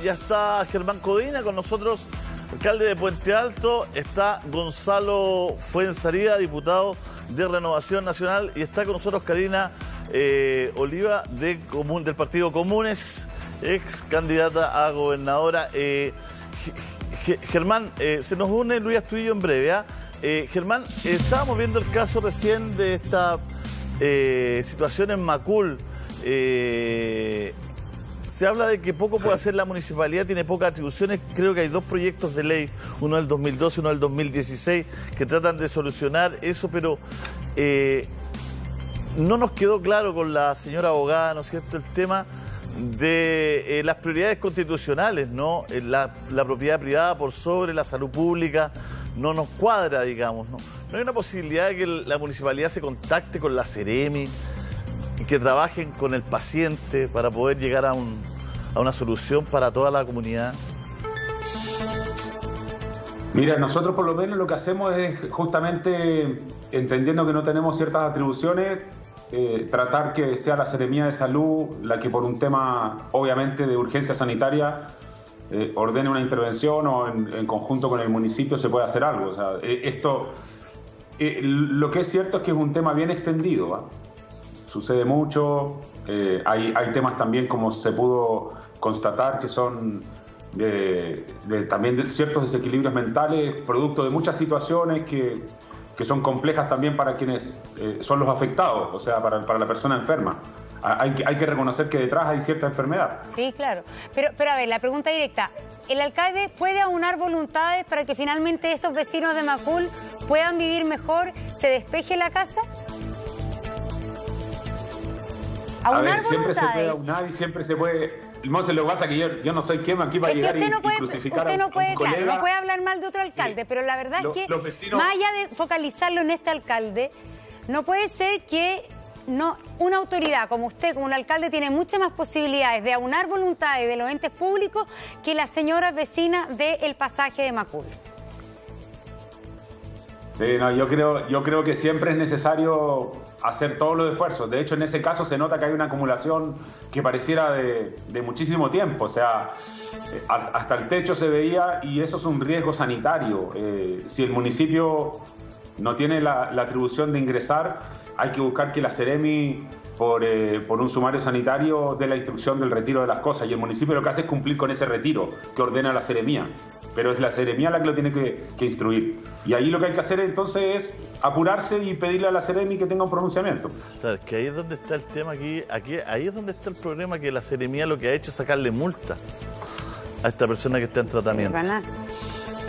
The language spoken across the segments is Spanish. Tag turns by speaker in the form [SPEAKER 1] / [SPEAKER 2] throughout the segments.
[SPEAKER 1] ya está Germán Codina con nosotros, alcalde de Puente Alto. Está Gonzalo Fuenzalía, diputado de Renovación Nacional. Y está con nosotros Karina Oliva del Partido Comunes, ex candidata a gobernadora. Germán, se nos une Luis Astudillo en breve. Germán, estábamos viendo el caso recién de esta situación en Macul. Se habla de que poco puede hacer la municipalidad, tiene pocas atribuciones. Creo que hay dos proyectos de ley, uno del 2012 y uno del 2016, que tratan de solucionar eso, pero no nos quedó claro con la señora abogada, ¿no es cierto?, el tema de las prioridades constitucionales, ¿no? La propiedad privada por sobre la salud pública no nos cuadra, digamos, ¿no? ¿No hay una posibilidad de que la municipalidad se contacte con la Seremi y que trabajen con el paciente para poder llegar a una solución para toda la comunidad?
[SPEAKER 2] Mira, nosotros por lo menos lo que hacemos es justamente, entendiendo que no tenemos ciertas atribuciones, tratar que sea la Seremía de Salud la que por un tema obviamente de urgencia sanitaria ordene una intervención o en conjunto con el municipio se puede hacer algo. O sea, lo que es cierto es que es un tema bien extendido, ¿va? Sucede mucho, hay temas también, como se pudo constatar, que son también de ciertos desequilibrios mentales, producto de muchas situaciones que son complejas también para quienes son los afectados, o sea, para la persona enferma. Hay que reconocer que detrás hay cierta enfermedad.
[SPEAKER 3] Sí, claro. Pero a ver, la pregunta directa. ¿El alcalde puede aunar voluntades para que finalmente esos vecinos de Macul puedan vivir mejor, se despeje la casa?
[SPEAKER 2] A ver, siempre se puede aunar y siempre se puede... Monse, lo que pasa es que yo no soy quien aquí va a llegar y crucificar a un colega.
[SPEAKER 3] Claro, no puede hablar mal de otro alcalde, pero la verdad es que, vecinos... más allá de focalizarlo en este alcalde, no puede ser que una autoridad como usted, como un alcalde, tiene muchas más posibilidades de aunar voluntades de los entes públicos que las señoras vecinas del pasaje de Macul.
[SPEAKER 2] Sí, no, yo creo que siempre es necesario hacer todos los esfuerzos. De hecho, en ese caso se nota que hay una acumulación que pareciera de muchísimo tiempo. O sea, hasta el techo se veía y eso es un riesgo sanitario. Si el municipio no tiene la atribución de ingresar, hay que buscar que la Seremi, por un sumario sanitario, dé la instrucción del retiro de las cosas. Y el municipio lo que hace es cumplir con ese retiro que ordena la Seremía. Pero es la Seremía la que lo tiene que instruir. Y ahí lo que hay que hacer entonces es apurarse y pedirle a la Seremi que tenga un pronunciamiento.
[SPEAKER 1] Claro, es que ahí es donde está el tema, ahí es donde está el problema, que la Seremía lo que ha hecho es sacarle multa a esta persona que está en tratamiento.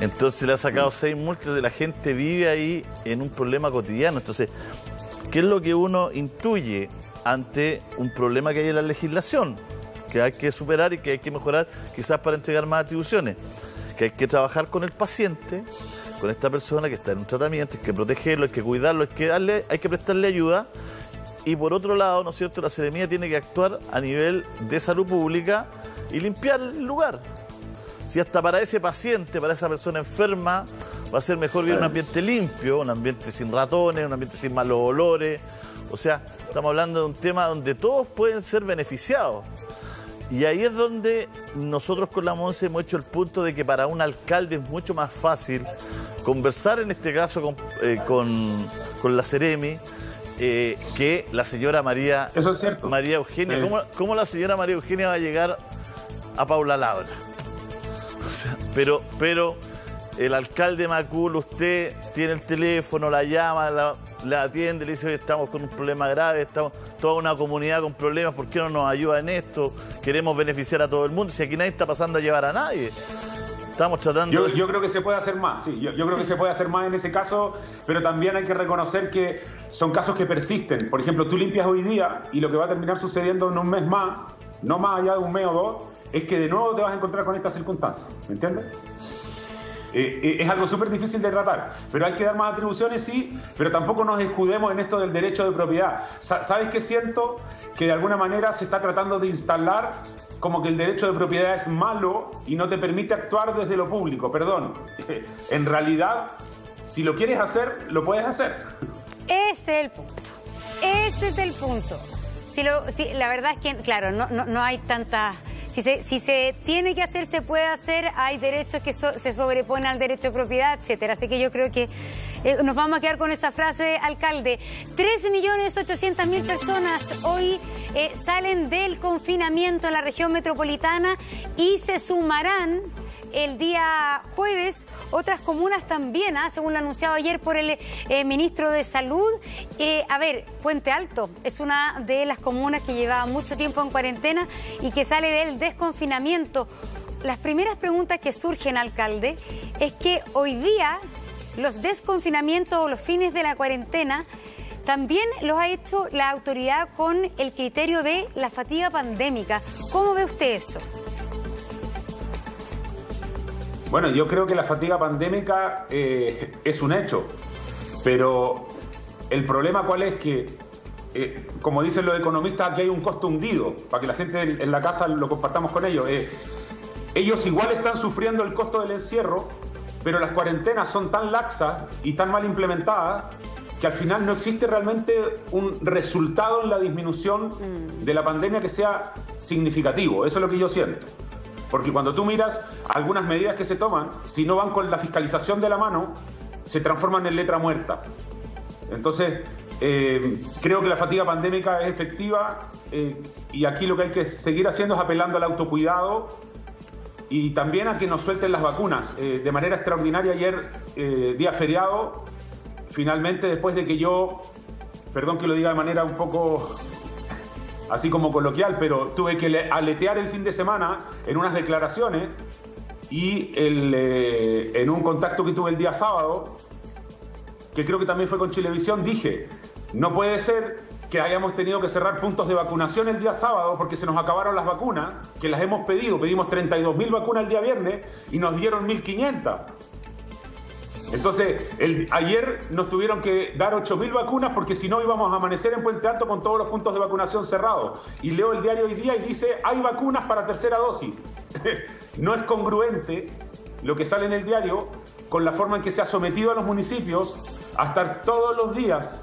[SPEAKER 1] Entonces le ha sacado 6 multas y la gente vive ahí en un problema cotidiano. Entonces, ¿qué es lo que uno intuye ante un problema que hay en la legislación? Que hay que superar y que hay que mejorar quizás para entregar más atribuciones. Que hay que trabajar con el paciente, con esta persona que está en un tratamiento, hay que protegerlo, hay que cuidarlo, hay que prestarle ayuda. Y por otro lado, ¿no es cierto?, la Seremía tiene que actuar a nivel de salud pública y limpiar el lugar. Si hasta para ese paciente, para esa persona enferma, va a ser mejor vivir en un ambiente limpio, un ambiente sin ratones, un ambiente sin malos olores. O sea, estamos hablando de un tema donde todos pueden ser beneficiados. Y ahí es donde nosotros con la Monse hemos hecho el punto de que para un alcalde es mucho más fácil conversar, en este caso con la Seremi, que la señora María,
[SPEAKER 2] eso es cierto.
[SPEAKER 1] María Eugenia. Sí. ¿Cómo la señora María Eugenia va a llegar a Paula Labra? O sea, pero el alcalde Macul, usted tiene el teléfono, la llama, la atiende, le dice: oye, estamos con un problema grave, estamos toda una comunidad con problemas, ¿por qué no nos ayuda en esto? Queremos beneficiar a todo el mundo, si aquí nadie está pasando a llevar a nadie. Estamos tratando...
[SPEAKER 2] Yo creo que se puede hacer más, sí. Yo creo que se puede hacer más en ese caso, pero también hay que reconocer que son casos que persisten. Por ejemplo, tú limpias hoy día y lo que va a terminar sucediendo en un mes más, no más allá de un mes o dos, es que de nuevo te vas a encontrar con estas circunstancias, ¿me entiendes? Es algo súper difícil de tratar, pero hay que dar más atribuciones, sí, pero tampoco nos escudemos en esto del derecho de propiedad. ¿Sabes qué siento? Que de alguna manera se está tratando de instalar como que el derecho de propiedad es malo y no te permite actuar desde lo público. Perdón, en realidad, si lo quieres hacer, lo puedes hacer.
[SPEAKER 3] Ese es el punto. Ese es el punto. La verdad es que, claro, no hay tantas... Si se tiene que hacer, se puede hacer. Hay derechos que se sobreponen al derecho de propiedad, etcétera. Así que yo creo que nos vamos a quedar con esa frase, alcalde. 13.800.000 personas hoy salen del confinamiento en la región metropolitana y se sumarán el día jueves otras comunas también, según lo anunciado ayer por el ministro de Salud. A ver, Puente Alto es una de las comunas que llevaba mucho tiempo en cuarentena y que sale del desconfinamiento. Las primeras preguntas que surgen, alcalde, es que hoy día los desconfinamientos o los fines de la cuarentena también los ha hecho la autoridad con el criterio de la fatiga pandémica. ¿Cómo ve usted eso?
[SPEAKER 2] Bueno, yo creo que la fatiga pandémica es un hecho, pero el problema cuál es que, como dicen los economistas, aquí hay un costo hundido, para que la gente en la casa lo compartamos con ellos. Ellos igual están sufriendo el costo del encierro, pero las cuarentenas son tan laxas y tan mal implementadas que al final no existe realmente un resultado en la disminución de la pandemia que sea significativo. Eso es lo que yo siento. Porque cuando tú miras algunas medidas que se toman, si no van con la fiscalización de la mano, se transforman en letra muerta. Entonces, creo que la fatiga pandémica es efectiva y aquí lo que hay que seguir haciendo es apelando al autocuidado y también a que nos suelten las vacunas. De manera extraordinaria ayer, día feriado, finalmente después de que yo, perdón que lo diga de manera un poco así como coloquial, pero tuve que aletear el fin de semana en unas declaraciones y en un contacto que tuve el día sábado, que creo que también fue con Chilevisión, dije, no puede ser que hayamos tenido que cerrar puntos de vacunación el día sábado porque se nos acabaron las vacunas, que las hemos pedido, pedimos 32.000 vacunas el día viernes y nos dieron 1.500. Entonces, ayer nos tuvieron que dar 8.000 vacunas porque si no íbamos a amanecer en Puente Alto con todos los puntos de vacunación cerrados. Y leo el diario hoy día y dice, hay vacunas para tercera dosis. No es congruente lo que sale en el diario con la forma en que se ha sometido a los municipios a estar todos los días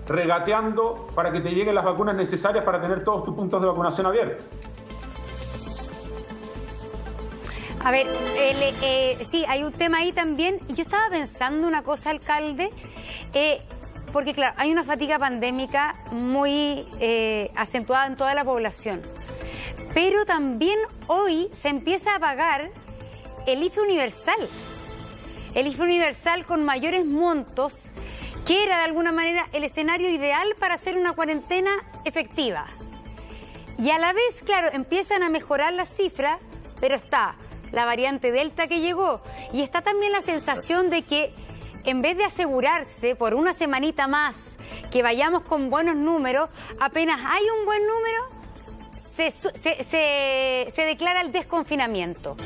[SPEAKER 2] regateando para que te lleguen las vacunas necesarias para tener todos tus puntos de vacunación abiertos.
[SPEAKER 3] A ver, sí, hay un tema ahí también. Yo estaba pensando una cosa, alcalde, porque claro, hay una fatiga pandémica muy acentuada en toda la población. Pero también hoy se empieza a pagar el IFE universal. El IFE universal con mayores montos, que era de alguna manera el escenario ideal para hacer una cuarentena efectiva. Y a la vez, claro, empiezan a mejorar las cifras, pero está la variante Delta que llegó y está también la sensación de que en vez de asegurarse por una semanita más que vayamos con buenos números, apenas hay un buen número, se declara el desconfinamiento.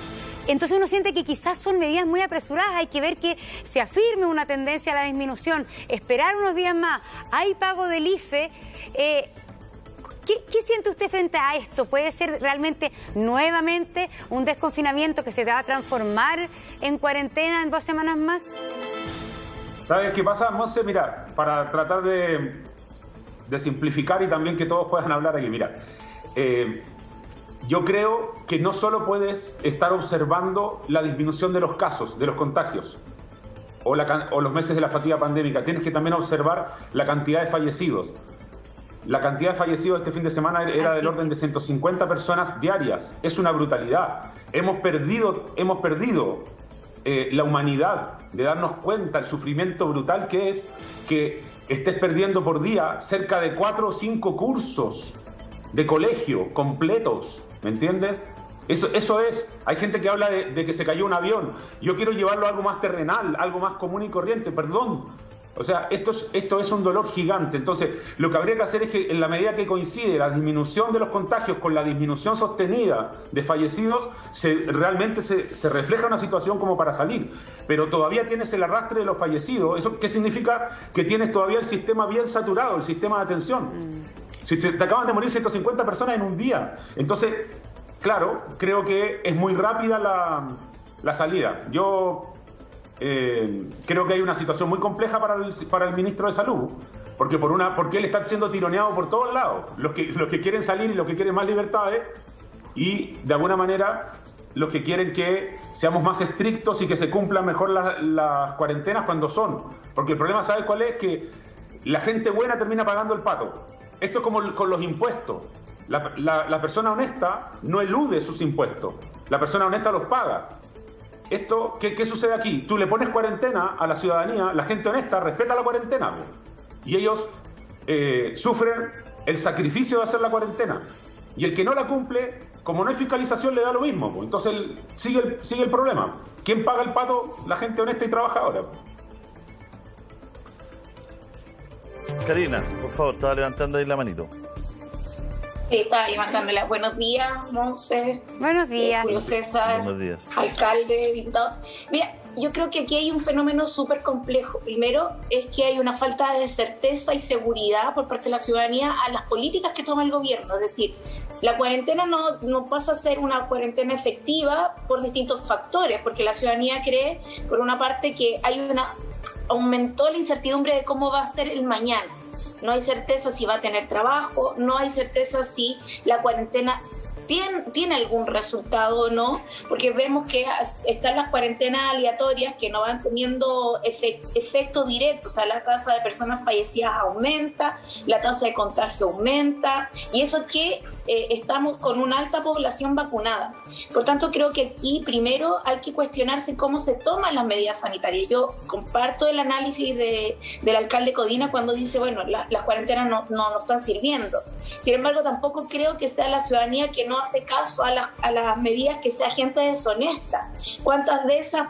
[SPEAKER 3] Entonces uno siente que quizás son medidas muy apresuradas, hay que ver que se afirme una tendencia a la disminución, esperar unos días más, hay pago del IFE. ¿Qué siente usted frente a esto? ¿Puede ser realmente nuevamente un desconfinamiento que se va a transformar en cuarentena en 2 semanas más?
[SPEAKER 2] ¿Sabes qué pasa, Monse? Mira, para tratar de simplificar y también que todos puedan hablar aquí, mira, yo creo que no solo puedes estar observando la disminución de los casos, de los contagios, o los meses de la fatiga pandémica, tienes que también observar la cantidad de fallecidos. La cantidad de fallecidos este fin de semana era del orden de 150 personas diarias. Es una brutalidad. Hemos perdido la humanidad de darnos cuenta del sufrimiento brutal que es que estés perdiendo por día cerca de 4 o 5 cursos de colegio completos. ¿Me entiendes? Eso es. Hay gente que habla de que se cayó un avión. Yo quiero llevarlo a algo más terrenal, algo más común y corriente. Perdón. O sea, esto es un dolor gigante. Entonces, lo que habría que hacer es que en la medida que coincide la disminución de los contagios con la disminución sostenida de fallecidos, realmente se refleja una situación como para salir. Pero todavía tienes el arrastre de los fallecidos. ¿Eso qué significa? Que tienes todavía el sistema bien saturado, el sistema de atención. Si te acaban de morir 150 personas en un día. Entonces, claro, creo que es muy rápida la salida. Yo creo que hay una situación muy compleja para el ministro de Salud, porque él está siendo tironeado por todos lados. Los que quieren salir y los que quieren más libertades y de alguna manera los que quieren que seamos más estrictos y que se cumplan mejor las cuarentenas cuando son. Porque el problema, ¿sabes cuál es? Que la gente buena termina pagando el pato. Esto es como con los impuestos. La persona honesta no elude sus impuestos. La persona honesta los paga. Esto, ¿qué sucede aquí? Tú le pones cuarentena a la ciudadanía, la gente honesta respeta la cuarentena, y ellos sufren el sacrificio de hacer la cuarentena. Y el que no la cumple, como no hay fiscalización, le da lo mismo. Entonces sigue el problema. ¿Quién paga el pato? La gente honesta y trabajadora.
[SPEAKER 1] Karina, por favor, estaba levantando ahí la manito.
[SPEAKER 4] Sí, estaba levantándola. Buenos días, Monse.
[SPEAKER 3] Buenos días.
[SPEAKER 4] Julio César.
[SPEAKER 1] Buenos días.
[SPEAKER 4] Alcalde, diputado. Mira, yo creo que aquí hay un fenómeno súper complejo. Primero es que hay una falta de certeza y seguridad por parte de la ciudadanía a las políticas que toma el gobierno. Es decir, la cuarentena no pasa a ser una cuarentena efectiva por distintos factores, porque la ciudadanía cree, por una parte, que aumentó la incertidumbre de cómo va a ser el mañana. No hay certeza si va a tener trabajo, no hay certeza si la cuarentena tiene algún resultado o no, porque vemos que están las cuarentenas aleatorias que no van teniendo efecto directo, o sea, la tasa de personas fallecidas aumenta, la tasa de contagio aumenta, y eso que estamos con una alta población vacunada. Por tanto, creo que aquí primero hay que cuestionarse cómo se toman las medidas sanitarias. Yo comparto el análisis del alcalde Codina cuando dice, bueno, las cuarentenas no están sirviendo. Sin embargo, tampoco creo que sea la ciudadanía que no hace caso a las medidas, que sea gente deshonesta. ¿Cuántas de esas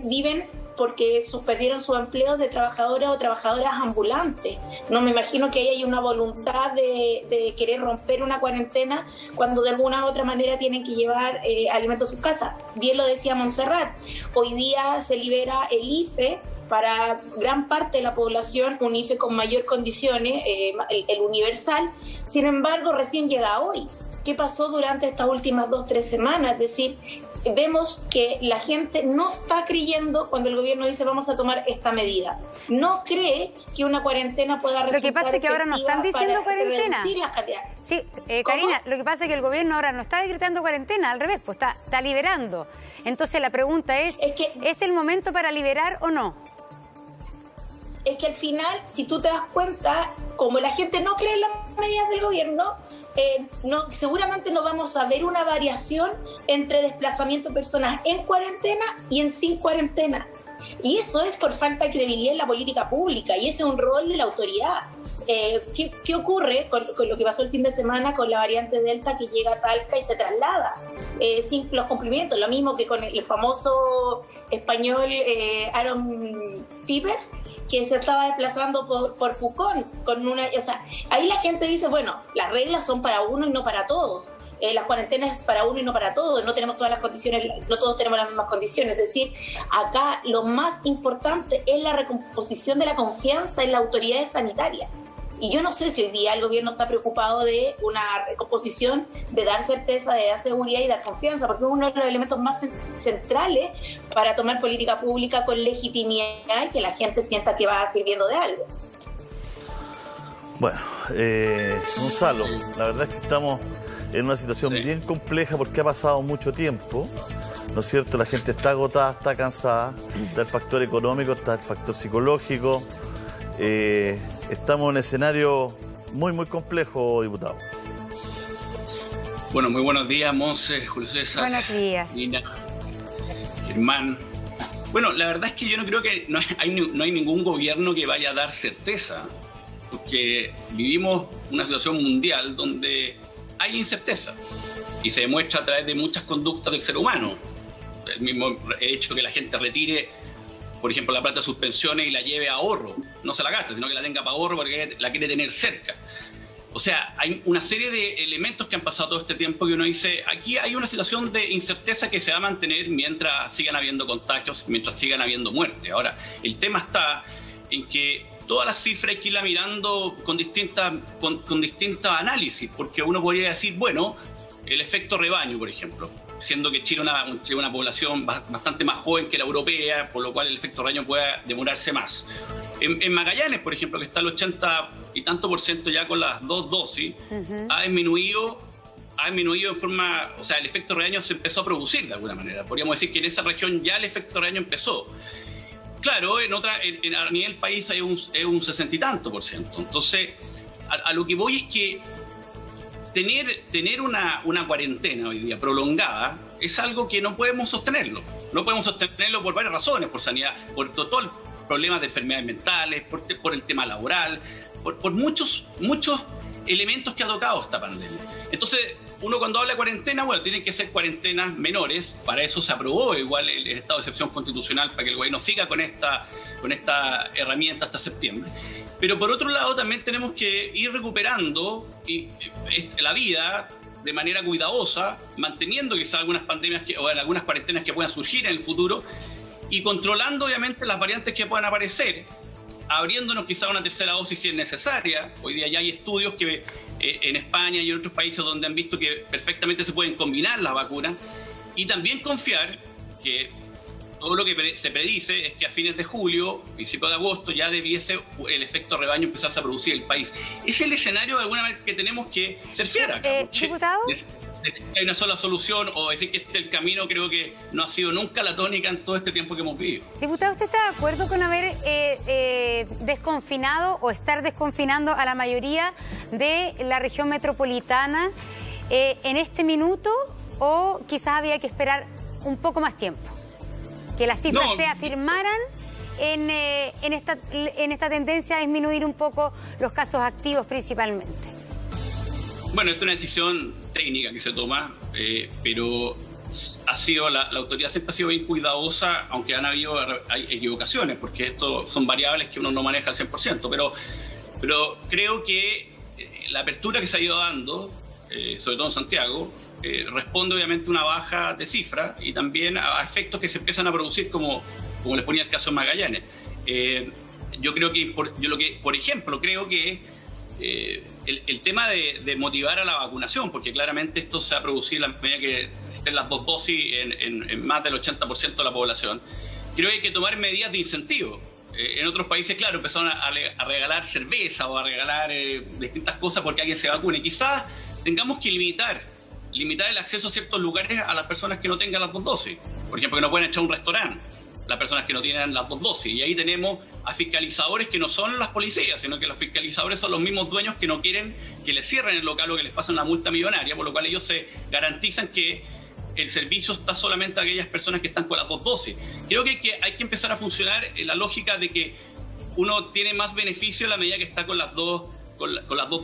[SPEAKER 4] viven porque perdieron su empleo de trabajadoras o trabajadoras ambulantes? No me imagino que haya una voluntad de querer romper una cuarentena cuando de alguna u otra manera tienen que llevar alimentos a sus casas. Bien lo decía Montserrat, hoy día se libera el IFE para gran parte de la población, un IFE con mayor condiciones, el universal. Sin embargo, recién llega hoy. ¿Qué pasó durante estas últimas 2-3 semanas? Es decir, vemos que la gente no está creyendo cuando el gobierno dice vamos a tomar esta medida. No cree que una cuarentena pueda resultar.
[SPEAKER 3] Lo que pasa es que ahora no están diciendo cuarentena. Sí, Karina, lo que pasa es que el gobierno ahora no está decretando cuarentena, al revés, pues está liberando. Entonces la pregunta es ¿es el momento para liberar o no?
[SPEAKER 4] Es que al final, si tú te das cuenta, como la gente no cree en las medidas del gobierno, seguramente no vamos a ver una variación entre desplazamiento de personas en cuarentena y en sin cuarentena. Y eso es por falta de credibilidad en la política pública, y ese es un rol de la autoridad. ¿Qué ocurre con lo que pasó el fin de semana con la variante Delta que llega a Talca y se traslada sin los cumplimientos? Lo mismo que con el famoso español Aaron Piper, que se estaba desplazando por Pucón o sea, ahí la gente dice, bueno, las reglas son para uno y no para todos. Las cuarentenas es para uno y no para todos, no tenemos todas las condiciones, no todos tenemos las mismas condiciones. Es decir, acá lo más importante es la recomposición de la confianza en las autoridades sanitarias. Y yo no sé si hoy día el gobierno está preocupado de una recomposición, de dar certeza, de dar seguridad y dar confianza, porque es uno de los elementos más centrales para tomar política pública con legitimidad y que la gente sienta que va sirviendo de algo.
[SPEAKER 1] Bueno, Gonzalo, la verdad es que estamos en una situación bien compleja porque ha pasado mucho tiempo, ¿no es cierto? La gente está agotada, está cansada, está el factor económico, está el factor psicológico. Estamos en un escenario muy, muy complejo, diputado.
[SPEAKER 5] Bueno, muy buenos días, Monse, Julio César.
[SPEAKER 3] Buenos días.
[SPEAKER 5] Nina, Germán. Bueno, la verdad es que yo no creo que no hay ningún gobierno que vaya a dar certeza, porque vivimos una situación mundial donde hay incerteza y se demuestra a través de muchas conductas del ser humano. El mismo hecho que la gente retire, por ejemplo, la plata de sus pensiones y la lleve a ahorro, no se la gaste, sino que la tenga para ahorro porque la quiere tener cerca. O sea, hay una serie de elementos que han pasado todo este tiempo que uno dice, aquí hay una situación de incerteza que se va a mantener mientras sigan habiendo contagios, mientras sigan habiendo muertes. Ahora, el tema está en que todas las cifras hay que irla mirando con distintos análisis, porque uno podría decir, bueno, el efecto rebaño, por ejemplo, siendo que Chile es una población bastante más joven que la europea, por lo cual el efecto rebaño puede demorarse más. En Magallanes, por ejemplo, que está el 80 y tanto % ya con las 2 dosis, ha disminuido ha disminuido en forma, o sea, el efecto rebaño se empezó a producir de alguna manera. Podríamos decir que en esa región ya el efecto rebaño empezó. Claro, a nivel país hay un 60 y tanto %. Entonces, a lo que voy es que tener una cuarentena hoy día prolongada es algo que no podemos sostenerlo. No podemos sostenerlo por varias razones, por sanidad, por todo el problema de enfermedades mentales, por el tema laboral, por muchos elementos que ha tocado esta pandemia. Entonces, uno cuando habla de cuarentena, bueno, tienen que ser cuarentenas menores. Para eso se aprobó igual el estado de excepción constitucional, para que el gobierno siga con esta herramienta hasta septiembre. Pero por otro lado, también tenemos que ir recuperando la vida de manera cuidadosa, manteniendo quizás algunas pandemias o algunas cuarentenas que puedan surgir en el futuro y controlando obviamente las variantes que puedan aparecer, abriéndonos quizá una tercera dosis si es necesaria. Hoy día ya hay estudios que en España y en otros países donde han visto que perfectamente se pueden combinar las vacunas, y también confiar que todo lo que se predice es que a fines de julio, principios de agosto, ya debiese el efecto rebaño empezarse a producir en el país. Es el escenario de alguna manera que tenemos que ser fieles acá.
[SPEAKER 3] ¿Diputado?
[SPEAKER 5] Decir que hay una sola solución o decir que este es el camino, creo que no ha sido nunca la tónica en todo este tiempo que hemos vivido.
[SPEAKER 3] Diputado, ¿usted está de acuerdo con haber desconfinado o estar desconfinando a la mayoría de la región metropolitana en este minuto, o quizás había que esperar un poco más tiempo? Que las cifras se afirmaran en esta tendencia a disminuir un poco los casos activos principalmente.
[SPEAKER 5] Bueno, esto es una decisión técnica que se toma, pero ha sido la autoridad siempre ha sido bien cuidadosa, aunque hay equivocaciones, porque esto son variables que uno no maneja al 100%, pero creo que la apertura que se ha ido dando, sobre todo en Santiago, responde obviamente a una baja de cifra y también a efectos que se empiezan a producir, como les ponía el caso de Magallanes. Yo creo que, por ejemplo, creo que el tema de motivar a la vacunación, porque claramente esto se va a producir a medida que estén las dos dosis en más del 80% de la población, creo que hay que tomar medidas de incentivo. En otros países, claro, empezaron a regalar cerveza o a regalar distintas cosas porque alguien se vacune. Quizás tengamos que limitar el acceso a ciertos lugares a las personas que no tengan las dos dosis. Por ejemplo, que no pueden echar a un restaurante las personas que no tienen las dos dosis. Y ahí tenemos a fiscalizadores que no son las policías, sino que los fiscalizadores son los mismos dueños que no quieren que les cierren el local o que les pasen una multa millonaria, por lo cual ellos se garantizan que el servicio está solamente a aquellas personas que están con las dos dosis. Creo que hay que empezar a funcionar en la lógica de que uno tiene más beneficio a la medida que está con las dos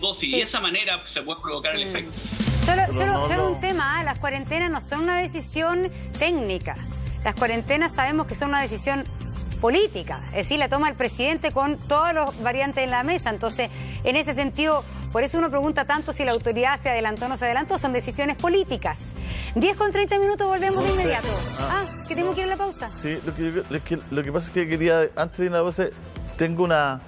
[SPEAKER 5] dosis, sí. Y de esa manera se puede provocar el efecto.
[SPEAKER 3] Solo un tema, las cuarentenas no son una decisión técnica. Las cuarentenas sabemos que son una decisión política, es decir, la toma el presidente con todos los variantes en la mesa. Entonces, en ese sentido, por eso uno pregunta tanto si la autoridad se adelantó o no se adelantó, son decisiones políticas. 10:30, volvemos de inmediato. Que tengo que ir a la pausa.
[SPEAKER 1] Sí, lo que pasa es que quería, antes de ir a la pausa, tengo una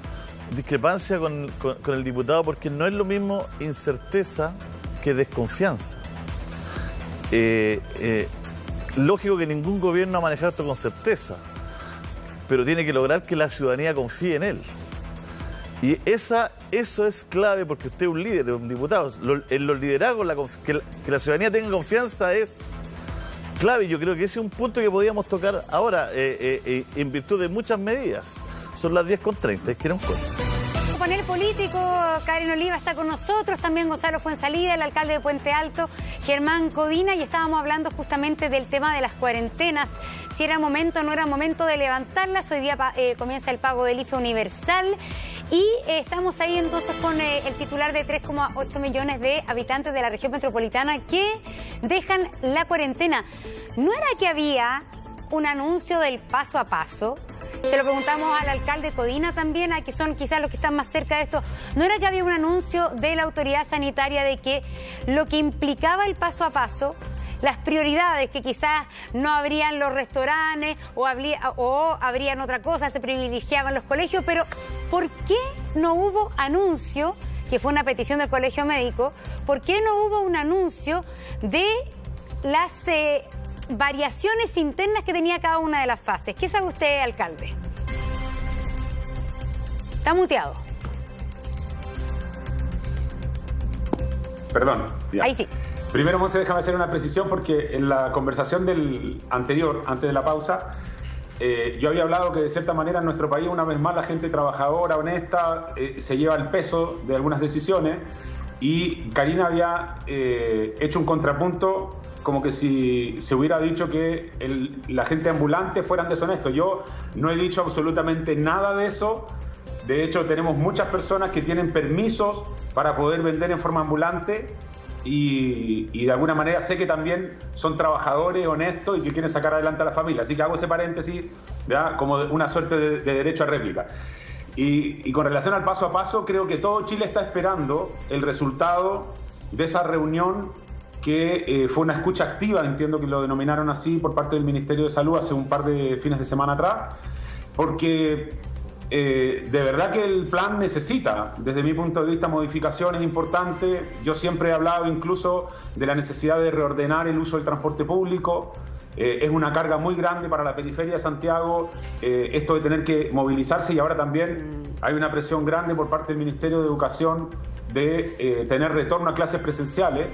[SPEAKER 1] discrepancia con el diputado, porque no es lo mismo incerteza que desconfianza. Lógico que ningún gobierno ha manejado esto con certeza, pero tiene que lograr que la ciudadanía confíe en él. Y eso es clave, porque usted es un líder, es un diputado. En los liderazgos, que la ciudadanía tenga confianza es clave. Yo creo que ese es un punto que podíamos tocar ahora, en virtud de muchas medidas. Son las 10:30, quiero un corte.
[SPEAKER 3] Panel político, Karen Oliva está con nosotros, también Gonzalo Fuenzalida, el alcalde de Puente Alto, Germán Codina, y estábamos hablando justamente del tema de las cuarentenas, si era momento o no era momento de levantarlas. Hoy día comienza el pago del IFE universal y estamos ahí entonces con el titular de 3,8 millones de habitantes de la región metropolitana que dejan la cuarentena. ¿No era que había un anuncio del paso a paso? Se lo preguntamos al alcalde Codina también, a que son quizás los que están más cerca de esto. ¿No era que había un anuncio de la autoridad sanitaria de que lo que implicaba el paso a paso, las prioridades, que quizás no habrían los restaurantes o habrían otra cosa, se privilegiaban los colegios, pero ¿por qué no hubo anuncio, que fue una petición del Colegio Médico, por qué no hubo un anuncio de las variaciones internas que tenía cada una de las fases? ¿Qué sabe usted, alcalde? Está muteado.
[SPEAKER 2] Perdón. Ya.
[SPEAKER 3] Ahí sí.
[SPEAKER 2] Primero, Monse, déjame hacer una precisión porque en la conversación del anterior, antes de la pausa, yo había hablado que de cierta manera en nuestro país, una vez más, la gente trabajadora, honesta, se lleva el peso de algunas decisiones, y Karina había hecho un contrapunto como que si se hubiera dicho que la gente ambulante fueran deshonestos. Yo no he dicho absolutamente nada de eso. De hecho, tenemos muchas personas que tienen permisos para poder vender en forma ambulante y de alguna manera sé que también son trabajadores honestos y que quieren sacar adelante a la familia. Así que hago ese paréntesis, ¿verdad?, como una suerte de derecho a réplica. Y con relación al paso a paso, creo que todo Chile está esperando el resultado de esa reunión que fue una escucha activa, entiendo que lo denominaron así, por parte del Ministerio de Salud hace un par de fines de semana atrás, porque de verdad que el plan necesita, desde mi punto de vista, modificaciones importantes. Yo siempre he hablado incluso de la necesidad de reordenar el uso del transporte público. Es una carga muy grande para la periferia de Santiago, esto de tener que movilizarse, y ahora también hay una presión grande por parte del Ministerio de Educación de tener retorno a clases presenciales,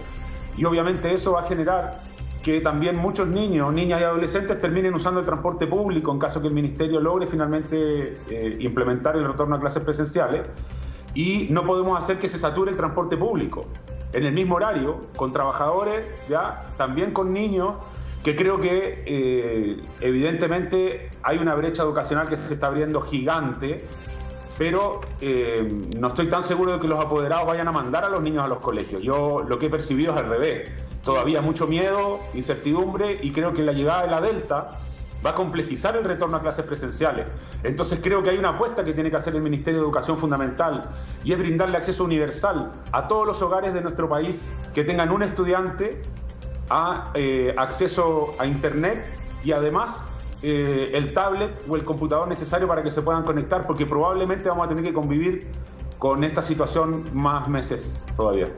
[SPEAKER 2] y obviamente eso va a generar que también muchos niños, niñas y adolescentes terminen usando el transporte público en caso que el Ministerio logre finalmente implementar el retorno a clases presenciales, y no podemos hacer que se sature el transporte público en el mismo horario, con trabajadores, ya también con niños, que creo que evidentemente hay una brecha educacional que se está abriendo gigante, pero no estoy tan seguro de que los apoderados vayan a mandar a los niños a los colegios. Yo lo que he percibido es al revés. Todavía mucho miedo, incertidumbre, y creo que la llegada de la Delta va a complejizar el retorno a clases presenciales. Entonces creo que hay una apuesta que tiene que hacer el Ministerio de Educación fundamental, y es brindarle acceso universal a todos los hogares de nuestro país que tengan un estudiante a acceso a internet, y además el tablet o el computador necesario para que se puedan conectar, porque probablemente vamos a tener que convivir con esta situación más meses todavía.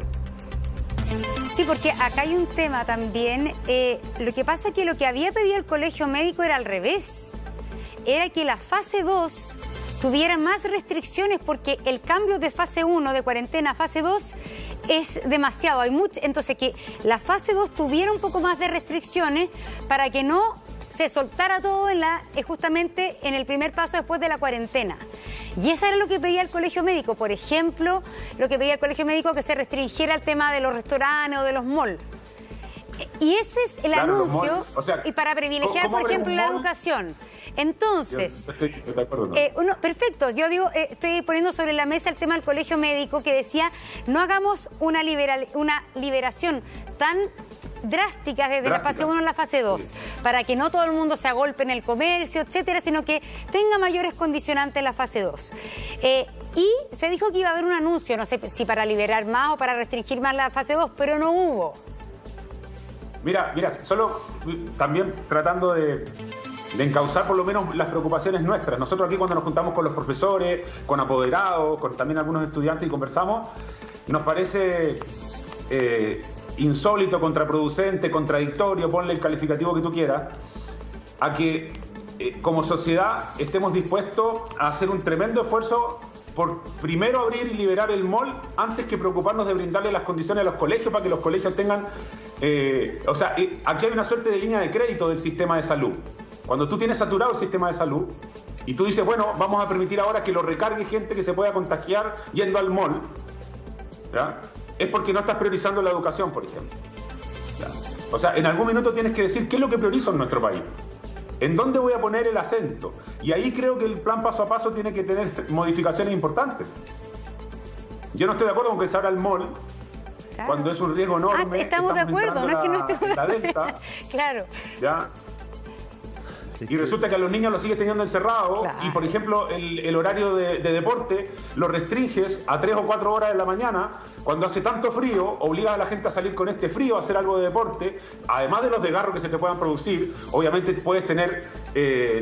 [SPEAKER 3] Sí, porque acá hay un tema también. Lo que pasa es que lo que había pedido el Colegio Médico era al revés. Era que la fase 2 tuviera más restricciones, porque el cambio de fase 1 de cuarentena a fase 2 es demasiado. Entonces, que la fase 2 tuviera un poco más de restricciones para que no se soltara todo justamente en el primer paso después de la cuarentena. Y eso era lo que pedía el Colegio Médico. Por ejemplo, lo que pedía el Colegio Médico, que se restringiera el tema de los restaurantes o de los malls. Y ese es el anuncio, o sea, y para privilegiar, por ejemplo, la educación. Entonces, perfecto, yo digo, estoy poniendo sobre la mesa el tema del Colegio Médico, que decía, no hagamos una liberación tan drástica desde la fase 1 a la fase 2, sí, para que no todo el mundo se agolpe en el comercio, etcétera, sino que tenga mayores condicionantes en la fase 2. Y se dijo que iba a haber un anuncio, no sé si para liberar más o para restringir más la fase 2, pero no hubo.
[SPEAKER 2] Mira, solo también tratando de encauzar por lo menos las preocupaciones nuestras. Nosotros aquí, cuando nos juntamos con los profesores, con apoderados, con también algunos estudiantes y conversamos, nos parece insólito, contraproducente, contradictorio, ponle el calificativo que tú quieras, a que como sociedad estemos dispuestos a hacer un tremendo esfuerzo por primero abrir y liberar el mall antes que preocuparnos de brindarle las condiciones a los colegios para que los colegios tengan... aquí hay una suerte de línea de crédito del sistema de salud. Cuando tú tienes saturado el sistema de salud y tú dices, bueno, vamos a permitir ahora que lo recargue gente que se pueda contagiar yendo al mall, ¿ya?, es porque no estás priorizando la educación, por ejemplo. ¿Ya? O sea, en algún minuto tienes que decir qué es lo que priorizo en nuestro país. ¿En dónde voy a poner el acento? Y ahí creo que el plan paso a paso tiene que tener modificaciones importantes. Yo no estoy de acuerdo con que se abra el mall, claro, cuando es un riesgo enorme.
[SPEAKER 3] Estamos de acuerdo, no es que no estemos de acuerdo.
[SPEAKER 2] La Delta,
[SPEAKER 3] claro.
[SPEAKER 2] ¿Ya? Y resulta que a los niños los sigues teniendo encerrados, claro, y por ejemplo el horario de deporte lo restringes a 3 o 4 horas de la mañana, cuando hace tanto frío, obligas a la gente a salir con este frío a hacer algo de deporte, además de los desgarros que se te puedan producir. Obviamente puedes tener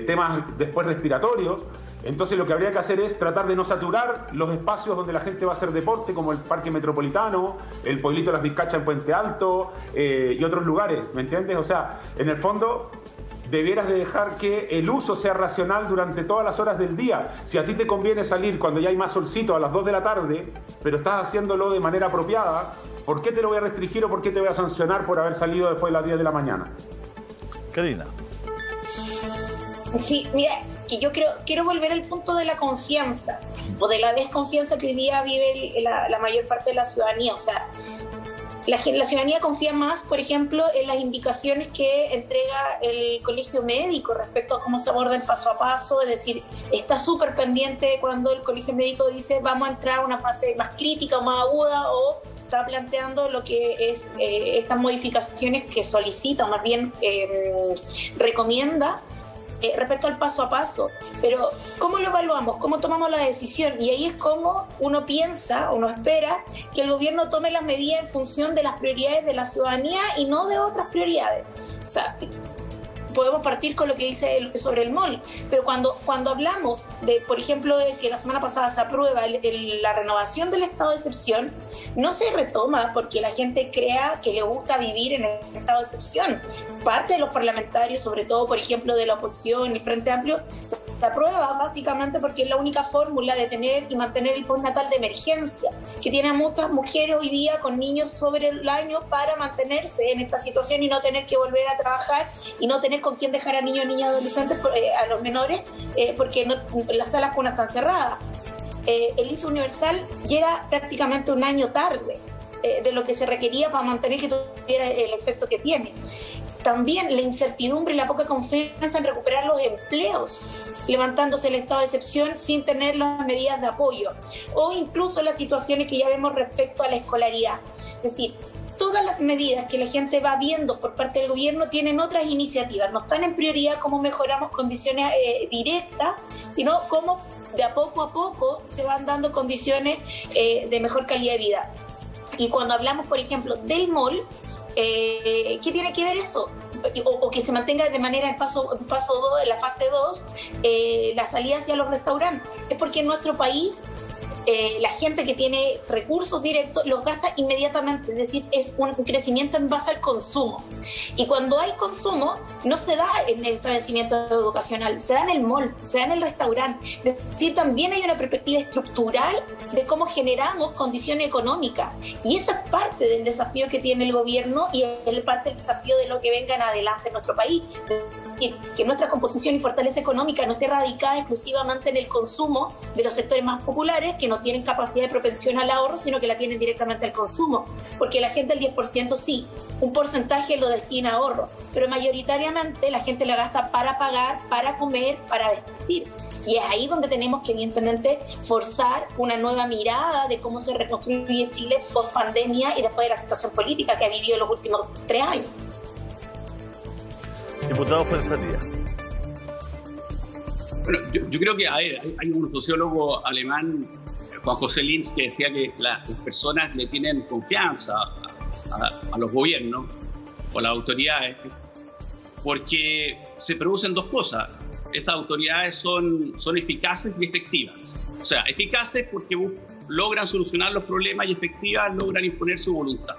[SPEAKER 2] temas después respiratorios. Entonces lo que habría que hacer es tratar de no saturar los espacios donde la gente va a hacer deporte, como el Parque Metropolitano, el Pueblito de las Vizcachas en Puente Alto, y otros lugares, ¿me entiendes? O sea, en el fondo debieras de dejar que el uso sea racional durante todas las horas del día. Si a ti te conviene salir cuando ya hay más solcito a las 2 de la tarde, pero estás haciéndolo de manera apropiada, ¿por qué te lo voy a restringir o por qué te voy a sancionar por haber salido después de las 10 de la mañana?
[SPEAKER 1] Karina.
[SPEAKER 4] Sí, mira, que yo quiero volver al punto de la confianza o de la desconfianza que hoy día vive la mayor parte de la ciudadanía. O sea, la ciudadanía confía más, por ejemplo, en las indicaciones que entrega el colegio médico respecto a cómo se aborda el paso a paso, es decir, está súper pendiente cuando el colegio médico dice vamos a entrar a una fase más crítica o más aguda, o está planteando lo que es estas modificaciones que solicita, o más bien recomienda, respecto al paso a paso. Pero ¿cómo lo evaluamos? ¿Cómo tomamos la decisión? Y ahí es como uno piensa, uno espera que el gobierno tome las medidas en función de las prioridades de la ciudadanía y no de otras prioridades. O sea, podemos partir con lo que dice sobre el MOL, pero cuando hablamos de, por ejemplo, de que la semana pasada se aprueba la renovación del estado de excepción, no se retoma porque la gente crea que le gusta vivir en el estado de excepción. Parte de los parlamentarios, sobre todo, por ejemplo, de la oposición y Frente Amplio, se aprueba básicamente porque es la única fórmula de tener y mantener el postnatal de emergencia, que tiene a muchas mujeres hoy día con niños sobre el año para mantenerse en esta situación y no tener que volver a trabajar y no tener con quién dejar a niños y niñas adolescentes, a los menores, porque las salas cunas están cerradas. El IFE universal llega prácticamente un año tarde de lo que se requería para mantener que tuviera el efecto que tiene. También la incertidumbre y la poca confianza en recuperar los empleos, levantándose el estado de excepción sin tener las medidas de apoyo, o incluso las situaciones que ya vemos respecto a la escolaridad. Es decir, todas las medidas que la gente va viendo por parte del gobierno tienen otras iniciativas, no están en prioridad cómo mejoramos condiciones directas, sino cómo de a poco se van dando condiciones de mejor calidad de vida. Y cuando hablamos, por ejemplo, del MOL, ¿qué tiene que ver eso? O que se mantenga de manera en paso 2, en la fase 2, la salida hacia los restaurantes. Es porque en nuestro país la gente que tiene recursos directos los gasta inmediatamente, es decir, es un crecimiento en base al consumo. Y cuando hay consumo, no se da en el establecimiento educacional, se da en el mall, se da en el restaurante. Es decir, también hay una perspectiva estructural de cómo generamos condiciones económicas. Y eso es parte del desafío que tiene el gobierno y es parte del desafío de lo que venga en adelante en nuestro país. Es decir, que nuestra composición y fortaleza económica no esté radicada exclusivamente en el consumo de los sectores más populares, que no tienen capacidad de propensión al ahorro, sino que la tienen directamente al consumo. Porque la gente, el 10% sí, un porcentaje lo destina a ahorro, pero mayoritariamente la gente la gasta para pagar, para comer, para vestir. Y es ahí donde tenemos que, evidentemente, forzar una nueva mirada de cómo se reconstruye Chile post pandemia y después de la situación política que ha vivido en los últimos 3 años.
[SPEAKER 1] Diputado Fuenzalía.
[SPEAKER 5] Bueno, yo creo que hay un sociólogo alemán, Juan José Linz, que decía que las personas le tienen confianza a los gobiernos o a las autoridades porque se producen dos cosas. Esas autoridades son eficaces y efectivas. O sea, eficaces porque logran solucionar los problemas y efectivas logran imponer su voluntad.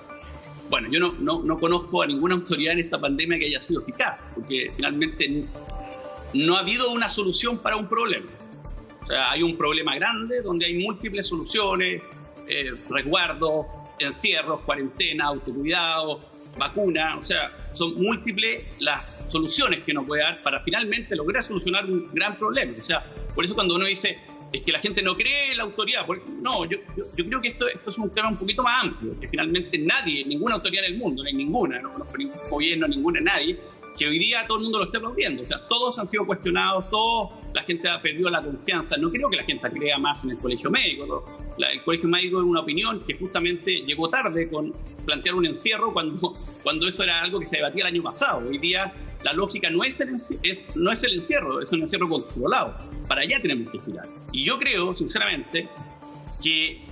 [SPEAKER 5] Bueno, yo no conozco a ninguna autoridad en esta pandemia que haya sido eficaz, porque finalmente no ha habido una solución para un problema. O sea, hay un problema grande donde hay múltiples soluciones, resguardos, encierros, cuarentena, autocuidado, vacuna. O sea, son múltiples las soluciones que uno puede dar para finalmente lograr solucionar un gran problema. O sea, por eso cuando uno dice es que la gente no cree en la autoridad, no, yo creo que esto es un tema un poquito más amplio, que finalmente ninguna autoridad en el mundo, no hay ninguna, no ningún gobierno, nadie, que hoy día todo el mundo lo esté aplaudiendo. O sea, todos han sido cuestionados, la gente ha perdido la confianza. No creo que la gente crea más en el colegio médico. El colegio médico es una opinión que justamente llegó tarde con plantear un encierro cuando eso era algo que se debatía el año pasado. Hoy día la lógica no es el encierro, es un encierro controlado. Para allá tenemos que girar. Y yo creo, sinceramente, que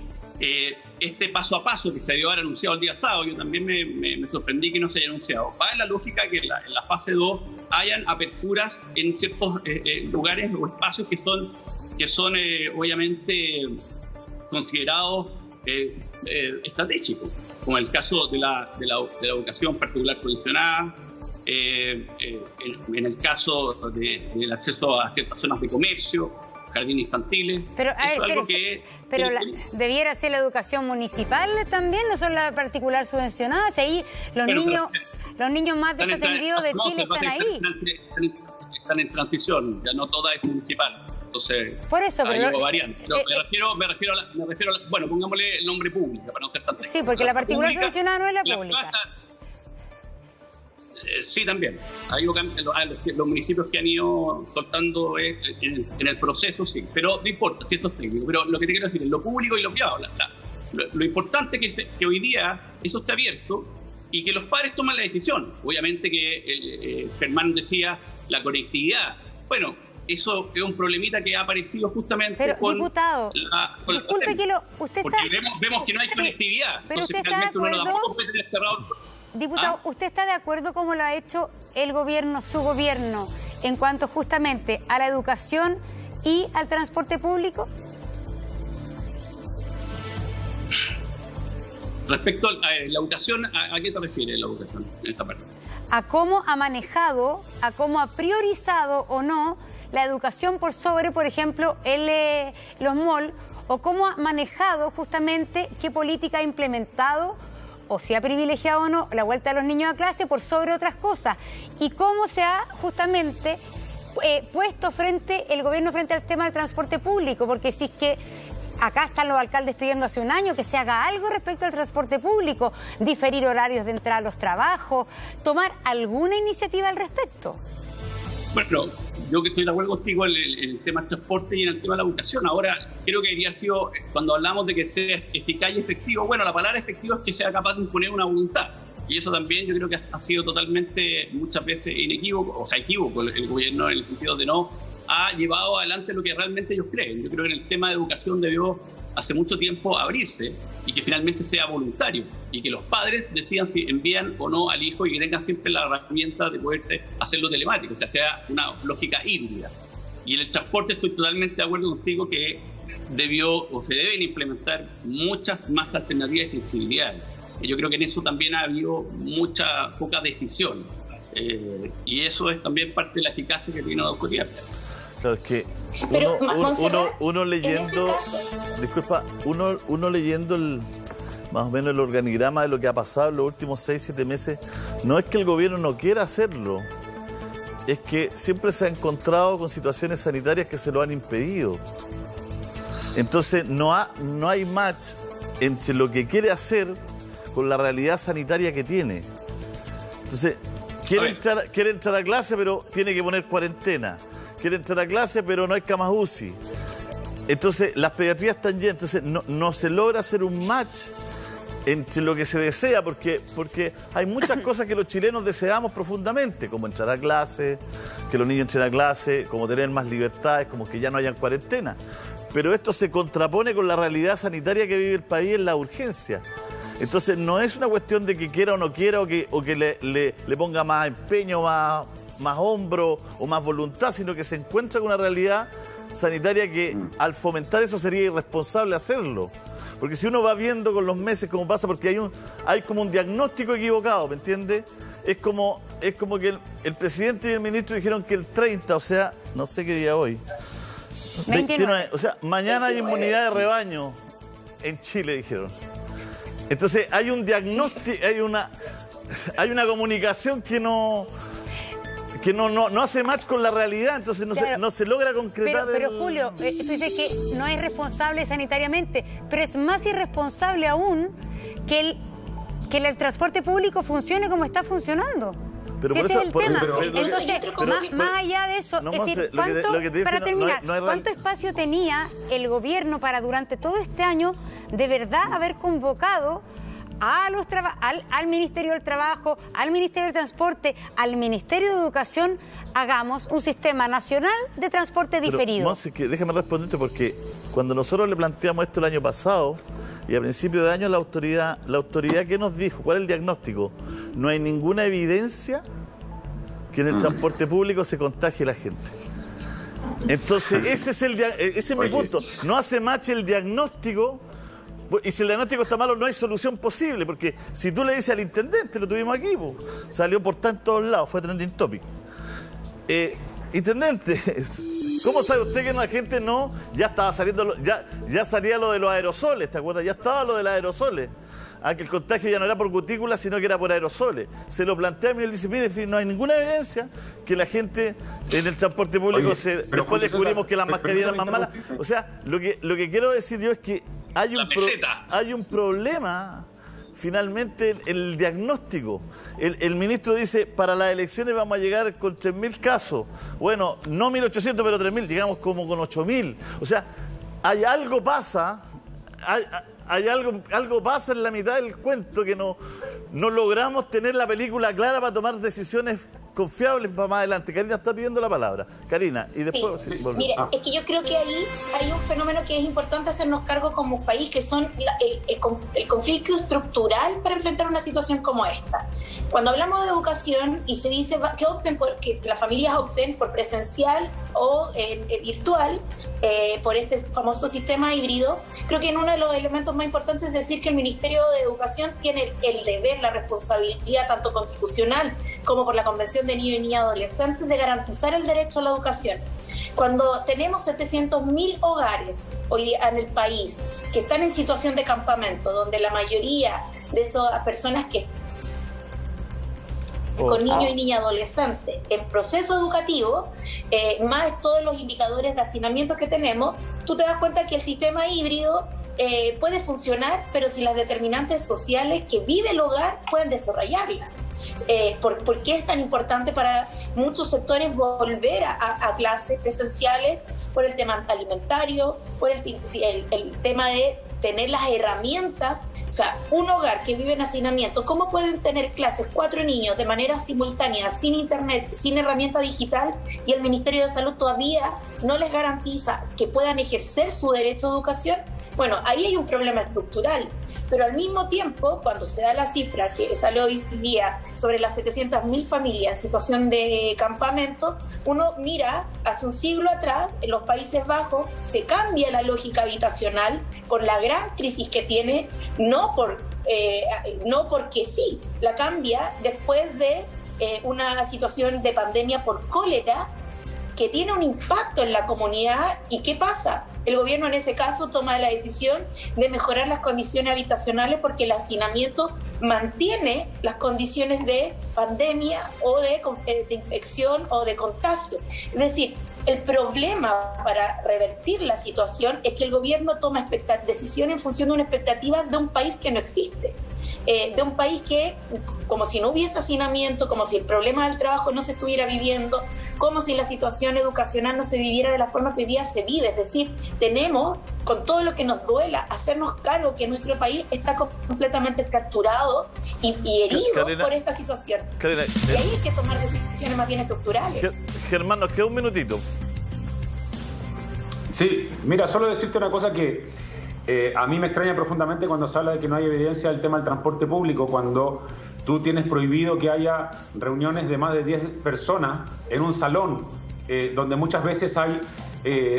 [SPEAKER 5] este paso a paso que se debió haber anunciado el día sábado, yo también me sorprendí que no se haya anunciado, va en la lógica que en la fase 2 hayan aperturas en ciertos lugares o espacios que son obviamente considerados estratégicos, como el caso de la educación particular subvencionada, en el caso del acceso a ciertas zonas de comercio, jardines infantiles.
[SPEAKER 3] Pero, debiera ser la educación municipal también, no solo la particular subvencionada. Si ahí los niños más desatendidos de Chile están ahí.
[SPEAKER 5] Están en transición, ya no toda es municipal. Entonces,
[SPEAKER 3] por eso,
[SPEAKER 5] hay variantes. Me refiero a la, bueno, pongámosle el nombre público para no ser tan técnico.
[SPEAKER 3] Sí, porque la particular subvencionada no es la pública.
[SPEAKER 5] Sí, también. Los municipios que han ido soltando en el proceso, sí. Pero no importa, si esto es técnico. Pero lo que te quiero decir es lo público y lo privado. Lo importante es que hoy día eso esté abierto y que los padres tomen la decisión. Obviamente que Germán decía la conectividad. Bueno, eso es un problemita que ha aparecido justamente
[SPEAKER 3] pero, diputado, disculpe que usted
[SPEAKER 5] porque vemos que no hay conectividad.
[SPEAKER 3] Pero
[SPEAKER 5] entonces
[SPEAKER 3] finalmente uno tampoco
[SPEAKER 5] puede tener cerrado.
[SPEAKER 3] Diputado, ¿usted está de acuerdo como lo ha hecho el gobierno, su gobierno, en cuanto justamente a la educación y al transporte público?
[SPEAKER 5] Respecto a la educación, ¿a qué te refieres la educación en esa parte?
[SPEAKER 3] A cómo ha manejado, a cómo ha priorizado o no la educación por sobre, por ejemplo, los malls, o cómo ha manejado justamente qué política ha implementado o si ha privilegiado o no la vuelta de los niños a clase por sobre otras cosas, y cómo se ha justamente puesto el gobierno frente al tema del transporte público, porque si es que acá están los alcaldes pidiendo hace un año que se haga algo respecto al transporte público, diferir horarios de entrada a los trabajos, tomar alguna iniciativa al respecto.
[SPEAKER 5] Bueno, yo que estoy de acuerdo contigo en el tema del transporte y en el tema de la educación. Ahora, creo que debería sido, cuando hablamos de que sea eficaz y efectivo, bueno, la palabra efectivo es que sea capaz de imponer una voluntad. Y eso también yo creo que ha sido totalmente, muchas veces, inequívoco, o sea, equívoco el gobierno en el sentido de no ha llevado adelante lo que realmente ellos creen. Yo creo que en el tema de educación debió hace mucho tiempo abrirse y que finalmente sea voluntario y que los padres decidan si envían o no al hijo y que tengan siempre la herramienta de poderse hacerlo telemático, o sea, sea una lógica híbrida. Y en el transporte estoy totalmente de acuerdo contigo que debió o se deben implementar muchas más alternativas y flexibilidades. Y yo creo que en eso también ha habido mucha poca decisión y eso es también parte de la eficacia que tiene la autoridad.
[SPEAKER 1] Claro, es que uno leyendo, disculpa, uno leyendo más o menos el organigrama de lo que ha pasado en los últimos 6-7 meses, no es que el gobierno no quiera hacerlo, es que siempre se ha encontrado con situaciones sanitarias que se lo han impedido. Entonces no hay match entre lo que quiere hacer con la realidad sanitaria que tiene. Entonces, quiere entrar a clase, pero tiene que poner cuarentena. Quiere entrar a clase, pero no hay camas UCI. Entonces, las pediatrías están llenas. Entonces, no se logra hacer un match entre lo que se desea, porque hay muchas cosas que los chilenos deseamos profundamente, como entrar a clase, que los niños entren a clase, como tener más libertades, como que ya no hayan cuarentena. Pero esto se contrapone con la realidad sanitaria que vive el país en la urgencia. Entonces, no es una cuestión de que quiera o no quiera, o que le ponga más empeño, más hombro o más voluntad, sino que se encuentra con una realidad sanitaria que al fomentar eso sería irresponsable hacerlo. Porque si uno va viendo con los meses cómo pasa, porque hay como un diagnóstico equivocado, ¿me entiendes? Es como que el presidente y el ministro dijeron que el 30, o sea, no sé qué día hoy. 29, o sea, mañana hay inmunidad de rebaño en Chile, dijeron. Entonces hay un diagnóstico, hay una comunicación que no hace match con la realidad, entonces no se logra concretar.
[SPEAKER 3] Pero Julio, tú dices que no es responsable sanitariamente, pero es más irresponsable aún que el transporte público funcione como está funcionando.
[SPEAKER 1] Pero
[SPEAKER 3] si
[SPEAKER 1] por
[SPEAKER 3] ese
[SPEAKER 1] eso,
[SPEAKER 3] es el tema. Entonces, más allá de eso, es decir, para terminar, ¿cuánto espacio tenía el gobierno para durante todo este año de verdad haber convocado al Ministerio del Trabajo, al Ministerio del Transporte, al Ministerio de Educación? Hagamos un sistema nacional de transporte diferido.
[SPEAKER 1] Monse, déjame responderte, porque cuando nosotros le planteamos esto el año pasado y a principio de año la autoridad ¿qué nos dijo? ¿Cuál es el diagnóstico? No hay ninguna evidencia que en el transporte público se contagie la gente. Entonces, ese es mi punto. No hace match el diagnóstico Y si el diagnóstico está malo, no hay solución posible, porque si tú le dices al intendente, lo tuvimos aquí, salió por tantos lados, fue trending topic. Intendente, ¿cómo sabe usted que la gente no? Ya estaba saliendo, ya salía lo de los aerosoles, ¿te acuerdas? Ya estaba lo de los aerosoles. Que el contagio ya no era por cutículas, sino que era por aerosoles. Se lo plantea y él dice, mire, no hay ninguna evidencia que la gente en el transporte público después descubrimos que las mascarillas eran más malas. O sea, lo que quiero decir yo es que hay un problema finalmente en el diagnóstico. El ministro dice, para las elecciones vamos a llegar con 3.000 casos. Bueno, no 1.800, pero 3.000, llegamos como con 8.000. O sea, hay algo pasa... algo pasa en la mitad del cuento que no logramos tener la película clara para tomar decisiones confiables para más adelante. Karina está pidiendo la palabra. Karina, y después...
[SPEAKER 4] Sí. Mire, es que yo creo que ahí hay un fenómeno que es importante hacernos cargo como país, que son el conflicto estructural para enfrentar una situación como esta. Cuando hablamos de educación y se dice que las familias opten por presencial o virtual, por este famoso sistema híbrido, creo que uno de los elementos más importantes es decir que el Ministerio de Educación tiene el deber, la responsabilidad tanto constitucional como por la Convención de Niños y Niñas Adolescentes de garantizar el derecho a la educación. Cuando tenemos 700.000 hogares hoy día en el país que están en situación de campamento, donde la mayoría de esas personas que con niños y niñas adolescentes en proceso educativo, más todos los indicadores de hacinamiento que tenemos, tú te das cuenta que el sistema híbrido puede funcionar, pero si las determinantes sociales que vive el hogar pueden desarrollarlas. ¿Por qué es tan importante para muchos sectores volver a clases presenciales? Por el tema alimentario, por el tema de tener las herramientas. O sea, un hogar que vive en hacinamiento, ¿cómo pueden tener clases 4 niños de manera simultánea, sin internet, sin herramienta digital, y el Ministerio de Salud todavía no les garantiza que puedan ejercer su derecho a educación? Bueno, ahí hay un problema estructural. Pero al mismo tiempo, cuando se da la cifra que salió hoy día sobre las 700.000 familias en situación de campamento, uno mira, hace un siglo atrás, en los Países Bajos, se cambia la lógica habitacional con la gran crisis que tiene, no porque sí, la cambia después de una situación de pandemia por cólera, que tiene un impacto en la comunidad. ¿Y qué pasa? El gobierno en ese caso toma la decisión de mejorar las condiciones habitacionales porque el hacinamiento mantiene las condiciones de pandemia o de infección o de contagio. Es decir, el problema para revertir la situación es que el gobierno toma decisiones en función de una expectativa de un país que no existe. De un país que, como si no hubiese hacinamiento, como si el problema del trabajo no se estuviera viviendo, como si la situación educacional no se viviera de la forma que hoy día se vive. Es decir, tenemos, con todo lo que nos duela, hacernos cargo que nuestro país está completamente fracturado y herido, Karina, por esta situación.
[SPEAKER 1] Karina,
[SPEAKER 4] y ahí hay que tomar decisiones más bien estructurales.
[SPEAKER 1] Germán, nos queda un minutito.
[SPEAKER 2] Sí, mira, solo decirte una cosa que a mí me extraña profundamente cuando se habla de que no hay evidencia del tema del transporte público, cuando tú tienes prohibido que haya reuniones de más de 10 personas en un salón, donde muchas veces hay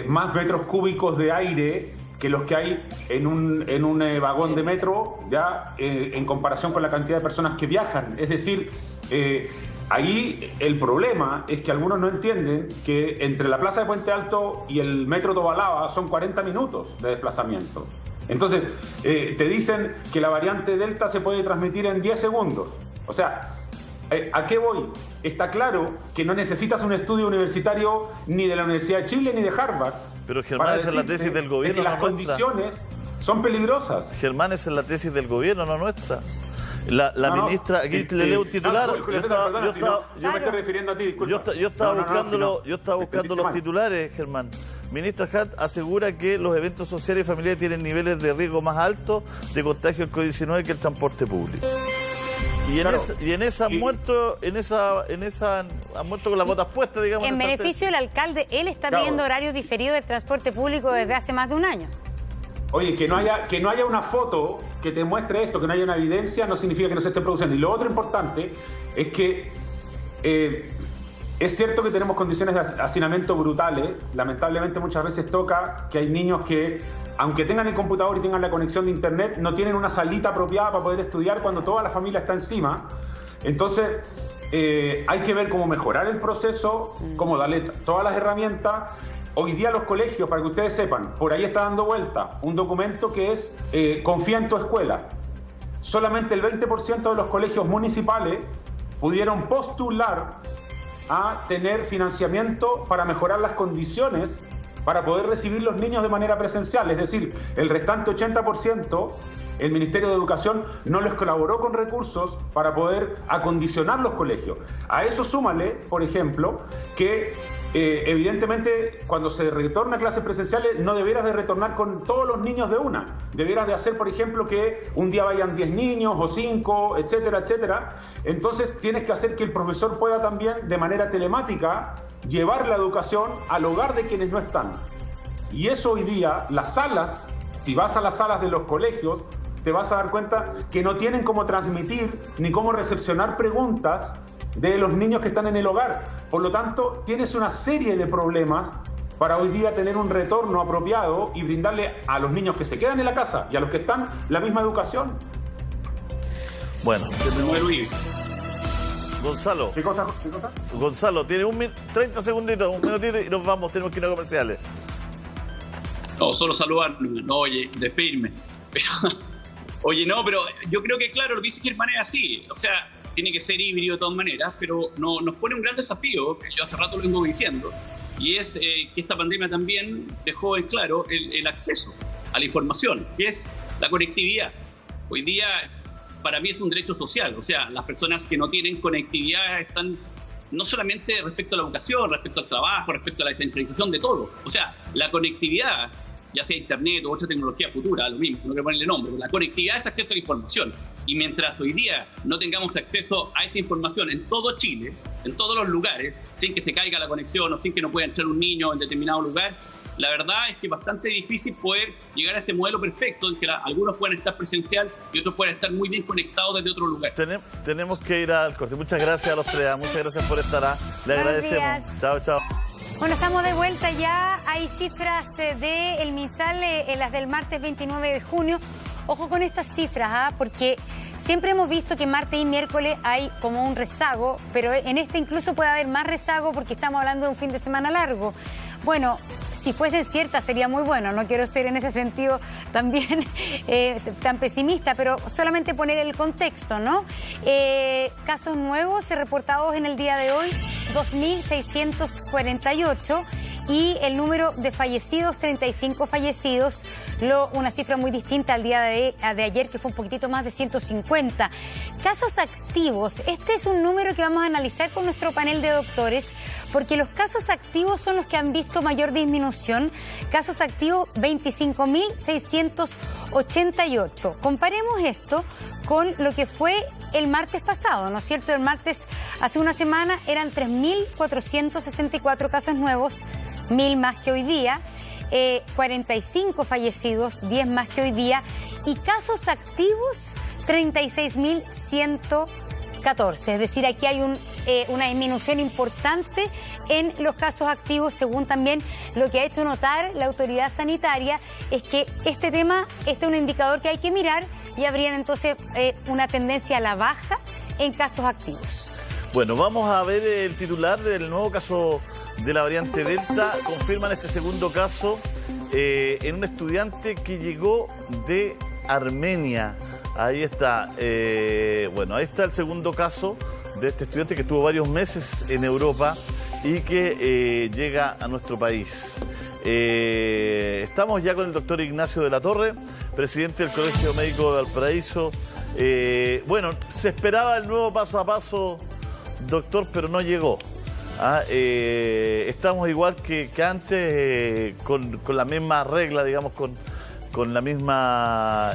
[SPEAKER 2] más metros cúbicos de aire que los que hay en un vagón de metro, ya en comparación con la cantidad de personas que viajan. Es decir, ahí el problema es que algunos no entienden que entre la Plaza de Puente Alto y el metro Tobalaba son 40 minutos de desplazamiento. Entonces, te dicen que la variante Delta se puede transmitir en 10 segundos. O sea, ¿a qué voy? Está claro que no necesitas un estudio universitario ni de la Universidad de Chile ni de Harvard.
[SPEAKER 1] Pero Germán, esa es la tesis del gobierno,
[SPEAKER 2] no nuestra. Las condiciones son peligrosas.
[SPEAKER 1] Germán, esa es la tesis del gobierno, no nuestra. La ministra, aquí le leo un titular.
[SPEAKER 2] Yo me estoy refiriendo a ti, disculpa.
[SPEAKER 1] Yo estaba buscando los titulares, Germán. Ministra Hunt asegura que los eventos sociales y familiares tienen niveles de riesgo más altos de contagio del COVID-19 que el transporte público. Y en esa han muerto con las botas puestas, digamos.
[SPEAKER 3] En beneficio del alcalde, él está pidiendo horarios diferidos del transporte público desde hace más de un año.
[SPEAKER 2] Oye, que no haya una foto que te muestre esto, que no haya una evidencia, no significa que no se esté produciendo. Y lo otro importante es que Es cierto que tenemos condiciones de hacinamiento brutales. Lamentablemente muchas veces toca que hay niños que, aunque tengan el computador y tengan la conexión de internet, no tienen una salita apropiada para poder estudiar cuando toda la familia está encima. Entonces, hay que ver cómo mejorar el proceso, cómo darle todas las herramientas. Hoy día los colegios, para que ustedes sepan, por ahí está dando vuelta un documento que es Confía en tu escuela. Solamente el 20% de los colegios municipales pudieron postular a tener financiamiento para mejorar las condiciones para poder recibir los niños de manera presencial. Es decir, el restante 80%, el Ministerio de Educación no les colaboró con recursos para poder acondicionar los colegios. A eso súmale, por ejemplo, que evidentemente cuando se retorna a clases presenciales no debieras de retornar con todos los niños de una. Debieras de hacer, por ejemplo, que un día vayan 10 niños o 5, etcétera, etcétera. Entonces tienes que hacer que el profesor pueda también de manera telemática llevar la educación al hogar de quienes no están. Y eso hoy día, las salas, si vas a las salas de los colegios, te vas a dar cuenta que no tienen cómo transmitir ni cómo recepcionar preguntas de los niños que están en el hogar. Por lo tanto, tienes una serie de problemas para hoy día tener un retorno apropiado y brindarle a los niños que se quedan en la casa y a los que están la misma educación.
[SPEAKER 1] Bueno, Gonzalo.
[SPEAKER 2] ¿Qué cosa?
[SPEAKER 1] Gonzalo, tiene 30 segunditos, un minutito y nos vamos, tenemos que ir a comerciales.
[SPEAKER 5] No, solo saludarme, no, oye, despedirme. Pero yo creo que, claro, lo que dice Germán es así. O sea, tiene que ser híbrido de todas maneras, pero nos pone un gran desafío, que yo hace rato lo vengo diciendo, y es que esta pandemia también dejó en claro el acceso a la información, que es la conectividad. Hoy día, para mí es un derecho social. O sea, las personas que no tienen conectividad están no solamente respecto a la educación, respecto al trabajo, respecto a la descentralización de todo. O sea, la conectividad, ya sea internet o otra tecnología futura, lo mismo, no quiero ponerle nombre, pero la conectividad es acceso a la información. Y mientras hoy día no tengamos acceso a esa información en todo Chile, en todos los lugares, sin que se caiga la conexión o sin que no pueda entrar un niño en determinado lugar, la verdad es que es bastante difícil poder llegar a ese modelo perfecto en que algunos pueden estar presencial y otros pueden estar muy bien conectados desde otro lugar.
[SPEAKER 1] Tenemos que ir al corte. Muchas gracias a los tres, muchas gracias por estar. Le agradecemos. Chao, chao.
[SPEAKER 3] Bueno, estamos de vuelta ya. Hay cifras del MinSal, las del martes 29 de junio. Ojo con estas cifras, porque siempre hemos visto que martes y miércoles hay como un rezago, pero en este incluso puede haber más rezago porque estamos hablando de un fin de semana largo. Bueno, si fuesen ciertas sería muy bueno, no quiero ser en ese sentido también tan pesimista, pero solamente poner el contexto, ¿no? Casos nuevos reportados en el día de hoy, 2.648. Y el número de fallecidos, 35 fallecidos, una cifra muy distinta al día de ayer, que fue un poquitito más de 150. Casos activos, este es un número que vamos a analizar con nuestro panel de doctores, porque los casos activos son los que han visto mayor disminución. Casos activos, 25.688. Comparemos esto con lo que fue el martes pasado, ¿no es cierto? El martes, hace una semana, eran 3.464 casos nuevos, 1.000 más que hoy día, 45 fallecidos, 10 más que hoy día, y casos activos, 36.114. Es decir, aquí hay una disminución importante en los casos activos, según también lo que ha hecho notar la autoridad sanitaria, es que este tema, es un indicador que hay que mirar y habría entonces una tendencia a la baja en casos activos.
[SPEAKER 1] Bueno, vamos a ver el titular del nuevo caso de la variante Delta. Confirman este segundo caso en un estudiante que llegó de Armenia. Ahí está. Bueno, ahí está el segundo caso de este estudiante que estuvo varios meses en Europa y que llega a nuestro país. Estamos ya con el doctor Ignacio de la Torre, presidente del Colegio Médico de Valparaíso. Bueno, se esperaba el nuevo paso a paso, doctor, pero no llegó. Estamos igual que antes, con la misma regla, digamos, con la misma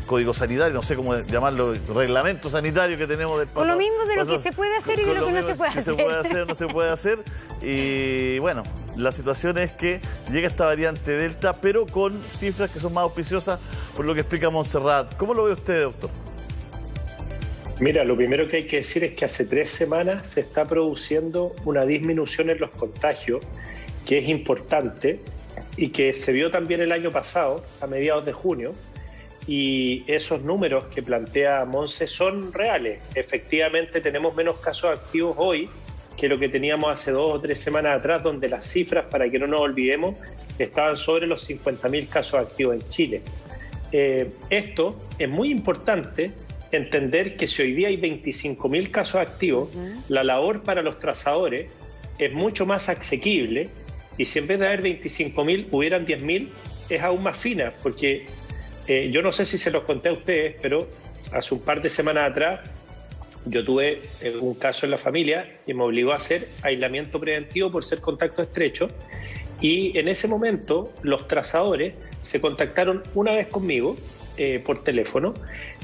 [SPEAKER 1] código sanitario, no sé cómo llamarlo, reglamento sanitario que tenemos del paso.
[SPEAKER 3] Con lo mismo de lo que se puede hacer y de lo que no se puede hacer.
[SPEAKER 1] Se puede hacer, no se puede hacer. Y bueno, la situación es que llega esta variante Delta, pero con cifras que son más auspiciosas, por lo que explica Montserrat. ¿Cómo lo ve usted, doctor?
[SPEAKER 6] Mira, lo primero que hay que decir es que hace 3 semanas se está produciendo una disminución en los contagios, que es importante y que se vio también el año pasado, a mediados de junio, y esos números que plantea Monse son reales. Efectivamente tenemos menos casos activos hoy que lo que teníamos hace 2 o 3 semanas atrás, donde las cifras, para que no nos olvidemos, estaban sobre los 50.000 casos activos en Chile. Esto es muy importante, entender que si hoy día hay 25.000 casos activos, la labor para los trazadores es mucho más asequible, y si en vez de haber 25.000 hubieran 10.000, es aún más fina, porque yo no sé si se los conté a ustedes, pero hace un par de semanas atrás yo tuve un caso en la familia y me obligó a hacer aislamiento preventivo por ser contacto estrecho, y en ese momento los trazadores se contactaron una vez conmigo por teléfono,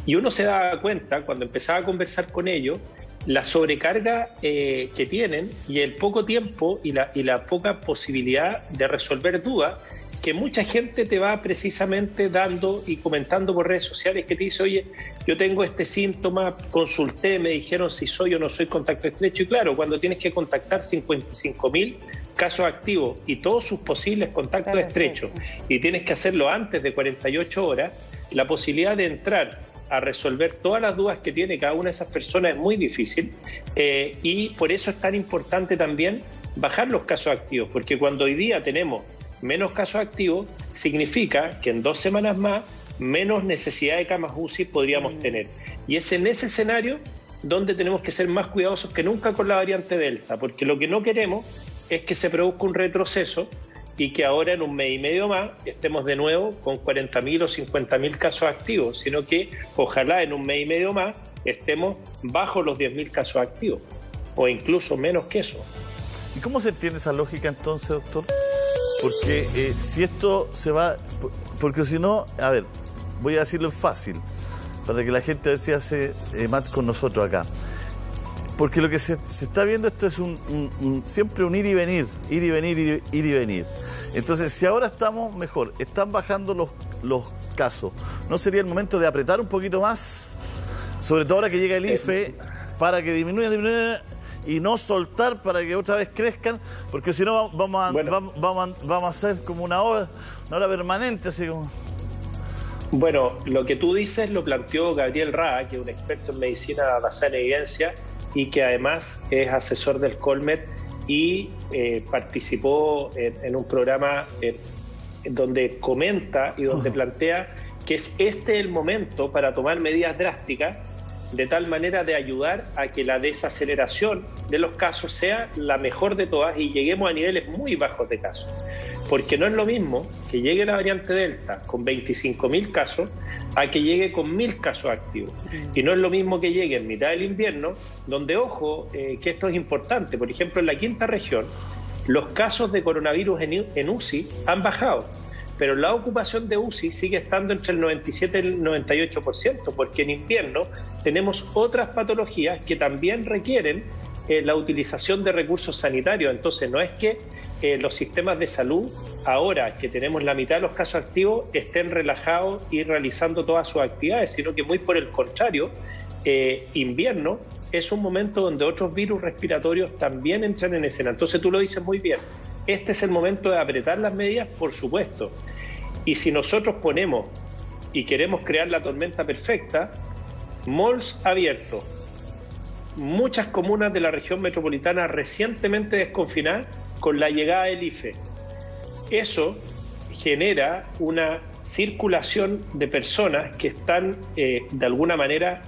[SPEAKER 6] y uno se daba cuenta cuando empezaba a conversar con ellos la sobrecarga que tienen y el poco tiempo y la poca posibilidad de resolver dudas que mucha gente te va precisamente dando y comentando por redes sociales, que te dice, oye, yo tengo este síntoma, consulté, me dijeron si soy o no soy contacto estrecho. Y claro, cuando tienes que contactar 55.000 casos activos y todos sus posibles contactos estrechos, y tienes que hacerlo antes de 48 horas, la posibilidad de entrar a resolver todas las dudas que tiene cada una de esas personas es muy difícil, y por eso es tan importante también bajar los casos activos, porque cuando hoy día tenemos menos casos activos, significa que en 2 semanas más menos necesidad de camas UCI podríamos tener. Y es en ese escenario donde tenemos que ser más cuidadosos que nunca con la variante Delta, porque lo que no queremos es que se produzca un retroceso y que ahora en un mes y medio más estemos de nuevo con 40.000 o 50.000 casos activos, sino que ojalá en un mes y medio más estemos bajo los 10.000 casos activos, o incluso menos que eso.
[SPEAKER 1] ¿Y cómo se entiende esa lógica entonces, doctor? Porque si esto se va... Porque si no, a ver, voy a decirlo fácil, para que la gente se hace match con nosotros acá. Porque lo que se está viendo, esto es siempre un ir y venir, ir y venir, ir y venir. Entonces, si ahora estamos mejor, están bajando los casos, ¿no sería el momento de apretar un poquito más? Sobre todo ahora que llega el IFE, para que disminuya, y no soltar para que otra vez crezcan, porque si no vamos a hacer como una hora permanente, así como...
[SPEAKER 6] Bueno, lo que tú dices lo planteó Gabriel Raa, que es un experto en medicina basada en evidencia y que además es asesor del Colmet y participó en un programa donde comenta y donde plantea que es el momento para tomar medidas drásticas, de tal manera de ayudar a que la desaceleración de los casos sea la mejor de todas y lleguemos a niveles muy bajos de casos. Porque no es lo mismo que llegue la variante Delta con 25.000 casos a que llegue con 1.000 casos activos. Y no es lo mismo que llegue en mitad del invierno, donde, ojo, que esto es importante. Por ejemplo, en la quinta región, los casos de coronavirus en UCI han bajado, pero la ocupación de UCI sigue estando entre el 97 y el 98%, porque en invierno tenemos otras patologías que también requieren la utilización de recursos sanitarios. Entonces, no es que los sistemas de salud, ahora que tenemos la mitad de los casos activos, estén relajados y realizando todas sus actividades, sino que muy por el contrario, invierno es un momento donde otros virus respiratorios también entran en escena. Entonces, tú lo dices muy bien. Este es el momento de apretar las medidas, por supuesto. Y si nosotros ponemos y queremos crear la tormenta perfecta, malls abiertos, muchas comunas de la región metropolitana recientemente desconfinadas con la llegada del IFE. Eso genera una circulación de personas que están de alguna manera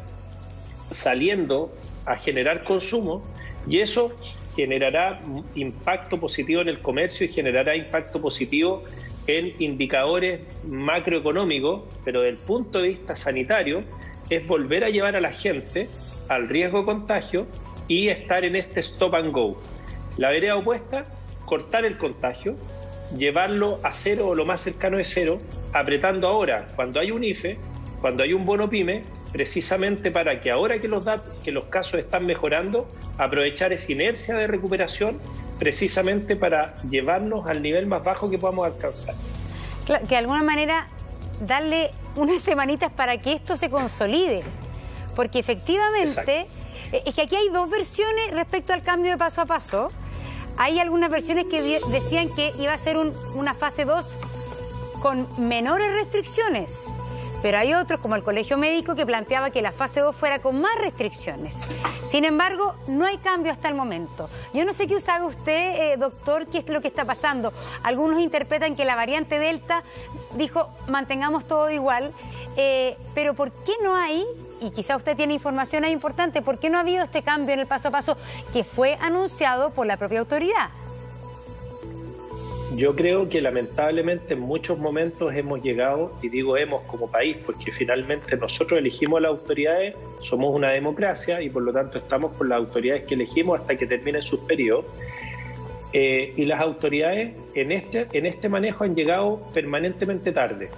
[SPEAKER 6] saliendo a generar consumo, y eso generará impacto positivo en el comercio y generará impacto positivo en indicadores macroeconómicos, pero desde el punto de vista sanitario es volver a llevar a la gente al riesgo de contagio y estar en este stop and go. La vereda opuesta, cortar el contagio, llevarlo a cero o lo más cercano de cero, apretando ahora cuando hay un IFE, cuando hay un bono PYME, precisamente para que ahora que los casos están mejorando, aprovechar esa inercia de recuperación precisamente para llevarnos al nivel más bajo que podamos alcanzar. Claro,
[SPEAKER 3] que de alguna manera darle unas semanitas para que esto se consolide. porque efectivamente, es que aquí hay dos versiones respecto al cambio de paso a paso. Hay algunas versiones que decían que iba a ser una fase 2 con menores restricciones, pero hay otros, como el Colegio Médico, que planteaba que la fase 2 fuera con más restricciones. Sin embargo, no hay cambio hasta el momento. Yo no sé qué sabe usted, doctor, qué es lo que está pasando. Algunos interpretan que la variante Delta dijo, mantengamos todo igual, pero ¿por qué no hay, y quizá usted tiene información ahí importante, por qué no ha habido este cambio en el paso a paso que fue anunciado por la propia autoridad?
[SPEAKER 6] Yo creo que lamentablemente en muchos momentos hemos llegado, y digo hemos como país, porque finalmente nosotros elegimos a las autoridades, somos una democracia y por lo tanto estamos con las autoridades que elegimos hasta que terminen sus periodos. Y las autoridades en este manejo han llegado permanentemente tarde.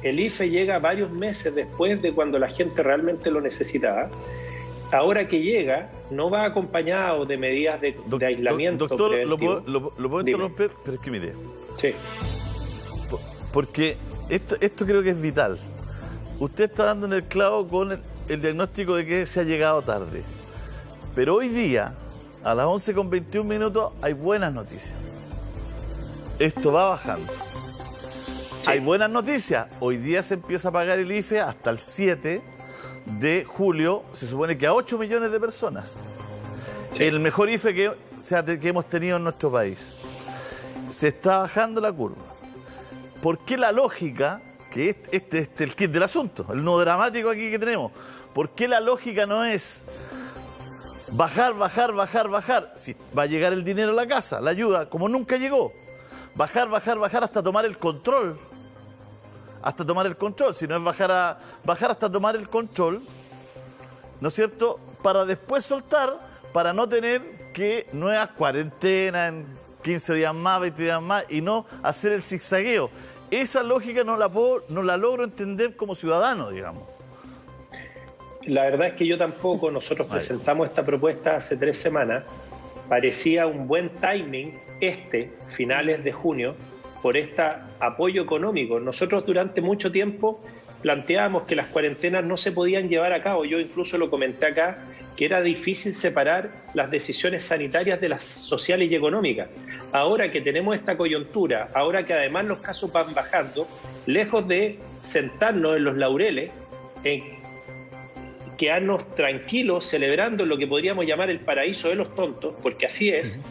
[SPEAKER 6] El IFE llega varios meses después de cuando la gente realmente lo necesitaba. Ahora que llega, no va acompañado de medidas de aislamiento.
[SPEAKER 1] Doctor, ¿lo puedo interrumpir? Pero es que mire.
[SPEAKER 6] Sí.
[SPEAKER 1] Porque esto creo que es vital. Usted está dando en el clavo con el diagnóstico de que se ha llegado tarde. Pero hoy día, a las 11:21, hay buenas noticias. Esto va bajando. Sí. Hay buenas noticias. Hoy día se empieza a pagar el IFE hasta el 7 de julio, se supone que a 8 millones de personas. Sí. El mejor IFE que hemos tenido en nuestro país. Se está bajando la curva. ¿Por qué la lógica, que este es el kit del asunto, el no dramático aquí que tenemos, por qué la lógica no es bajar? Si va a llegar el dinero a la casa, la ayuda, como nunca llegó. Bajar hasta tomar el control. Si no es bajar hasta tomar el control, ¿no es cierto? Para después soltar, para no tener que nuevas cuarentenas en 15 días más, 20 días más, y no hacer el zigzagueo. Esa lógica no la logro entender como ciudadano, digamos.
[SPEAKER 6] La verdad es que yo tampoco. Nosotros presentamos esta propuesta hace 3 semanas. Parecía un buen timing finales de junio, por este apoyo económico. Nosotros durante mucho tiempo planteábamos que las cuarentenas no se podían llevar a cabo. Yo incluso lo comenté acá, que era difícil separar las decisiones sanitarias de las sociales y económicas. Ahora que tenemos esta coyuntura, ahora que además los casos van bajando, lejos de sentarnos en los laureles, en quedarnos tranquilos celebrando lo que podríamos llamar el paraíso de los tontos, porque así es,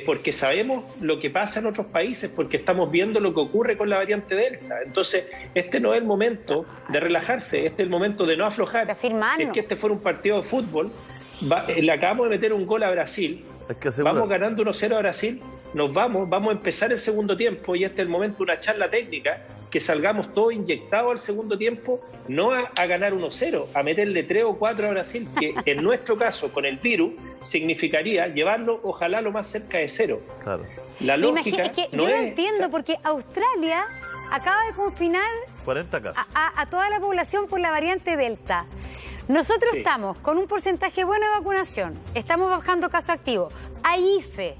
[SPEAKER 6] porque sabemos lo que pasa en otros países, porque estamos viendo lo que ocurre con la variante Delta. Entonces, este no es el momento de relajarse, este es el momento de no aflojar. Si es que este fuera un partido de fútbol, le acabamos de meter un gol a Brasil, vamos ganando 1-0 a Brasil, vamos a empezar el segundo tiempo y este es el momento de una charla técnica, que salgamos todos inyectados al segundo tiempo, no a ganar 1-0, a meterle 3 o 4 a Brasil, que en nuestro caso, con el virus, significaría llevarlo, ojalá, lo más cerca de 0.
[SPEAKER 1] Claro.
[SPEAKER 6] La lógica
[SPEAKER 3] es que yo no entiendo, porque Australia acaba de confinar
[SPEAKER 1] 40 casos
[SPEAKER 3] a toda la población por la variante Delta. Nosotros estamos con un porcentaje bueno de vacunación, estamos bajando casos activos, hay IFE.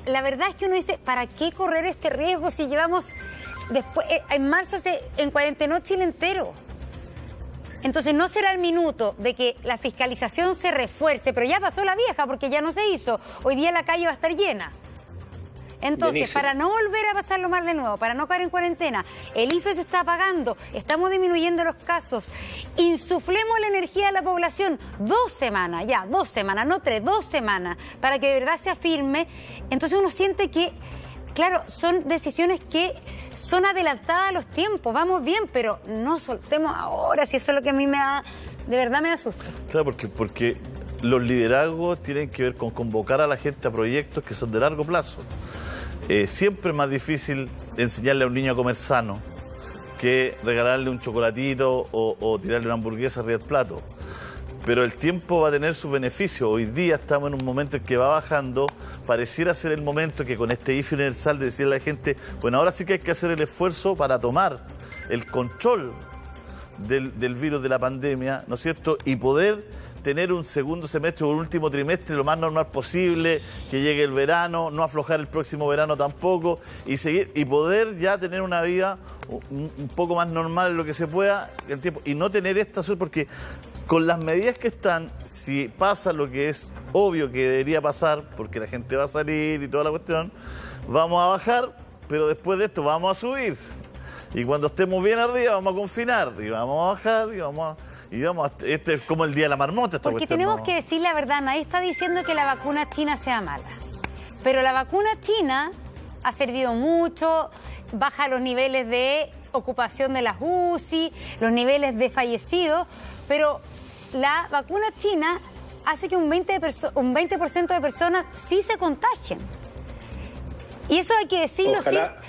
[SPEAKER 3] La verdad es que uno dice, ¿para qué correr este riesgo si llevamos... Después, en marzo en cuarentena Chile entero? Entonces no será el minuto de que la fiscalización se refuerce, pero ya pasó la vieja porque ya no se hizo. Hoy día la calle va a estar llena. Entonces, Buenísimo. Para no volver a pasarlo mal de nuevo, para no caer en cuarentena, el IFE se está apagando, estamos disminuyendo los casos, insuflemos la energía de la población 2 semanas, ya 2 semanas, no 3, 2 semanas, para que de verdad se afirme. Entonces uno siente que, claro, son decisiones que son adelantadas a los tiempos, vamos bien, pero no soltemos ahora, si eso es lo que a mí de verdad me asusta.
[SPEAKER 1] Claro, porque los liderazgos tienen que ver con convocar a la gente a proyectos que son de largo plazo. Siempre es más difícil enseñarle a un niño a comer sano que regalarle un chocolatito o tirarle una hamburguesa arriba del plato. Pero el tiempo va a tener sus beneficios. Hoy día estamos en un momento en que va bajando. Pareciera ser el momento que con este IFE universal de decirle a la gente, bueno, ahora sí que hay que hacer el esfuerzo para tomar el control del virus de la pandemia, ¿no es cierto? Y poder tener un segundo semestre o un último trimestre lo más normal posible, que llegue el verano, no aflojar el próximo verano tampoco, y seguir y poder ya tener una vida un poco más normal en lo que se pueda el tiempo, y no tener esta suerte, porque con las medidas que están, si pasa lo que es obvio que debería pasar, porque la gente va a salir y toda la cuestión, vamos a bajar, pero después de esto vamos a subir. Y cuando estemos bien arriba vamos a confinar, y vamos a bajar, este es como el día de la marmota.
[SPEAKER 3] Porque tenemos que decir la verdad, nadie está diciendo que la vacuna china sea mala. Pero la vacuna china ha servido mucho, baja los niveles de ocupación de las UCI, los niveles de fallecidos, pero la vacuna china hace que un 20% de personas sí se contagien. Y eso hay que decirlo.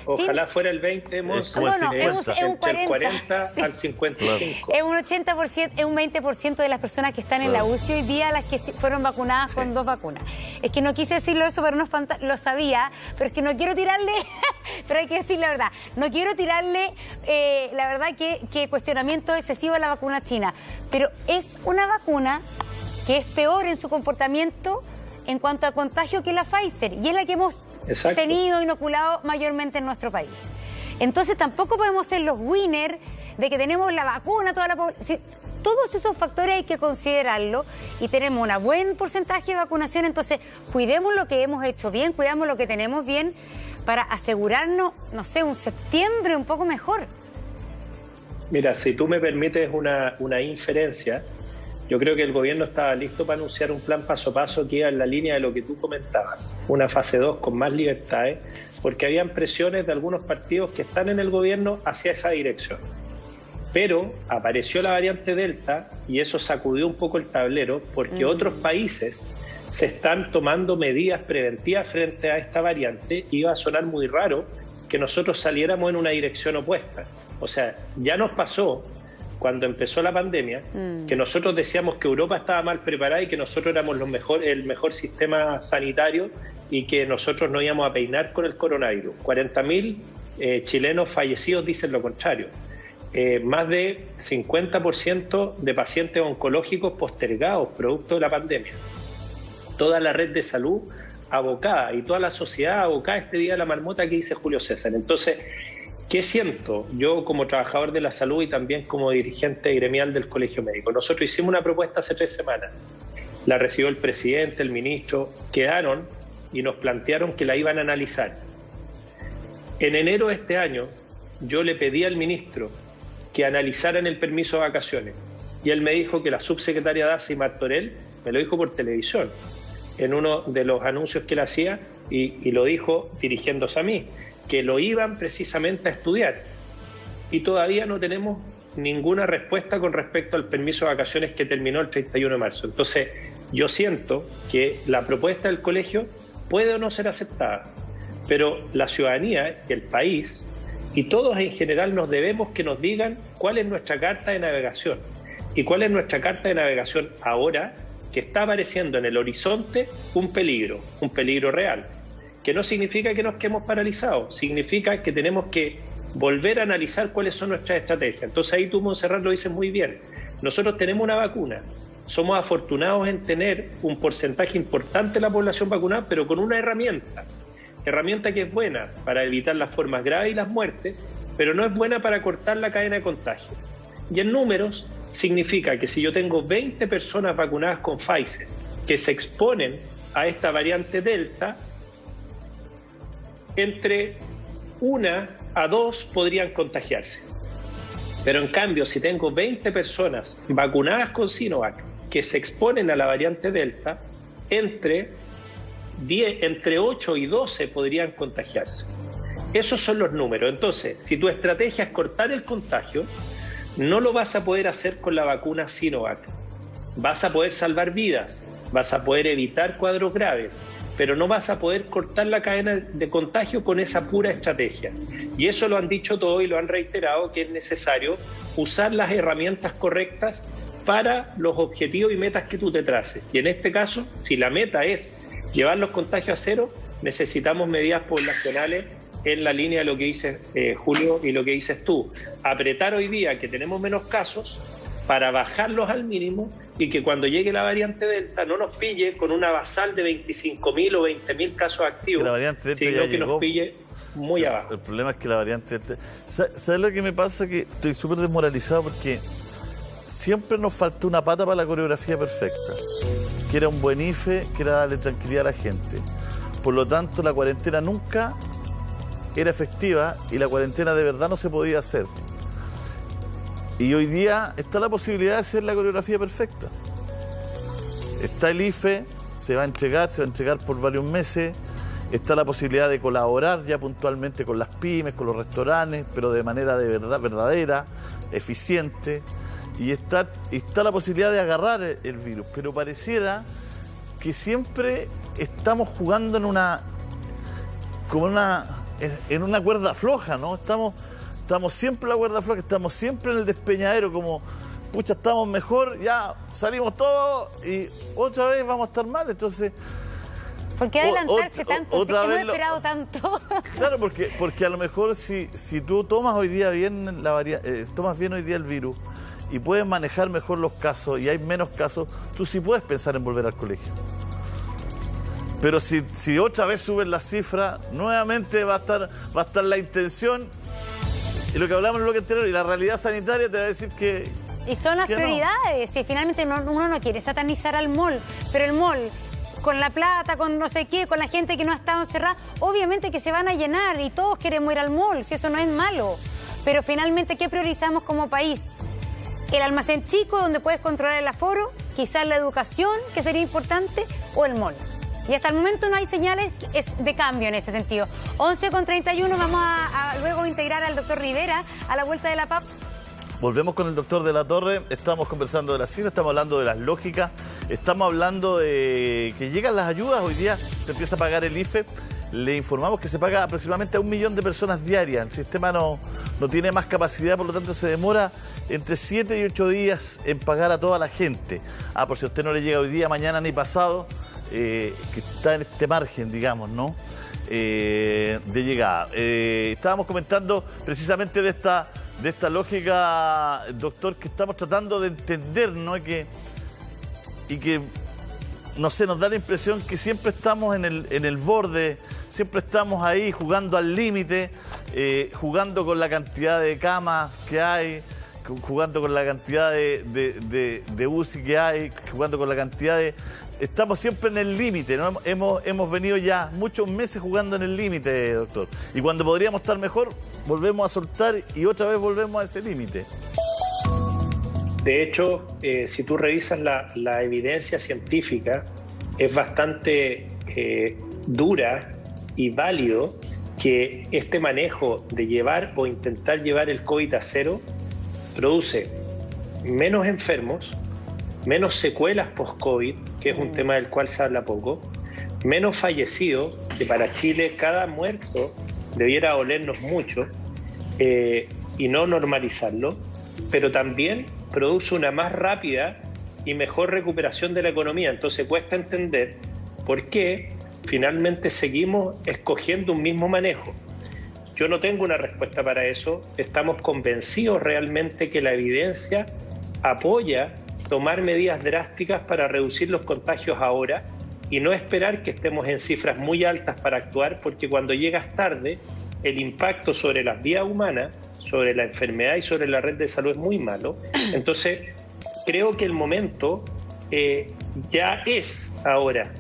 [SPEAKER 6] Ojalá fuera el 20,
[SPEAKER 3] es un
[SPEAKER 6] 40 sí. Al 55.
[SPEAKER 3] Es un 80%, es un 20% de las personas que están en la UCI hoy día, las que fueron vacunadas con 2 vacunas. Es que no quise decirlo eso, pero lo sabía, pero es que no quiero tirarle, pero hay que decir la verdad. No quiero tirarle, la verdad, que cuestionamiento excesivo a la vacuna china. Pero es una vacuna que es peor en su comportamiento en cuanto a contagio que la Pfizer, y es la que hemos tenido inoculado mayormente en nuestro país. Entonces tampoco podemos ser los winners de que tenemos la vacuna, toda la población. Todos esos factores hay que considerarlo, y tenemos un buen porcentaje de vacunación, entonces cuidemos lo que hemos hecho bien, cuidamos lo que tenemos bien para asegurarnos, no sé, un septiembre un poco mejor.
[SPEAKER 6] Mira, si tú me permites una inferencia, yo creo que el gobierno estaba listo para anunciar un plan paso a paso que iba en la línea de lo que tú comentabas, una fase 2 con más libertades, porque habían presiones de algunos partidos que están en el gobierno hacia esa dirección. Pero apareció la variante Delta y eso sacudió un poco el tablero, porque otros países se están tomando medidas preventivas frente a esta variante, y iba a sonar muy raro que nosotros saliéramos en una dirección opuesta. O sea, ya nos pasó cuando empezó la pandemia, que nosotros decíamos que Europa estaba mal preparada y que nosotros éramos el mejor sistema sanitario y que nosotros no íbamos a peinar con el coronavirus. 40.000 chilenos fallecidos dicen lo contrario. Más de 50% de pacientes oncológicos postergados producto de la pandemia. Toda la red de salud abocada y toda la sociedad abocada a este día de la marmota que dice Julio César. Entonces, ¿qué siento yo como trabajador de la salud y también como dirigente gremial del Colegio Médico? Nosotros hicimos una propuesta hace 3 semanas. La recibió el presidente, el ministro, quedaron y nos plantearon que la iban a analizar. En enero de este año yo le pedí al ministro que analizaran el permiso de vacaciones, y él me dijo que la subsecretaria Daci Martorell me lo dijo por televisión en uno de los anuncios que él hacía, y lo dijo dirigiéndose a mí, que lo iban precisamente a estudiar, y todavía no tenemos ninguna respuesta con respecto al permiso de vacaciones que terminó el 31 de marzo. Entonces, yo siento que la propuesta del colegio puede o no ser aceptada, pero la ciudadanía y el país, y todos en general, nos debemos que nos digan cuál es nuestra carta de navegación, y cuál es nuestra carta de navegación ahora que está apareciendo en el horizonte un peligro real. Que no significa que nos quedemos paralizados, significa que tenemos que volver a analizar cuáles son nuestras estrategias. Entonces ahí tú, Montserrat, lo dices muy bien. Nosotros tenemos una vacuna, somos afortunados en tener un porcentaje importante de la población vacunada, pero con una herramienta que es buena para evitar las formas graves y las muertes, pero no es buena para cortar la cadena de contagio. Y en números significa que si yo tengo 20 personas vacunadas con Pfizer que se exponen a esta variante Delta, entre 1 a 2 podrían contagiarse. Pero en cambio, si tengo 20 personas vacunadas con Sinovac que se exponen a la variante Delta, entre 8 y 12 podrían contagiarse. Esos son los números. Entonces, si tu estrategia es cortar el contagio, no lo vas a poder hacer con la vacuna Sinovac. Vas a poder salvar vidas, vas a poder evitar cuadros graves, pero no vas a poder cortar la cadena de contagio con esa pura estrategia. Y eso lo han dicho todos y lo han reiterado, que es necesario usar las herramientas correctas para los objetivos y metas que tú te traces. Y en este caso, si la meta es llevar los contagios a cero, necesitamos medidas poblacionales en la línea de lo que dice Julio y lo que dices tú. Apretar hoy día, que tenemos menos casos, para bajarlos al mínimo y que cuando llegue la variante Delta no nos pille con una basal de 25.000 o 20.000 casos activos,
[SPEAKER 1] la variante Delta
[SPEAKER 6] sino que nos pille muy abajo.
[SPEAKER 1] El problema es que la variante Delta... ¿Sabes lo que me pasa? Que estoy súper desmoralizado porque siempre nos faltó una pata para la coreografía perfecta, que era un buen IFE, que era darle tranquilidad a la gente. Por lo tanto, la cuarentena nunca era efectiva y la cuarentena de verdad no se podía hacer. Y hoy día está la posibilidad de hacer la coreografía perfecta. Está el IFE, se va a entregar por varios meses. Está la posibilidad de colaborar ya puntualmente con las pymes, con los restaurantes, pero de manera de verdad, verdadera, eficiente. Y está la posibilidad de agarrar el virus. Pero pareciera que siempre estamos jugando en una cuerda floja, ¿no? Estamos siempre en la cuerda floja, estamos siempre en el despeñadero, como, pucha, estamos mejor, ya salimos todos y otra vez vamos a estar mal, entonces...
[SPEAKER 3] ¿Por qué adelantarse tanto? Si hemos esperado tanto.
[SPEAKER 1] Claro, porque a lo mejor si tú tomas hoy día bien tomas bien hoy día el virus y puedes manejar mejor los casos y hay menos casos, tú sí puedes pensar en volver al colegio. Pero si otra vez suben las cifras, nuevamente va a estar la intención. Y lo que hablamos en lo que anterior, y la realidad sanitaria te va a decir que...
[SPEAKER 3] Y son las prioridades. Si finalmente uno no quiere satanizar al mall, pero el mall, con la plata, con no sé qué, con la gente que no ha estado encerrada, obviamente que se van a llenar y todos queremos ir al mall, si eso no es malo. Pero finalmente, ¿qué priorizamos como país? ¿El almacén chico donde puedes controlar el aforo? ¿Quizás la educación, que sería importante? ¿O el mall? Y hasta el momento no hay señales de cambio en ese sentido. 11:31, vamos a luego integrar al doctor Rivera a la vuelta de la pausa.
[SPEAKER 1] Volvemos con el doctor de la Torre, estamos conversando de las cifras, estamos hablando de las lógicas, estamos hablando de que llegan las ayudas, hoy día se empieza a pagar el IFE, le informamos que se paga aproximadamente a 1 millón de personas diarias, el sistema no tiene más capacidad, por lo tanto se demora entre 7 y 8 días en pagar a toda la gente. Por si a usted no le llega hoy día, mañana ni pasado, que está en este margen, digamos, ¿no? De llegada. Estábamos comentando precisamente de esta lógica, doctor, que estamos tratando de entender, ¿no? Y que no sé, nos da la impresión que siempre estamos en el borde, siempre estamos ahí jugando al límite, jugando con la cantidad de camas que hay, jugando con la cantidad de UCI que hay, jugando con la cantidad de... Estamos siempre en el límite, ¿no? Hemos venido ya muchos meses jugando en el límite, doctor. Y cuando podríamos estar mejor, volvemos a soltar y otra vez volvemos a ese límite.
[SPEAKER 6] De hecho, si tú revisas la evidencia científica, es bastante dura y válido que este manejo de llevar o intentar llevar el COVID a cero produce menos enfermos, menos secuelas post-COVID, que es un tema del cual se habla poco, menos fallecidos, que para Chile cada muerto debiera dolernos mucho, y no normalizarlo, pero también produce una más rápida y mejor recuperación de la economía. Entonces cuesta entender por qué finalmente seguimos escogiendo un mismo manejo. Yo no tengo una respuesta para eso. Estamos convencidos realmente que la evidencia apoya tomar medidas drásticas para reducir los contagios ahora y no esperar que estemos en cifras muy altas para actuar, porque cuando llegas tarde, el impacto sobre las vías humanas, sobre la enfermedad y sobre la red de salud es muy malo. Entonces, creo que el momento ya es ahora.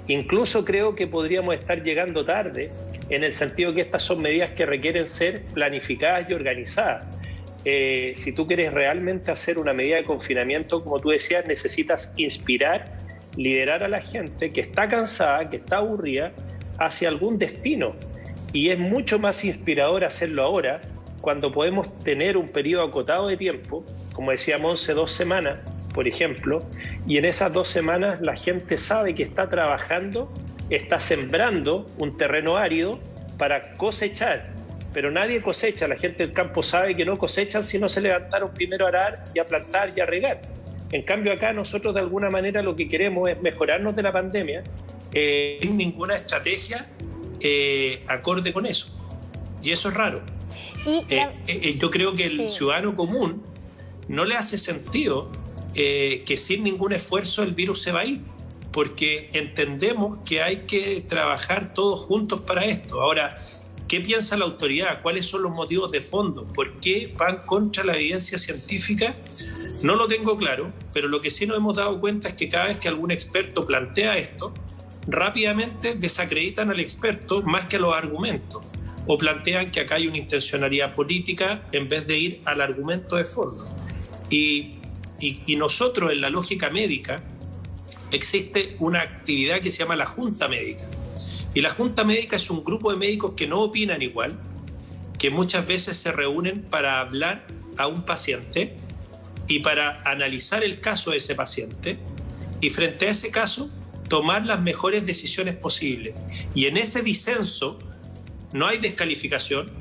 [SPEAKER 6] Incluso creo que podríamos estar llegando tarde, en el sentido que estas son medidas que requieren ser planificadas y organizadas. Si tú quieres realmente hacer una medida de confinamiento, como tú decías, necesitas inspirar, liderar a la gente que está cansada, que está aburrida, hacia algún destino. Y es mucho más inspirador hacerlo ahora, cuando podemos tener un periodo acotado de tiempo, como decía Monse, 2 semanas, por ejemplo, y en esas 2 semanas la gente sabe que está trabajando, está sembrando un terreno árido para cosechar. Pero nadie cosecha, la gente del campo sabe que no cosechan si no se levantaron primero a arar y a plantar y a regar. En cambio acá nosotros de alguna manera lo que queremos es mejorarnos de la pandemia.
[SPEAKER 7] Sin ninguna estrategia acorde con eso. Y eso es raro. Yo creo que el ciudadano común no le hace sentido que sin ningún esfuerzo el virus se va a ir, porque entendemos que hay que trabajar todos juntos para esto. Ahora, ¿qué piensa la autoridad? ¿Cuáles son los motivos de fondo? ¿Por qué van contra la evidencia científica? No lo tengo claro, pero lo que sí nos hemos dado cuenta es que cada vez que algún experto plantea esto, rápidamente desacreditan al experto más que a los argumentos, o plantean que acá hay una intencionalidad política en vez de ir al argumento de fondo. Y nosotros, en la lógica médica, existe una actividad que se llama la Junta Médica. Y la Junta Médica es un grupo de médicos que no opinan igual, que muchas veces se reúnen para hablar a un paciente y para analizar el caso de ese paciente, y frente a ese caso tomar las mejores decisiones posibles. Y en ese disenso no hay descalificación,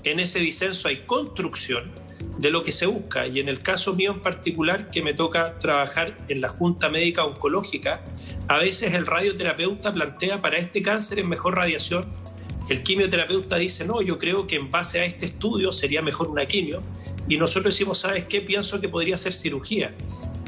[SPEAKER 7] en ese disenso hay construcción de lo que se busca. Y en el caso mío en particular, que me toca trabajar en la Junta Médica Oncológica, a veces el radioterapeuta plantea para este cáncer es mejor radiación, el quimioterapeuta dice no, yo creo que en base a este estudio sería mejor una quimio, y nosotros decimos, ¿sabes qué? Pienso que podría ser cirugía.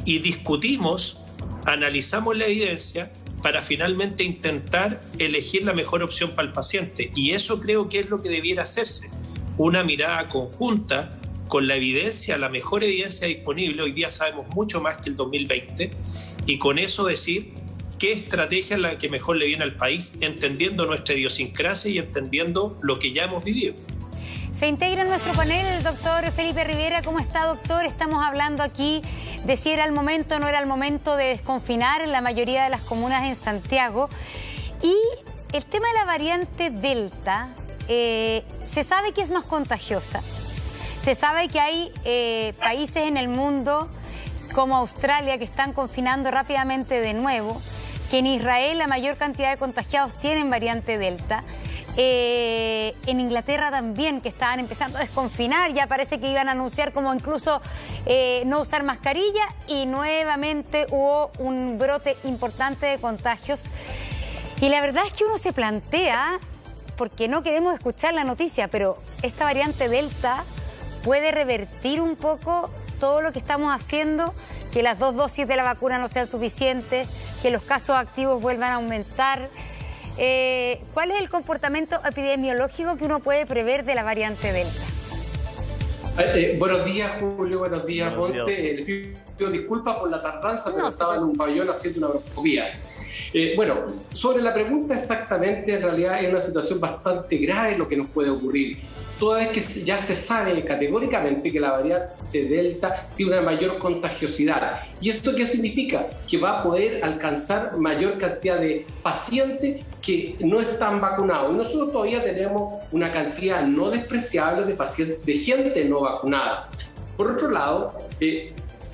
[SPEAKER 7] Y discutimos, analizamos la evidencia para finalmente intentar elegir la mejor opción para el paciente. Y eso creo que es lo que debiera hacerse, una mirada conjunta con la evidencia, la mejor evidencia disponible. Hoy día sabemos mucho más que el 2020, y con eso decir qué estrategia es la que mejor le viene al país, entendiendo nuestra idiosincrasia y entendiendo lo que ya hemos vivido.
[SPEAKER 3] Se integra en nuestro panel el doctor Felipe Rivera. ¿Cómo está, doctor? Estamos hablando aquí de si era el momento o no era el momento de desconfinar en la mayoría de las comunas en Santiago. Y el tema de la variante Delta, se sabe que es más contagiosa. Se sabe que hay países en el mundo como Australia que están confinando rápidamente de nuevo, que en Israel la mayor cantidad de contagiados tienen variante Delta. En Inglaterra también, que estaban empezando a desconfinar, ya parece que iban a anunciar como incluso no usar mascarilla, y nuevamente hubo un brote importante de contagios. Y la verdad es que uno se plantea, porque no queremos escuchar la noticia, pero esta variante Delta puede revertir un poco todo lo que estamos haciendo, que las 2 dosis de la vacuna no sean suficientes, que los casos activos vuelvan a aumentar. ¿Cuál es el comportamiento epidemiológico que uno puede prever de la variante Delta?
[SPEAKER 8] Buenos días, Julio, buenos días, Monse. Le pido disculpas por la tardanza, pero estaba en un pabellón haciendo una broncotomía. Bueno, sobre la pregunta exactamente, en realidad es una situación bastante grave lo que nos puede ocurrir, toda vez que ya se sabe categóricamente que la variante Delta tiene una mayor contagiosidad. ¿Y esto qué significa? Que va a poder alcanzar mayor cantidad de pacientes que no están vacunados. Y nosotros todavía tenemos una cantidad no despreciable de pacientes, de gente no vacunada. Por otro lado,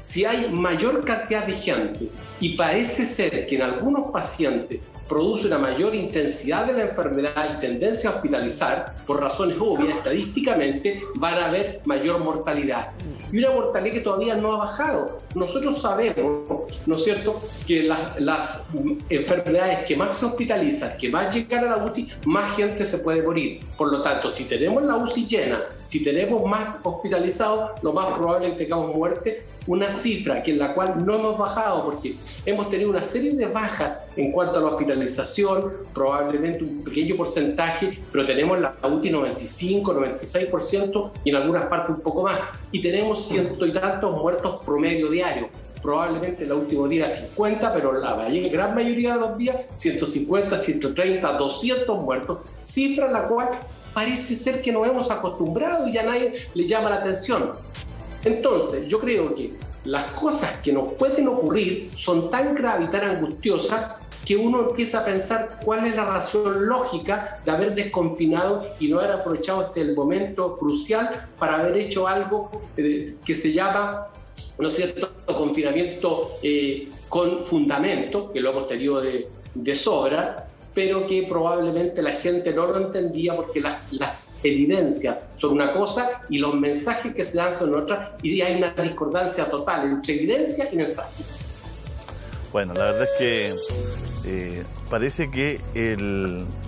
[SPEAKER 8] si hay mayor cantidad de gente y parece ser que en algunos pacientes produce una mayor intensidad de la enfermedad y tendencia a hospitalizar, por razones obvias, estadísticamente van a haber mayor mortalidad. Y una mortalidad que todavía no ha bajado. Nosotros sabemos, ¿no es cierto?, que las enfermedades que más se hospitalizan, que más llegan a la UCI, más gente se puede morir. Por lo tanto, si tenemos la UCI llena, si tenemos más hospitalizados, lo más probable es que tengamos muerte, una cifra que en la cual no hemos bajado, porque hemos tenido una serie de bajas en cuanto a la hospitalización, probablemente un pequeño porcentaje, pero tenemos la UTI 95, 96% y en algunas partes un poco más. Y tenemos 100 y tantos muertos promedio diario. Probablemente el último día 50, pero la gran mayoría de los días 150, 130, 200 muertos, cifra a la cual parece ser que nos hemos acostumbrado y ya nadie le llama la atención. Entonces, yo creo que las cosas que nos pueden ocurrir son tan graves y tan angustiosas que uno empieza a pensar cuál es la razón lógica de haber desconfinado y no haber aprovechado el momento crucial para haber hecho algo que se llama, ¿no es cierto?, confinamiento con fundamento, que lo hemos tenido de sobra, pero que probablemente la gente no lo entendía porque las evidencias son una cosa y los mensajes que se dan son otras, y hay una discordancia total entre evidencia y mensaje.
[SPEAKER 1] Bueno, la verdad es que parece que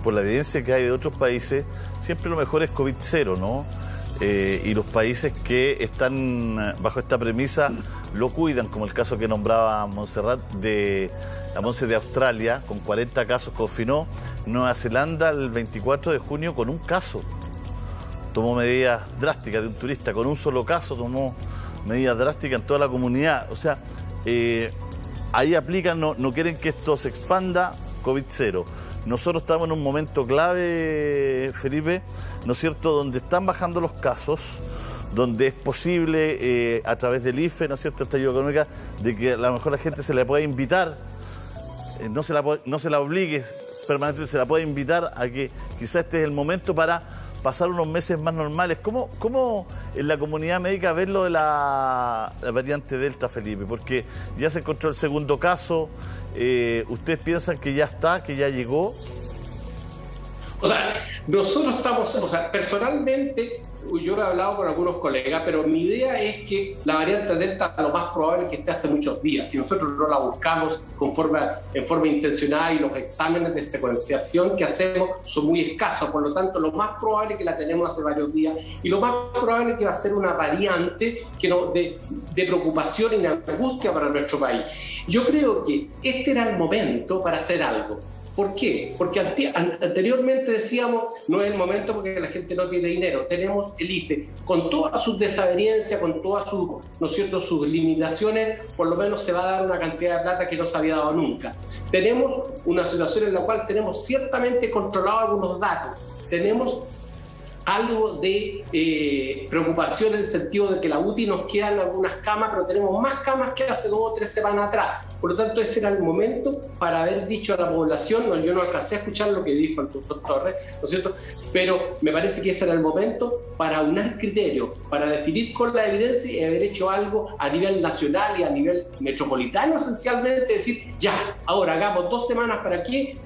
[SPEAKER 1] por la evidencia que hay de otros países, siempre lo mejor es COVID-0, ¿no? y los países que están bajo esta premisa lo cuidan, como el caso que nombraba Montserrat la Monse de Australia, con 40 casos confinó. Nueva Zelanda el 24 de junio con un caso tomó medidas drásticas de un turista, con un solo caso tomó medidas drásticas en toda la comunidad. O sea, ahí aplican, no quieren que esto se expanda, COVID cero. Nosotros estamos en un momento clave, Felipe, ¿no es cierto?, donde están bajando los casos, donde es posible, a través del IFE, ¿no es cierto?, esta ayuda económica, de que a lo mejor la gente se le pueda invitar, no se la obligue permanentemente, se la puede invitar a que quizás este es el momento para pasar unos meses más normales. ¿Cómo en la comunidad médica ves lo de la variante Delta, Felipe? Porque ya se encontró el segundo caso. ¿Ustedes piensan que ya está, que ya llegó?
[SPEAKER 8] O sea, nosotros estamos, personalmente, yo he hablado con algunos colegas, pero mi idea es que la variante Delta lo más probable es que esté hace muchos días. Si nosotros no la buscamos en forma intencionada y los exámenes de secuenciación que hacemos son muy escasos, por lo tanto, lo más probable es que la tenemos hace varios días y lo más probable es que va a ser una variante de preocupación y de angustia para nuestro país. Yo creo que este era el momento para hacer algo. ¿Por qué? Porque anteriormente decíamos, no es el momento porque la gente no tiene dinero. Tenemos el IFE, con todas sus desavenencias, con todas sus, ¿no es cierto?, sus limitaciones, por lo menos se va a dar una cantidad de plata que no se había dado nunca. Tenemos una situación en la cual tenemos ciertamente controlados algunos datos. Tenemos algo de preocupación en el sentido de que la UTI nos quedan algunas camas, pero tenemos más camas que hace 2 o 3 semanas atrás. Por lo tanto, ese era el momento para haber dicho a la población, yo no alcancé a escuchar lo que dijo el doctor Torres, ¿no es cierto?, pero me parece que ese era el momento para unar criterios, para definir con la evidencia y haber hecho algo a nivel nacional y a nivel metropolitano, esencialmente, decir, ya, ahora hagamos 2 semanas, ¿para qué?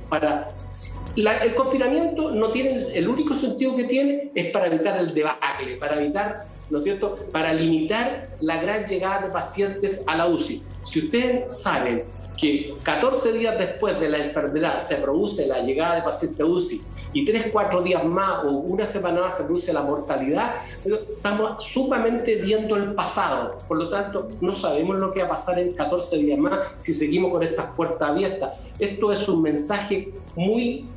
[SPEAKER 8] El confinamiento no tiene, el único sentido que tiene es para evitar el debacle, para evitar, ¿no es cierto?, para limitar la gran llegada de pacientes a la UCI. Si ustedes saben que 14 días después de la enfermedad se produce la llegada de pacientes a UCI y 3-4 días más o una semana más se produce la mortalidad, estamos sumamente viendo el pasado. Por lo tanto, no sabemos lo que va a pasar en 14 días más si seguimos con estas puertas abiertas. Esto es un mensaje muy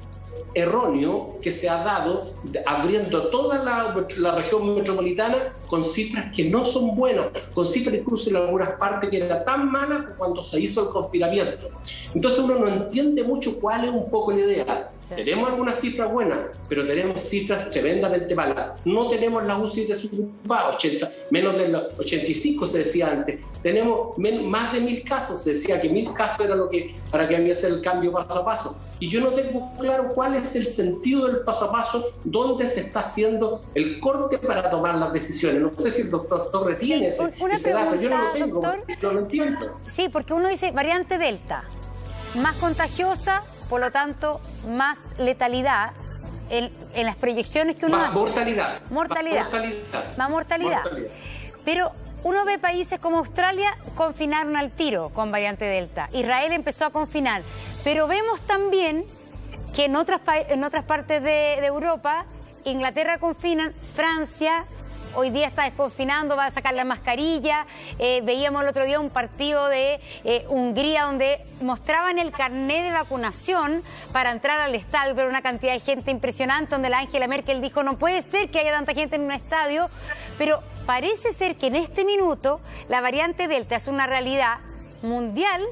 [SPEAKER 8] erróneo que se ha dado abriendo toda la región metropolitana con cifras que no son buenas, con cifras incluso en algunas partes que era tan mala como cuando se hizo el confinamiento. Entonces uno no entiende mucho cuál es un poco la idea. Tenemos algunas cifras buenas, pero tenemos cifras tremendamente malas. No tenemos la UCI desocupada, menos de los 85 se decía antes. Tenemos más de 1000 casos, se decía que 1000 casos era lo que para que había que hacer el cambio paso a paso. Y yo no tengo claro cuál es el sentido del paso a paso, dónde se está haciendo el corte para tomar las decisiones. No sé si el doctor Torres tiene ese dato, yo no lo tengo, doctor, no lo entiendo.
[SPEAKER 3] Sí, porque uno dice variante Delta, más contagiosa, por lo tanto, más letalidad en las proyecciones que uno hace.
[SPEAKER 8] Mortalidad.
[SPEAKER 3] Más mortalidad. Pero uno ve países como Australia confinaron al tiro con variante Delta. Israel empezó a confinar. Pero vemos también que en otras partes de Europa, Inglaterra confinan, Francia hoy día está desconfinando, va a sacar la mascarilla. Veíamos el otro día un partido de Hungría donde mostraban el carnet de vacunación para entrar al estadio, pero una cantidad de gente impresionante, donde la Angela Merkel dijo, no puede ser que haya tanta gente en un estadio, pero parece ser que en este minuto la variante Delta es una realidad mundial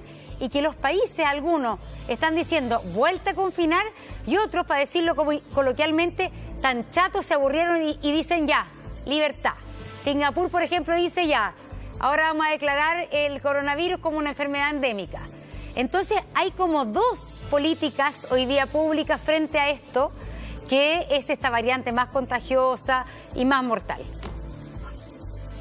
[SPEAKER 3] y que los países, algunos, están diciendo vuelta a confinar y otros, para decirlo coloquialmente, tan chatos, se aburrieron y dicen ya, libertad. Singapur, por ejemplo, dice ya, ahora vamos a declarar el coronavirus como una enfermedad endémica. Entonces hay como 2 políticas hoy día públicas frente a esto, que es esta variante más contagiosa y más mortal.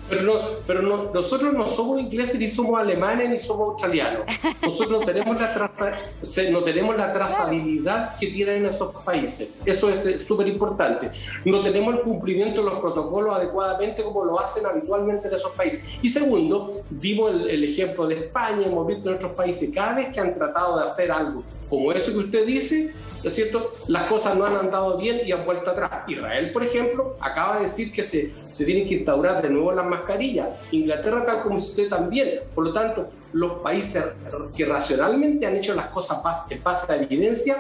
[SPEAKER 8] Pero nosotros no somos ingleses, ni somos alemanes, ni somos australianos. Nosotros no tenemos la trazabilidad que tienen esos países. Eso es súper importante. No tenemos el cumplimiento de los protocolos adecuadamente como lo hacen habitualmente en esos países. Y segundo, vimos el ejemplo de España, hemos visto en otros países, cada vez que han tratado de hacer algo como eso que usted dice, ¿no es cierto? Las cosas no han andado bien y han vuelto atrás. Israel, por ejemplo, acaba de decir que se tienen que instaurar de nuevo las mascarillas. Inglaterra, tal como usted también. Por lo tanto, los países que racionalmente han hecho las cosas en base a evidencia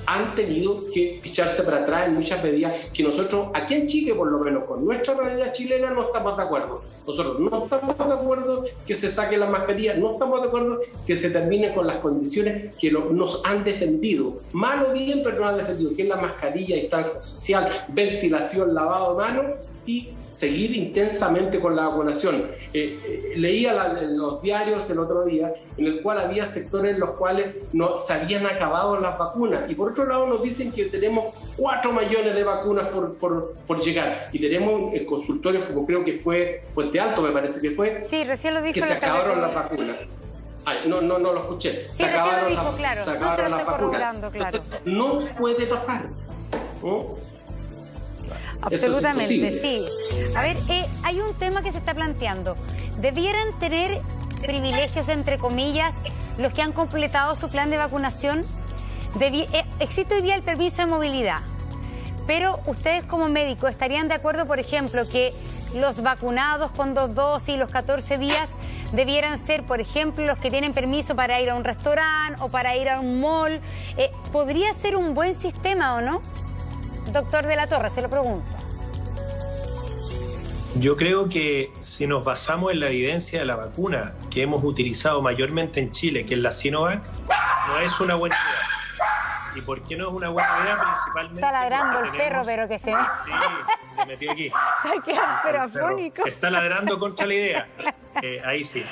[SPEAKER 8] han tenido que echarse para atrás en muchas medidas que nosotros, aquí en Chile, por lo menos con nuestra realidad chilena, no estamos de acuerdo. Nosotros no estamos de acuerdo que se saque la mascarilla, no estamos de acuerdo que se termine con las condiciones que nos han defendido. Mal o bien, pero nos han defendido, que es la mascarilla, distancia social, ventilación, lavado de manos y seguir intensamente con la vacunación. Leía en los diarios el otro día, en el cual había sectores en los cuales no se habían acabado las vacunas, y por otro lado nos dicen que tenemos 4 millones de vacunas por llegar, y tenemos consultorios como creo que fue Puente Alto, me parece que fue,
[SPEAKER 3] sí, recién lo dijo,
[SPEAKER 8] que se acabaron las vacunas. Ay, no lo escuché.
[SPEAKER 3] Sí, se acabaron las vacunas. Claro.
[SPEAKER 8] No puede pasar, ¿no?
[SPEAKER 3] Absolutamente, sí. A ver, hay un tema que se está planteando. ¿Debieran tener privilegios, entre comillas, los que han completado su plan de vacunación? Existe hoy día el permiso de movilidad, pero ustedes como médicos estarían de acuerdo, por ejemplo, que los vacunados con 2 dosis, los 14 días, debieran ser, por ejemplo, los que tienen permiso para ir a un restaurante o para ir a un mall? ¿Podría ser un buen sistema o no? Doctor de la Torre, se lo pregunto.
[SPEAKER 7] Yo creo que si nos basamos en la evidencia de la vacuna que hemos utilizado mayormente en Chile, que es la Sinovac, no es una buena idea. ¿Y por qué no es una buena idea? Principalmente
[SPEAKER 3] está ladrando el perro, pero que se ve.
[SPEAKER 7] Sí, se metió aquí.
[SPEAKER 3] Se queda perafónico.
[SPEAKER 7] Está ladrando contra la idea. Ahí sí.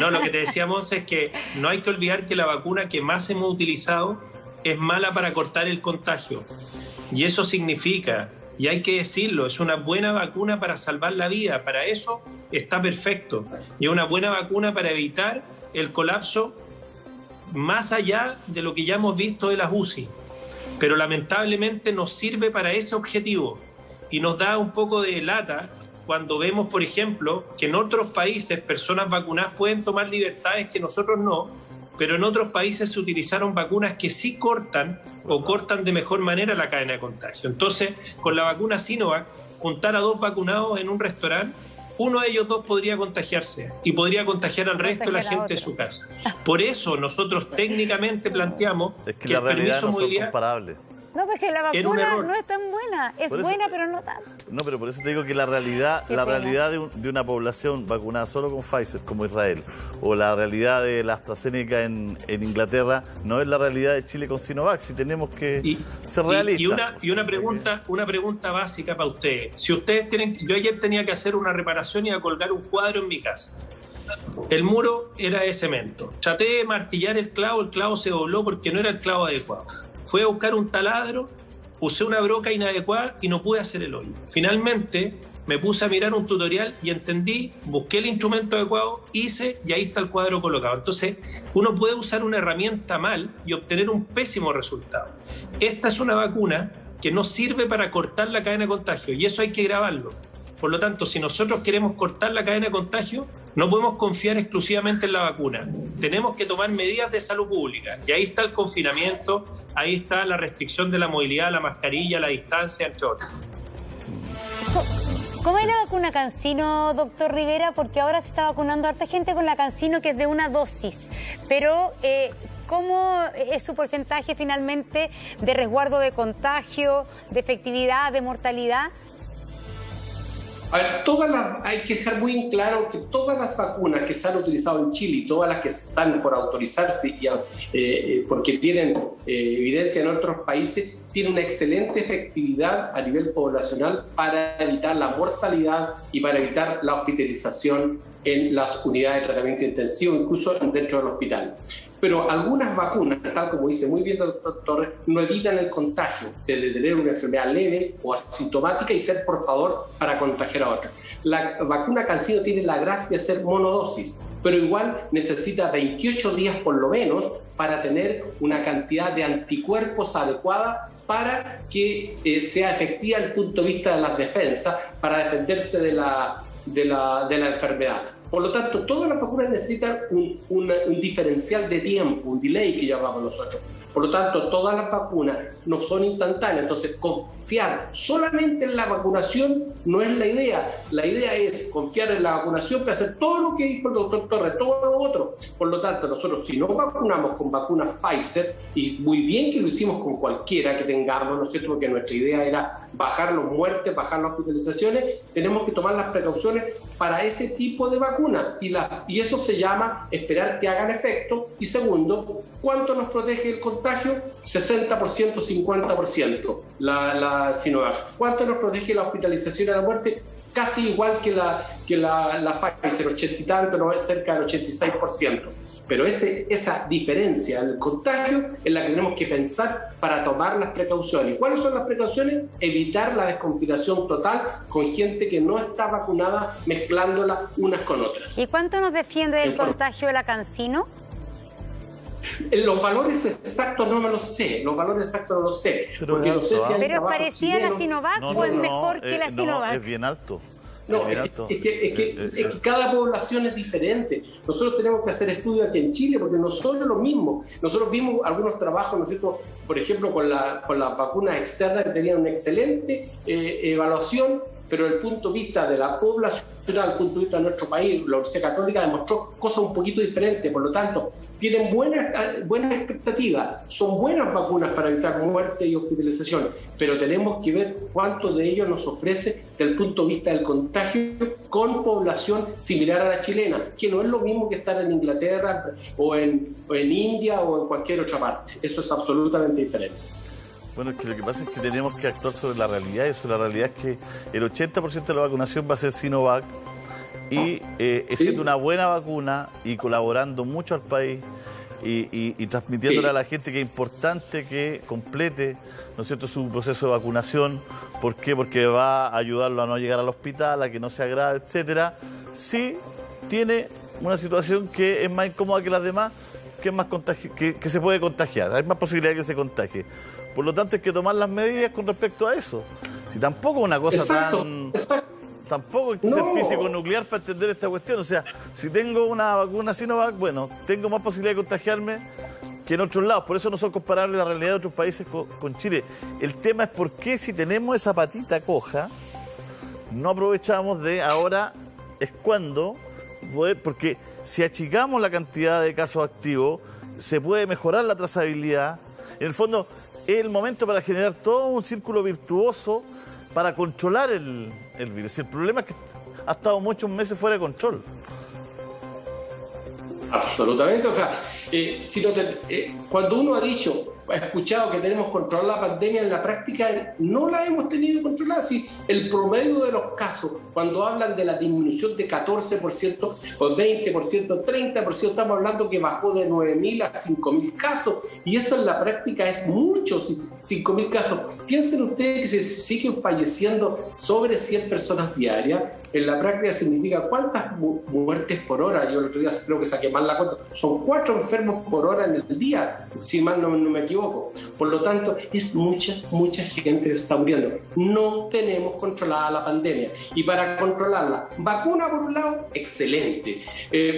[SPEAKER 7] No, lo que te decía, Monse, es que no hay que olvidar que la vacuna que más hemos utilizado es mala para cortar el contagio. Y eso significa, y hay que decirlo, es una buena vacuna para salvar la vida. Para eso está perfecto. Y es una buena vacuna para evitar el colapso más allá de lo que ya hemos visto de las UCI. Pero lamentablemente nos sirve para ese objetivo. Y nos da un poco de lata cuando vemos, por ejemplo, que en otros países personas vacunadas pueden tomar libertades que nosotros no, pero en otros países se utilizaron vacunas que sí cortan o cortan de mejor manera la cadena de contagio. Entonces, con la vacuna Sinovac, juntar a 2 vacunados en un restaurante, uno de ellos 2 podría contagiarse y podría contagiar al resto de la gente de su casa. Por eso nosotros técnicamente planteamos que
[SPEAKER 1] el permiso de movilidad
[SPEAKER 7] no son comparables.
[SPEAKER 3] No, porque la vacuna no es tan buena. Es buena, pero no tanto.
[SPEAKER 1] No, pero por eso te digo que la realidad de una población vacunada solo con Pfizer, como Israel, o la realidad de la AstraZeneca en Inglaterra, no es la realidad de Chile con Sinovac. Si tenemos que ser realistas.
[SPEAKER 7] Y una pregunta básica para ustedes. Si ustedes tienen... Yo ayer tenía que hacer una reparación y a colgar un cuadro en mi casa. El muro era de cemento. Traté de martillar el clavo se dobló porque no era el clavo adecuado. Fui a buscar un taladro, usé una broca inadecuada y no pude hacer el hoyo. Finalmente me puse a mirar un tutorial y entendí, busqué el instrumento adecuado, hice y ahí está el cuadro colocado. Entonces, uno puede usar una herramienta mal y obtener un pésimo resultado. Esta es una vacuna que no sirve para cortar la cadena de contagio y eso hay que grabarlo. Por lo tanto, si nosotros queremos cortar la cadena de contagio, no podemos confiar exclusivamente en la vacuna. Tenemos que tomar medidas de salud pública. Y ahí está el confinamiento, ahí está la restricción de la movilidad, la mascarilla, la distancia, entre otros.
[SPEAKER 3] ¿Cómo es la vacuna CanSino, doctor Rivera? Porque ahora se está vacunando a harta gente con la CanSino, que es de 1 dosis. Pero, ¿cómo es su porcentaje finalmente de resguardo de contagio, de efectividad, de mortalidad?
[SPEAKER 8] A ver, hay que dejar muy en claro que todas las vacunas que se han utilizado en Chile y todas las que están por autorizarse porque tienen evidencia en otros países, tienen una excelente efectividad a nivel poblacional para evitar la mortalidad y para evitar la hospitalización en las unidades de tratamiento intensivo, incluso dentro del hospital. Pero algunas vacunas, tal como dice muy bien el doctor Torres, no evitan el contagio, de tener una enfermedad leve o asintomática y ser portador para contagiar a otros. La vacuna CanSino tiene la gracia de ser monodosis, pero igual necesita 28 días por lo menos para tener una cantidad de anticuerpos adecuada para que sea efectiva desde el punto de vista de las defensas, para defenderse de la enfermedad. Por lo tanto, todas las vacunas necesitan un diferencial de tiempo, un delay que llamamos nosotros. Por lo tanto, todas las vacunas no son instantáneas. Entonces, confiar solamente en la vacunación no es la idea. La idea es confiar en la vacunación para hacer todo lo que dijo el doctor Torres, todo lo otro. Por lo tanto, nosotros si no vacunamos con vacunas Pfizer, y muy bien que lo hicimos con cualquiera que tengamos, ¿no es cierto? Porque nuestra idea era bajar las muertes, bajar las hospitalizaciones, tenemos que tomar las precauciones para ese tipo de vacuna. Y eso se llama esperar que hagan efecto. Y segundo, ¿cuánto nos protege el contagio? 60%, 50% la Sinovac. ¿Cuánto nos protege la hospitalización y la muerte? Casi igual que la Pfizer, 80 y tanto, no es cerca del 86%. Pero esa diferencia, el contagio, es la que tenemos que pensar para tomar las precauciones. ¿Cuáles son las precauciones? Evitar la desconfinación total con gente que no está vacunada, mezclándola unas con otras.
[SPEAKER 3] ¿Y cuánto nos defiende del contagio de la CanSino?
[SPEAKER 8] Los valores exactos no me los sé,
[SPEAKER 1] Pero
[SPEAKER 3] ¿es parecida a la Sinovac o es mejor que la Sinovac?
[SPEAKER 1] Es bien alto.
[SPEAKER 8] No, es que cada población es diferente. Nosotros tenemos que hacer estudios aquí en Chile porque no son lo mismo. Nosotros vimos algunos trabajos, ¿no es cierto? Por ejemplo, con las vacunas externas que tenían una excelente evaluación, pero desde el punto de vista de la población, desde el punto de vista de nuestro país, la Universidad Católica demostró cosas un poquito diferentes. Por lo tanto, tienen buenas expectativas, son buenas vacunas para evitar muerte y hospitalización, pero tenemos que ver cuánto de ello nos ofrece desde el punto de vista del contagio con población similar a la chilena, que no es lo mismo que estar en Inglaterra o en India o en cualquier otra parte. Eso es absolutamente diferente.
[SPEAKER 1] Bueno, es que lo que pasa es que tenemos que actuar sobre la realidad, y sobre la realidad es que el 80% de la vacunación va a ser Sinovac, y siendo una buena vacuna y colaborando mucho al país y transmitiéndole a la gente que es importante que complete, ¿no es cierto?, su proceso de vacunación. ¿Por qué? Porque va a ayudarlo a no llegar al hospital, a que no se agrave, etcétera. Sí tiene una situación que es más incómoda que las demás, que es más que se puede contagiar, hay más posibilidad de que se contagie. Por lo tanto, hay que tomar las medidas con respecto a eso. Si tampoco es una cosa tampoco hay que ser físico nuclear para entender esta cuestión. O sea, si tengo una vacuna Sinovac, bueno, tengo más posibilidad de contagiarme que en otros lados. Por eso no son comparables la realidad de otros países con Chile. El tema es por qué, si tenemos esa patita coja, no aprovechamos de ahora es cuando poder, porque si achicamos la cantidad de casos activos, se puede mejorar la trazabilidad. En el fondo, es el momento para generar todo un círculo virtuoso para controlar el virus. Y el problema es que ha estado muchos meses fuera de control.
[SPEAKER 8] Absolutamente. O sea, cuando uno ha escuchado que tenemos controlada la pandemia, en la práctica no la hemos tenido controlada. Si el promedio de los casos, cuando hablan de la disminución de 14% o 20%, 30%, estamos hablando que bajó de 9.000 a 5.000 casos, y eso en la práctica es mucho, 5.000 casos. Piensen ustedes que se siguen falleciendo sobre 100 personas diarias. En la práctica significa cuántas muertes por hora. Yo el otro día creo que saqué mal la cuenta. Son 4 enfermos por hora en el día, si mal no me equivoco. Por lo tanto, es mucha gente que se está muriendo. No tenemos controlada la pandemia. Y para controlarla, vacuna por un lado, excelente.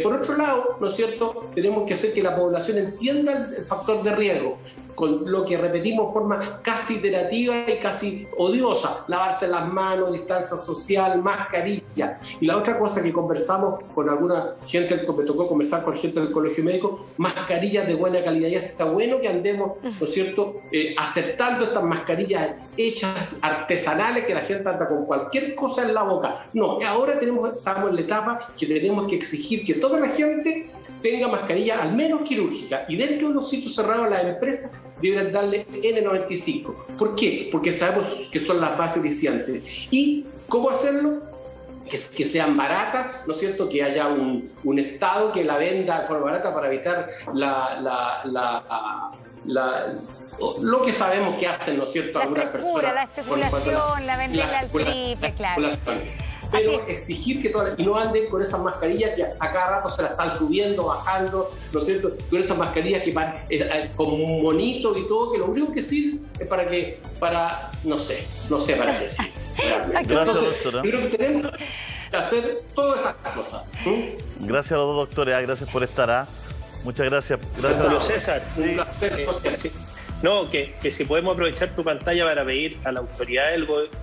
[SPEAKER 8] Por otro lado, ¿no es cierto?, tenemos que hacer que la población entienda el factor de riesgo, con lo que repetimos de forma casi iterativa y casi odiosa: lavarse las manos, distancia social, mascarilla. Y la otra cosa que conversamos con alguna gente, me tocó conversar con gente del colegio médico, mascarillas de buena calidad. Ya está bueno que andemos, ¿no es cierto?, aceptando estas mascarillas hechas artesanales, que la gente anda con cualquier cosa en la boca. No, ahora estamos en la etapa que tenemos que exigir que toda la gente tenga mascarilla al menos quirúrgica, y dentro de los sitios cerrados las empresas deben darle N95. ¿Por qué? Porque sabemos que son las más eficientes. ¿Y cómo hacerlo? Que sean baratas, ¿no es cierto?, que haya un Estado que la venda de forma barata para evitar lo que sabemos que hacen, ¿no es cierto?, algunas personas.
[SPEAKER 3] La especulación, la venta al triple, claro.
[SPEAKER 8] Pero exigir que y no anden con esas mascarillas que a cada rato se las están subiendo, bajando, ¿no es cierto?, con esas mascarillas que van con un monito y todo, que lo único que sirve es no sé para qué sirve.
[SPEAKER 1] Gracias, doctora.
[SPEAKER 8] Creo que tenemos que hacer todas esas cosas.
[SPEAKER 1] Gracias a los dos doctores, gracias por estar. Muchas gracias.
[SPEAKER 6] Julio César, que si podemos aprovechar tu pantalla para pedir a la autoridad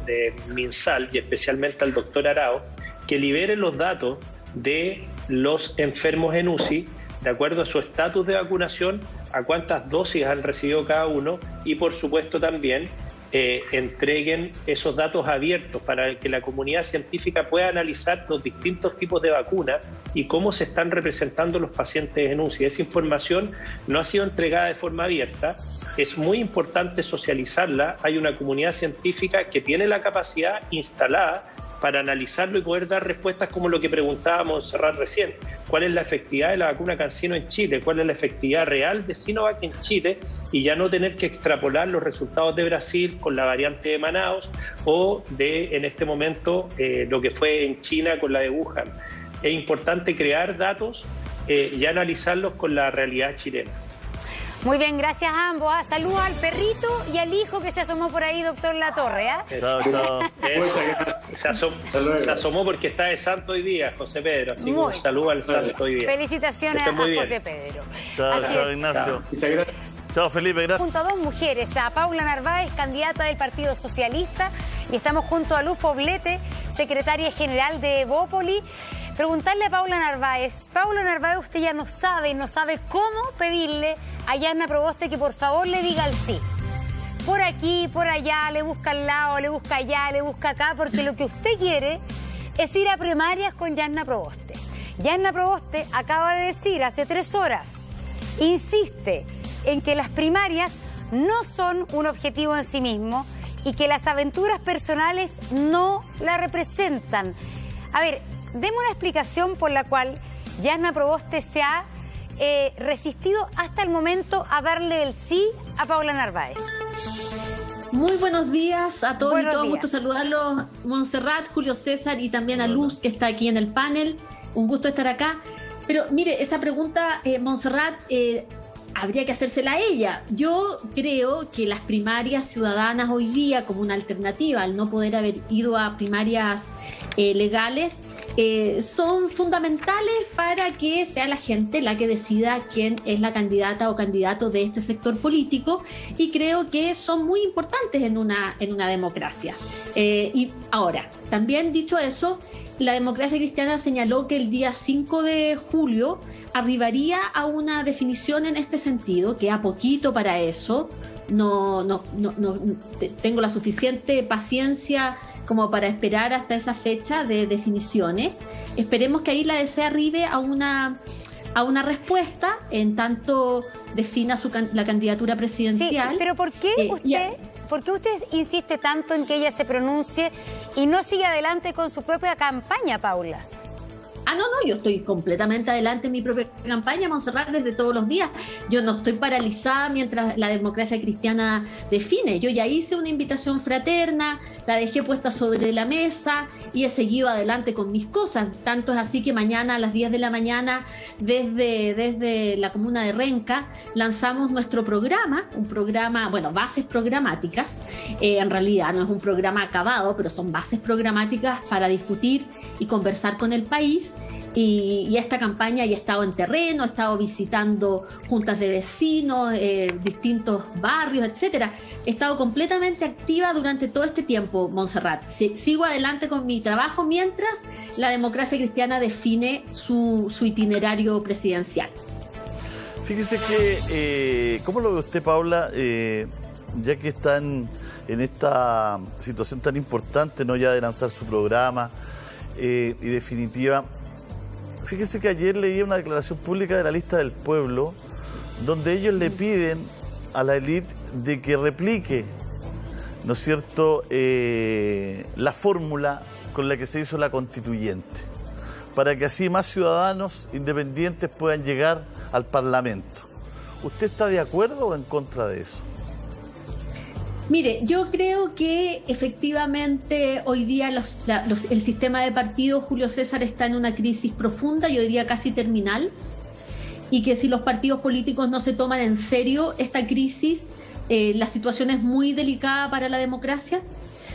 [SPEAKER 6] de MinSal y especialmente al doctor Arao que libere los datos de los enfermos en UCI de acuerdo a su estatus de vacunación, a cuántas dosis han recibido cada uno y por supuesto también entreguen esos datos abiertos para que la comunidad científica pueda analizar los distintos tipos de vacunas y cómo se están representando los pacientes en UCI. Esa información no ha sido entregada de forma abierta. Es muy importante socializarla. Hay una comunidad científica que tiene la capacidad instalada para analizarlo y poder dar respuestas como lo que preguntábamos Montserrat recién. ¿Cuál es la efectividad de la vacuna CanSino en Chile? ¿Cuál es la efectividad real de Sinovac en Chile? Y ya no tener que extrapolar los resultados de Brasil con la variante de Manaus o de, en este momento, lo que fue en China con la de Wuhan. Es importante crear datos y analizarlos con la realidad chilena.
[SPEAKER 3] Muy bien, gracias a ambos. Saludos al perrito y al hijo que se asomó por ahí, doctor Latorre.
[SPEAKER 1] Chao, chao.
[SPEAKER 6] Se asomó porque está de santo hoy día, José Pedro. Así que un saludo al santo hoy día.
[SPEAKER 3] Felicitaciones a José Pedro.
[SPEAKER 1] Chao, Ignacio. Chao, Felipe, gracias.
[SPEAKER 3] Junto a dos mujeres, a Paula Narváez, candidata del Partido Socialista, y estamos junto a Luz Poblete, secretaria general de Evópoli. Preguntarle a Paula Narváez, usted ya no sabe cómo pedirle a Yanna Proboste que por favor le diga el sí. Por aquí, por allá, le busca al lado, le busca allá, le busca acá, porque lo que usted quiere es ir a primarias con Yanna Proboste. Yanna Proboste acaba de decir hace 3 horas, insiste en que las primarias no son un objetivo en sí mismo y que las aventuras personales no la representan. A ver, deme una explicación por la cual Yanna Proboste se ha resistido hasta el momento a darle el sí a Paula Narváez.
[SPEAKER 9] Muy buenos días a todos y todas. Gusto saludarlos, Montserrat, Julio César y también a Luz, que está aquí en el panel. Un gusto estar acá. Pero mire, esa pregunta, Montserrat, habría que hacérsela a ella. Yo creo que las primarias ciudadanas hoy día, como una alternativa al no poder haber ido a primarias legales, son fundamentales para que sea la gente la que decida quién es la candidata o candidato de este sector político, y creo que son muy importantes en una democracia. Y ahora, también dicho eso, la Democracia Cristiana señaló que el día 5 de julio arribaría a una definición en este sentido, que a poquito para eso. No tengo la suficiente paciencia como para esperar hasta esa fecha de definiciones. Esperemos que ahí la DC arribe a una respuesta en tanto defina la candidatura presidencial.
[SPEAKER 3] Sí, pero ¿por qué usted insiste tanto en que ella se pronuncie y no sigue adelante con su propia campaña, Paula?
[SPEAKER 9] No, yo estoy completamente adelante en mi propia campaña, Montserrat, desde todos los días. Yo no estoy paralizada mientras la Democracia Cristiana define. Yo ya hice una invitación fraterna, la dejé puesta sobre la mesa y he seguido adelante con mis cosas. Tanto es así que mañana a las 10 de la mañana, desde la comuna de Renca, lanzamos nuestro programa, un programa, bases programáticas. En realidad no es un programa acabado, pero son bases programáticas para discutir y conversar con el país. Y esta campaña ya he estado en terreno, he estado visitando juntas de vecinos, distintos barrios, etcétera. He estado completamente activa durante todo este tiempo, Montserrat. Sigo adelante con mi trabajo mientras la Democracia Cristiana define su itinerario presidencial.
[SPEAKER 1] Fíjese que, ¿cómo lo ve usted, Paula? Ya que están en esta situación tan importante, no ya de lanzar su programa y definitiva. Fíjese que ayer leí una declaración pública de la Lista del Pueblo, donde ellos le piden a la élite de que replique, ¿no es cierto?, la fórmula con la que se hizo la constituyente, para que así más ciudadanos independientes puedan llegar al Parlamento. ¿Usted está de acuerdo o en contra de eso?
[SPEAKER 9] Mire, yo creo que efectivamente hoy día el sistema de partidos, Julio César, está en una crisis profunda, yo diría casi terminal, y que si los partidos políticos no se toman en serio esta crisis, la situación es muy delicada para la democracia.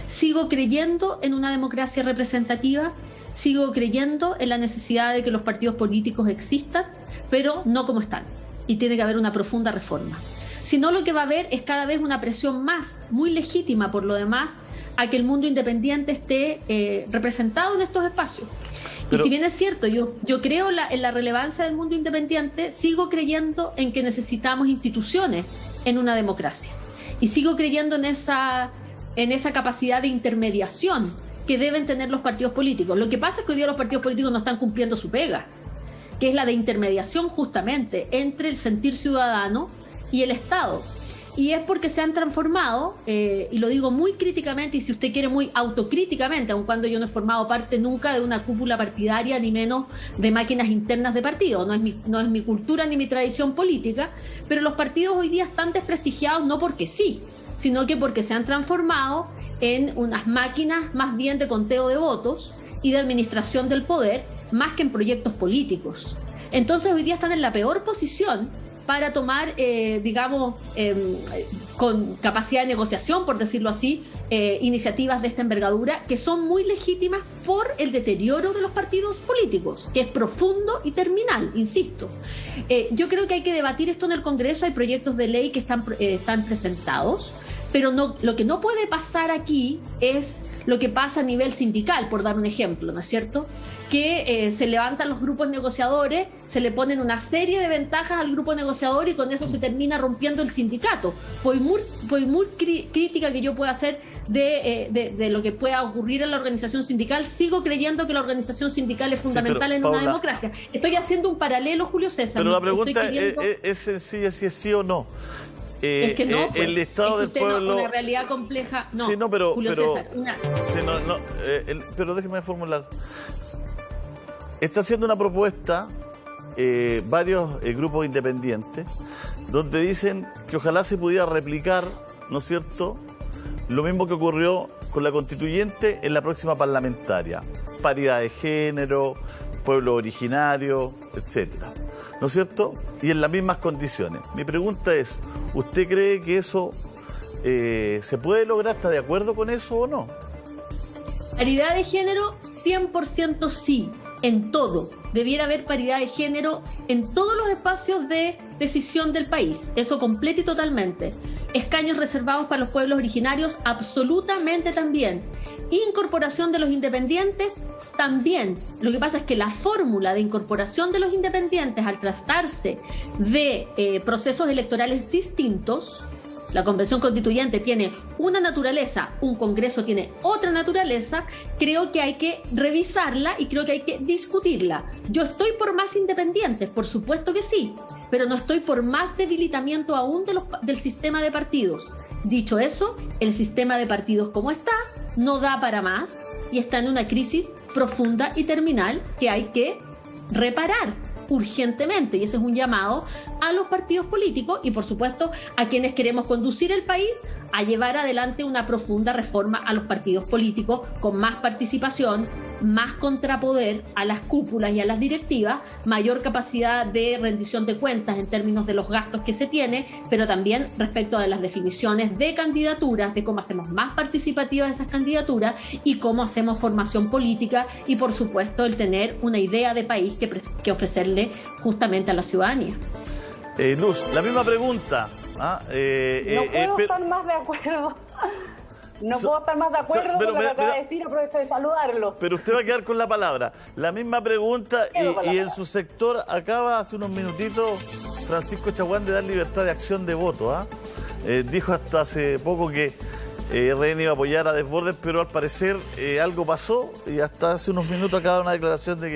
[SPEAKER 9] Sigo creyendo en una democracia representativa, sigo creyendo en la necesidad de que los partidos políticos existan, pero no como están. Y tiene que haber una profunda reforma. Si no, lo que va a haber es cada vez una presión más, muy legítima por lo demás, a que el mundo independiente esté representado en estos espacios. Pero, y si bien es cierto, yo creo en la relevancia del mundo independiente, sigo creyendo en que necesitamos instituciones en una democracia. Y sigo creyendo en esa capacidad de intermediación que deben tener los partidos políticos. Lo que pasa es que hoy día los partidos políticos no están cumpliendo su pega, que es la de intermediación justamente entre el sentir ciudadano y el Estado. Y es porque se han transformado, y lo digo muy críticamente, y si usted quiere muy autocríticamente, aun cuando yo no he formado parte nunca de una cúpula partidaria, ni menos de máquinas internas de partido, no es mi cultura ni mi tradición política, pero los partidos hoy día están desprestigiados no porque sí, sino que porque se han transformado en unas máquinas más bien de conteo de votos y de administración del poder, más que en proyectos políticos. Entonces hoy día están en la peor posición para tomar, con capacidad de negociación, por decirlo así, iniciativas de esta envergadura, que son muy legítimas por el deterioro de los partidos políticos, que es profundo y terminal, insisto. Yo creo que hay que debatir esto en el Congreso, hay proyectos de ley que están presentados, pero lo que no puede pasar aquí es lo que pasa a nivel sindical, por dar un ejemplo, ¿no es cierto?, que se levantan los grupos negociadores, se le ponen una serie de ventajas al grupo negociador y con eso se termina rompiendo el sindicato. Por muy crítica que yo pueda hacer de lo que pueda ocurrir en la organización sindical, sigo creyendo que la organización sindical es fundamental en una democracia. Estoy haciendo un paralelo, Julio César.
[SPEAKER 1] Pero la pregunta es sencilla, si es sí o no.
[SPEAKER 9] Es que no, pues,
[SPEAKER 1] el Estado del pueblo...
[SPEAKER 9] Una realidad compleja... No,
[SPEAKER 1] sí, no, pero,
[SPEAKER 9] Julio César,
[SPEAKER 1] pero déjeme formular. Está haciendo una propuesta varios grupos independientes donde dicen que ojalá se pudiera replicar, ¿no es cierto?, lo mismo que ocurrió con la constituyente en la próxima parlamentaria. Paridad de género, pueblo originario, etcétera, ¿no es cierto? Y en las mismas condiciones. Mi pregunta es, ¿usted cree que eso se puede lograr? ¿Está de acuerdo con eso o no?
[SPEAKER 9] Paridad de género, 100% sí. En todo. Debiera haber paridad de género en todos los espacios de decisión del país. Eso completo y totalmente. Escaños reservados para los pueblos originarios, absolutamente también. Incorporación de los independientes, también. Lo que pasa es que la fórmula de incorporación de los independientes al tratarse de procesos electorales distintos, la Convención Constituyente tiene una naturaleza, un Congreso tiene otra naturaleza, creo que hay que revisarla y creo que hay que discutirla. Yo estoy por más independientes, por supuesto que sí, pero no estoy por más debilitamiento aún del sistema de partidos. Dicho eso, el sistema de partidos como está no da para más y está en una crisis profunda y terminal que hay que reparar urgentemente, y ese es un llamado a los partidos políticos y por supuesto a quienes queremos conducir el país a llevar adelante una profunda reforma a los partidos políticos con más participación, más contrapoder a las cúpulas y a las directivas, mayor capacidad de rendición de cuentas en términos de los gastos que se tiene, pero también respecto a las definiciones de candidaturas, de cómo hacemos más participativas esas candidaturas y cómo hacemos formación política y por supuesto el tener una idea de país que ofrecerle justamente a la ciudadanía.
[SPEAKER 1] Luz, la misma pregunta.
[SPEAKER 10] No puedo estar más de acuerdo. No puedo estar más de acuerdo con lo que acaba de decir, aprovecho de saludarlos.
[SPEAKER 1] Pero usted va a quedar con la palabra. La misma pregunta y en su sector acaba hace unos minutitos Francisco Chaguán de dar libertad de acción de voto. Dijo hasta hace poco que RN iba a apoyar a Desbordes, pero al parecer algo pasó y hasta hace unos minutos acaba una declaración de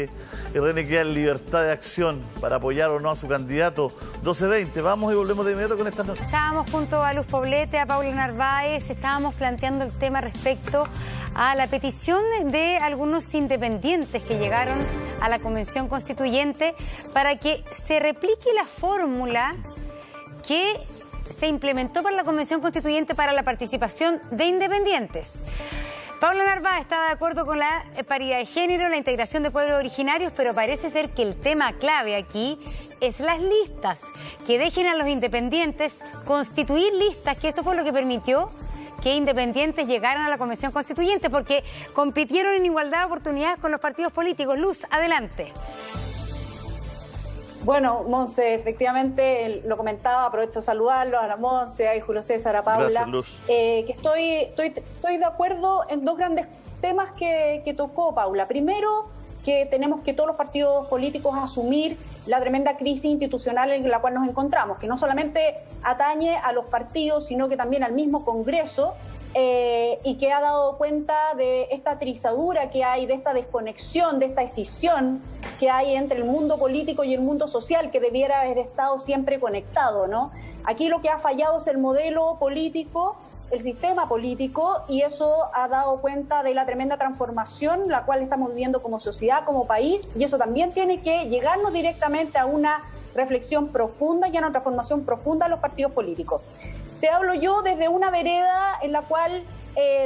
[SPEAKER 1] que RN queda en libertad de acción para apoyar o no a su candidato. 12:20, vamos y volvemos de inmediato con estas notas.
[SPEAKER 3] Estábamos junto a Luz Poblete, a Paula Narváez, estábamos planteando el tema respecto a la petición de algunos independientes que llegaron a la Convención Constituyente para que se replique la fórmula que se implementó para la Convención Constituyente para la participación de independientes. Paula Narváez estaba de acuerdo con la paridad de género, la integración de pueblos originarios, pero parece ser que el tema clave aquí es las listas, que dejen a los independientes constituir listas, que eso fue lo que permitió que independientes llegaran a la Convención Constituyente, porque compitieron en igualdad de oportunidades con los partidos políticos. Luz, adelante.
[SPEAKER 10] Bueno, Monse, efectivamente, lo comentaba, aprovecho de saludarlo, a la Monse, a Julio César, a Paula.
[SPEAKER 1] Gracias, Luz.
[SPEAKER 10] Que estoy de acuerdo en dos grandes temas que tocó Paula. Primero, que tenemos que todos los partidos políticos asumir la tremenda crisis institucional en la cual nos encontramos, que no solamente atañe a los partidos, sino que también al mismo Congreso, y que ha dado cuenta de esta trizadura que hay, de esta desconexión, de esta escisión que hay entre el mundo político y el mundo social, que debiera haber estado siempre conectado, ¿no? Aquí lo que ha fallado es el modelo político, el sistema político, y eso ha dado cuenta de la tremenda transformación la cual estamos viviendo como sociedad, como país, y eso también tiene que llegarnos directamente a una reflexión profunda y a una transformación profunda de los partidos políticos. Te hablo yo desde una vereda en la cual,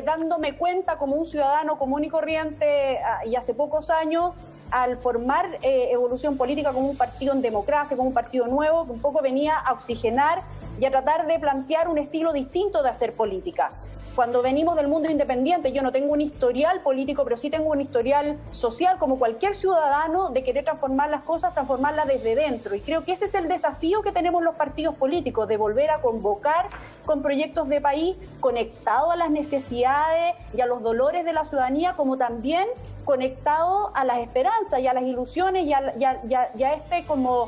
[SPEAKER 10] dándome cuenta como un ciudadano común y corriente, y hace pocos años, al formar Evolución Política como un partido en democracia, como un partido nuevo, que un poco venía a oxigenar y a tratar de plantear un estilo distinto de hacer política. Cuando venimos del mundo independiente, yo no tengo un historial político, pero sí tengo un historial social, como cualquier ciudadano, de querer transformar las cosas, transformarlas desde dentro. Y creo que ese es el desafío que tenemos los partidos políticos, de volver a convocar con proyectos de país conectados a las necesidades y a los dolores de la ciudadanía, como también conectado a las esperanzas y a las ilusiones y a este como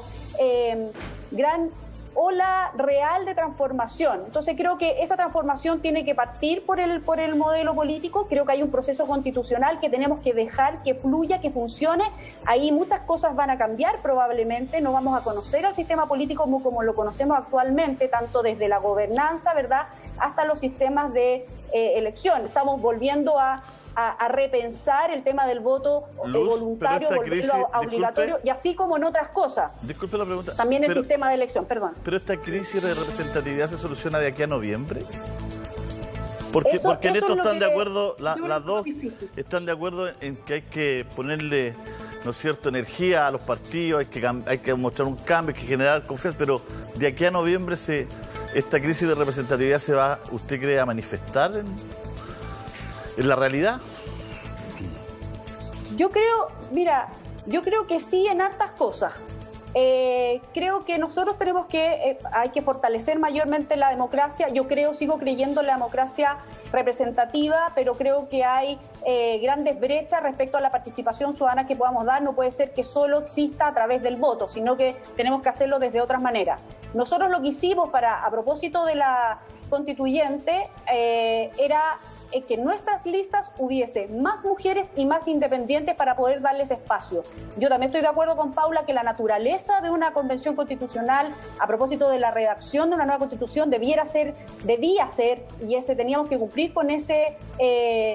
[SPEAKER 10] gran ola real de transformación. Entonces creo que esa transformación tiene que partir por el modelo político. Creo que hay un proceso constitucional que tenemos que dejar que fluya, que funcione. Ahí muchas cosas van a cambiar probablemente. No vamos a conocer al sistema político como lo conocemos actualmente, tanto desde la gobernanza, ¿verdad?, hasta los sistemas de elección. Estamos volviendo a repensar el tema del voto voluntario, volverlo obligatorio, y así como en otras cosas.
[SPEAKER 1] Disculpe la pregunta.
[SPEAKER 10] También el sistema de elección, perdón.
[SPEAKER 1] ¿Pero esta crisis de representatividad se soluciona de aquí a noviembre? Porque en esto están de acuerdo, las dos están de acuerdo en que hay que ponerle, ¿no es cierto?, energía a los partidos, hay que mostrar un cambio, hay que generar confianza, pero de aquí a noviembre esta crisis de representatividad se va, ¿usted cree, a manifestar en la realidad?
[SPEAKER 10] Yo creo que sí en hartas cosas. Creo que nosotros hay que fortalecer mayormente la democracia. Yo sigo creyendo en la democracia representativa, pero creo que hay grandes brechas respecto a la participación ciudadana que podamos dar. No puede ser que solo exista a través del voto, sino que tenemos que hacerlo desde otras maneras. Nosotros lo que hicimos a propósito de la constituyente era que en nuestras listas hubiese más mujeres y más independientes para poder darles espacio. Yo también estoy de acuerdo con Paula que la naturaleza de una convención constitucional, a propósito de la redacción de una nueva constitución, debía ser, y teníamos que cumplir con ese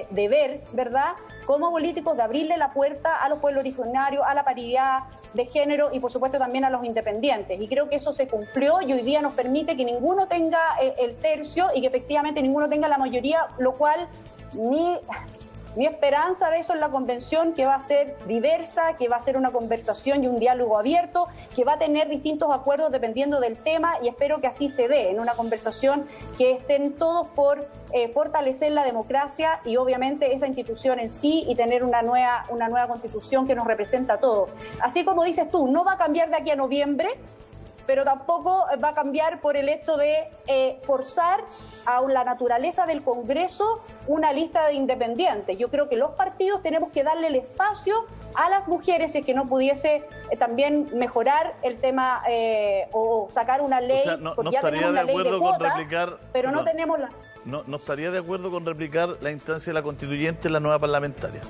[SPEAKER 10] deber, ¿verdad?, como políticos, de abrirle la puerta a los pueblos originarios, a la paridad de género y por supuesto también a los independientes. Y creo que eso se cumplió y hoy día nos permite que ninguno tenga el tercio y que efectivamente ninguno tenga la mayoría, lo cual mi esperanza de eso en la convención, que va a ser diversa, que va a ser una conversación y un diálogo abierto, que va a tener distintos acuerdos dependiendo del tema, y espero que así se dé, en una conversación que estén todos por fortalecer la democracia y obviamente esa institución en sí, y tener una nueva constitución que nos representa a todos. Así como dices tú, no va a cambiar de aquí a noviembre, pero tampoco va a cambiar por el hecho de forzar a la naturaleza del Congreso una lista de independientes. Yo creo que los partidos tenemos que darle el espacio a las mujeres, si es que no pudiese también mejorar el tema o sacar una ley, porque ya tenemos una ley de cuotas, pero no tenemos la...
[SPEAKER 1] No estaría de acuerdo con replicar la instancia de la constituyente en la nueva parlamentaria.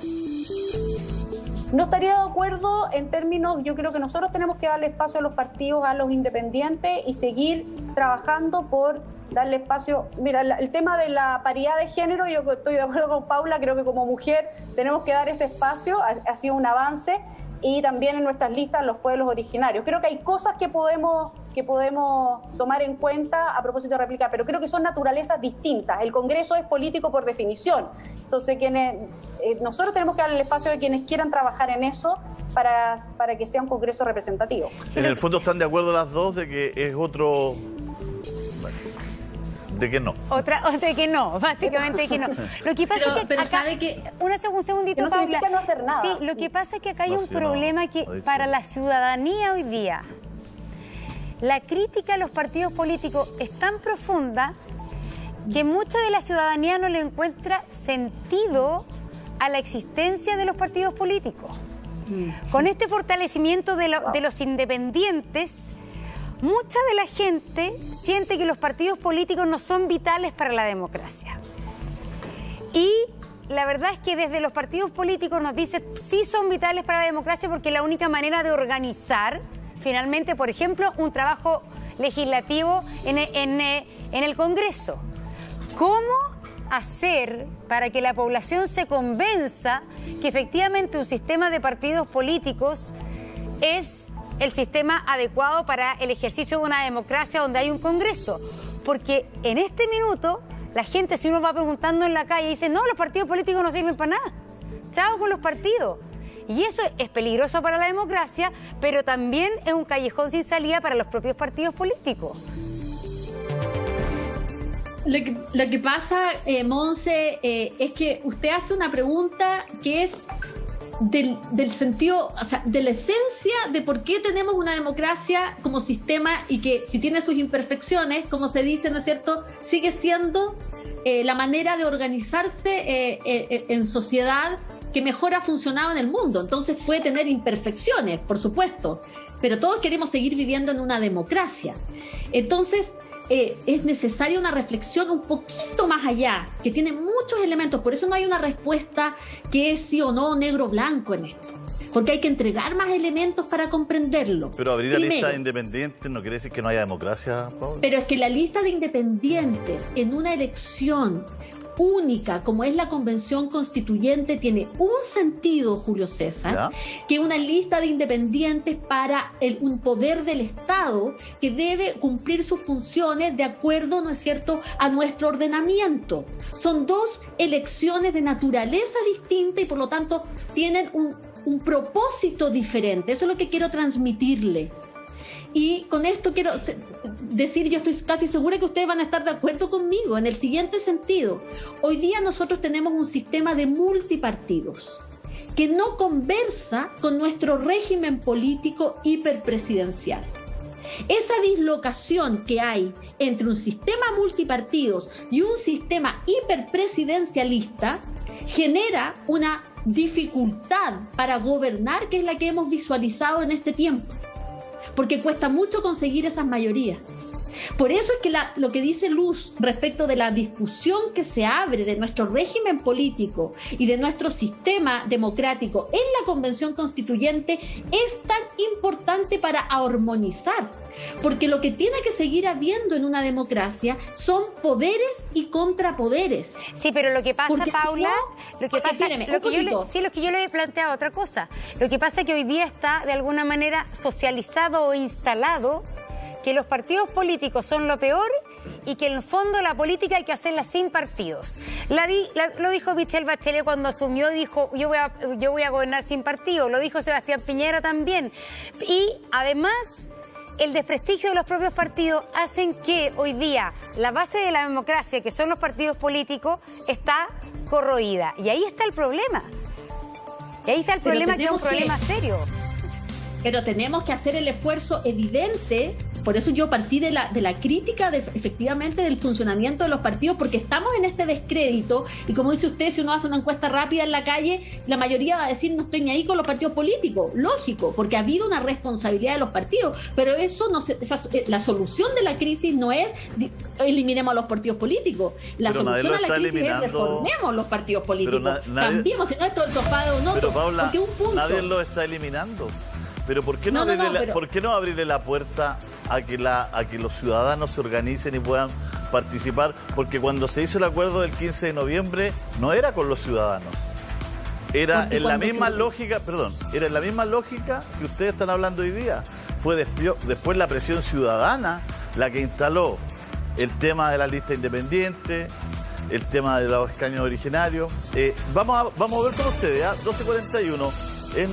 [SPEAKER 10] No estaría de acuerdo en términos, yo creo que nosotros tenemos que darle espacio a los partidos, a los independientes, y seguir trabajando por darle espacio. Mira, el tema de la paridad de género, yo estoy de acuerdo con Paula, creo que como mujer tenemos que dar ese espacio, ha sido un avance, y también en nuestras listas los pueblos originarios. Creo que hay cosas que podemos tomar en cuenta a propósito de replicar, pero creo que son naturalezas distintas. El Congreso es político por definición, entonces nosotros tenemos que darle el espacio a quienes quieran trabajar en eso para que sea un Congreso representativo.
[SPEAKER 1] En el fondo están de acuerdo las dos de que es otro... De que no.
[SPEAKER 3] De que no, básicamente de que no. Lo que pasa es que acá,
[SPEAKER 9] sabe que...
[SPEAKER 3] un segundito,
[SPEAKER 10] no significa no hacer nada.
[SPEAKER 3] Sí, lo que pasa es que acá hay un problema que para la ciudadanía hoy día la crítica a los partidos políticos es tan profunda que mucha de la ciudadanía no le encuentra sentido a la existencia de los partidos políticos. Con este fortalecimiento de los independientes, mucha de la gente siente que los partidos políticos no son vitales para la democracia. Y la verdad es que desde los partidos políticos nos dicen sí son vitales para la democracia porque es la única manera de organizar finalmente, por ejemplo, un trabajo legislativo en el Congreso. ¿Cómo hacer para que la población se convenza que efectivamente un sistema de partidos políticos es el sistema adecuado para el ejercicio de una democracia donde hay un Congreso? Porque en este minuto la gente, si uno va preguntando en la calle, dice no, los partidos políticos no sirven para nada, chao con los partidos. Y eso es peligroso para la democracia, pero también es un callejón sin salida para los propios partidos políticos.
[SPEAKER 9] Lo que pasa, Monse, es que usted hace una pregunta que es del sentido, o sea, de la esencia de por qué tenemos una democracia como sistema y que si tiene sus imperfecciones, como se dice, ¿no es cierto?, sigue siendo la manera de organizarse en sociedad que mejor ha funcionado en el mundo. Entonces puede tener imperfecciones, por supuesto, pero todos queremos seguir viviendo en una democracia. Entonces es necesaria una reflexión un poquito más allá, que tiene muchos elementos. Por eso no hay una respuesta que es sí o no, negro o blanco en esto, porque hay que entregar más elementos para comprenderlo.
[SPEAKER 1] Pero abrir la lista de independientes no quiere decir que no haya democracia, Paula.
[SPEAKER 9] Pero es que la lista de independientes en una elección única como es la Convención Constituyente tiene un sentido, Julio César, ¿ya?, que una lista de independientes para un poder del Estado que debe cumplir sus funciones de acuerdo, ¿no es cierto?, a nuestro ordenamiento. Son dos elecciones de naturaleza distinta y por lo tanto tienen un propósito diferente. Eso es lo que quiero transmitirle. Y con esto quiero decir, yo estoy casi segura que ustedes van a estar de acuerdo conmigo en el siguiente sentido. Hoy día nosotros tenemos un sistema de multipartidos que no conversa con nuestro régimen político hiperpresidencial. Esa dislocación que hay entre un sistema multipartidos y un sistema hiperpresidencialista genera una dificultad para gobernar, que es la que hemos visualizado en este tiempo, porque cuesta mucho conseguir esas mayorías. Por eso es que lo que dice Luz respecto de la discusión que se abre de nuestro régimen político y de nuestro sistema democrático en la Convención Constituyente es tan importante para armonizar, porque lo que tiene que seguir habiendo en una democracia son poderes y contrapoderes.
[SPEAKER 3] Sí, pero lo que pasa, porque Paula, si lo que yo le he planteado otra cosa. Lo que pasa es que hoy día está de alguna manera socializado o instalado que los partidos políticos son lo peor y que en el fondo la política hay que hacerla sin partidos. Lo dijo Michelle Bachelet cuando asumió, dijo yo voy a gobernar sin partido. Lo dijo Sebastián Piñera también. Y además el desprestigio de los propios partidos hacen que hoy día la base de la democracia, que son los partidos políticos, está corroída. Y ahí está el problema. Y ahí está el problema, que es un problema serio.
[SPEAKER 9] Pero tenemos que hacer el esfuerzo evidente. Por eso yo partí de la crítica efectivamente del funcionamiento de los partidos, porque estamos en este descrédito y como dice usted, si uno hace una encuesta rápida en la calle, la mayoría va a decir no estoy ni ahí con los partidos políticos. Lógico, porque ha habido una responsabilidad de los partidos, pero eso la solución de la crisis no es eliminemos a los partidos políticos. La solución a la crisis es reformemos los partidos políticos. Cambiemos, si no esto el sofá de Onoto.
[SPEAKER 1] Pero Paula,
[SPEAKER 9] porque un punto,
[SPEAKER 1] nadie lo está eliminando. Pero ¿por qué no abrirle la puerta a que los ciudadanos se organicen y puedan participar? Porque cuando se hizo el acuerdo del 15 de noviembre no era con los ciudadanos. Era en la misma lógica, era en la misma lógica que ustedes están hablando hoy día. Fue después la presión ciudadana la que instaló el tema de la lista independiente, el tema de los escaños originarios. Vamos a ver con ustedes, 12:41 es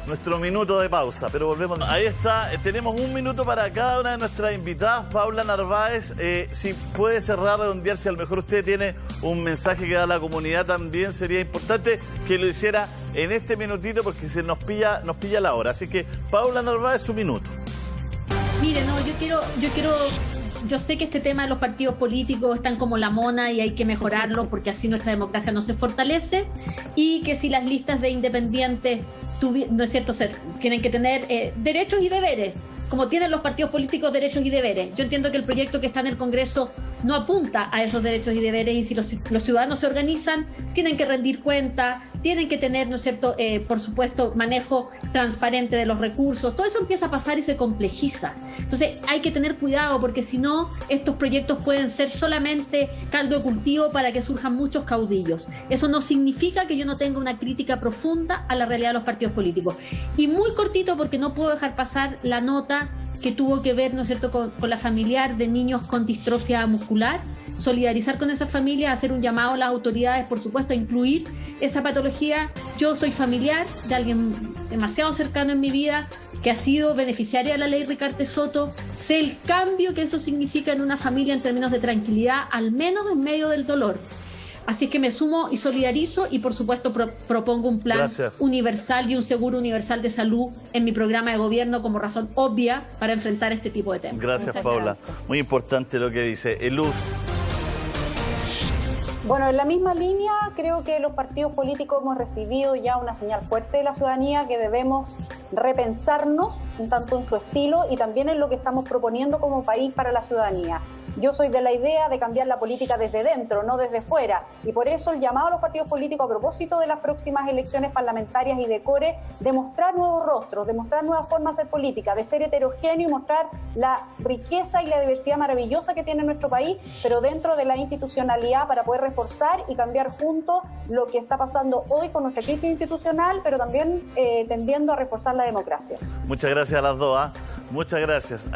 [SPEAKER 1] nuestro minuto de pausa, pero volvemos. Ahí está, tenemos un minuto para cada una de nuestras invitadas. Paula Narváez, si puede cerrar, redondear, si a lo mejor usted tiene un mensaje que da a la comunidad, también sería importante que lo hiciera en este minutito porque se nos pilla la hora. Así que, Paula Narváez, su minuto.
[SPEAKER 9] Mire, no, yo sé que este tema de los partidos políticos están como la mona y hay que mejorarlo porque así nuestra democracia no se fortalece, y que si las listas de independientes, no es cierto, tienen que tener derechos y deberes, como tienen los partidos políticos derechos y deberes. Yo entiendo que el proyecto que está en el Congreso no apunta a esos derechos y deberes, y si los ciudadanos se organizan, tienen que rendir cuenta, tienen que tener, ¿no es cierto?, por supuesto, manejo transparente de los recursos. Todo eso empieza a pasar y se complejiza. Entonces hay que tener cuidado, porque si no, estos proyectos pueden ser solamente caldo de cultivo para que surjan muchos caudillos. Eso no significa que yo no tenga una crítica profunda a la realidad de los partidos políticos. Y muy cortito, porque no puedo dejar pasar la nota que tuvo que ver, ¿no es cierto?, con la familiar de niños con distrofia muscular. Solidarizar con esa familia, hacer un llamado a las autoridades, por supuesto, a incluir esa patología. Yo soy familiar de alguien demasiado cercano en mi vida que ha sido beneficiaria de la ley Ricarte Soto. Sé el cambio que eso significa en una familia en términos de tranquilidad, al menos en medio del dolor. Así es que me sumo y solidarizo, y por supuesto propongo un plan universal y un seguro universal de salud en mi programa de gobierno como razón obvia para enfrentar este tipo de temas.
[SPEAKER 1] Gracias, Paula. Muy importante lo que dice. Luz.
[SPEAKER 10] Bueno, en la misma línea, creo que los partidos políticos hemos recibido ya una señal fuerte de la ciudadanía que debemos repensarnos un tanto en su estilo y también en lo que estamos proponiendo como país para la ciudadanía. Yo soy de la idea de cambiar la política desde dentro, no desde fuera, y por eso el llamado a los partidos políticos a propósito de las próximas elecciones parlamentarias y de core, de mostrar nuevos rostros, de mostrar nuevas formas de hacer política, de ser heterogéneo y mostrar la riqueza y la diversidad maravillosa que tiene nuestro país, pero dentro de la institucionalidad, para poder reforzar y cambiar juntos lo que está pasando hoy con nuestra crisis institucional, pero también tendiendo a reforzar la democracia.
[SPEAKER 1] Muchas gracias a las dos. Muchas gracias.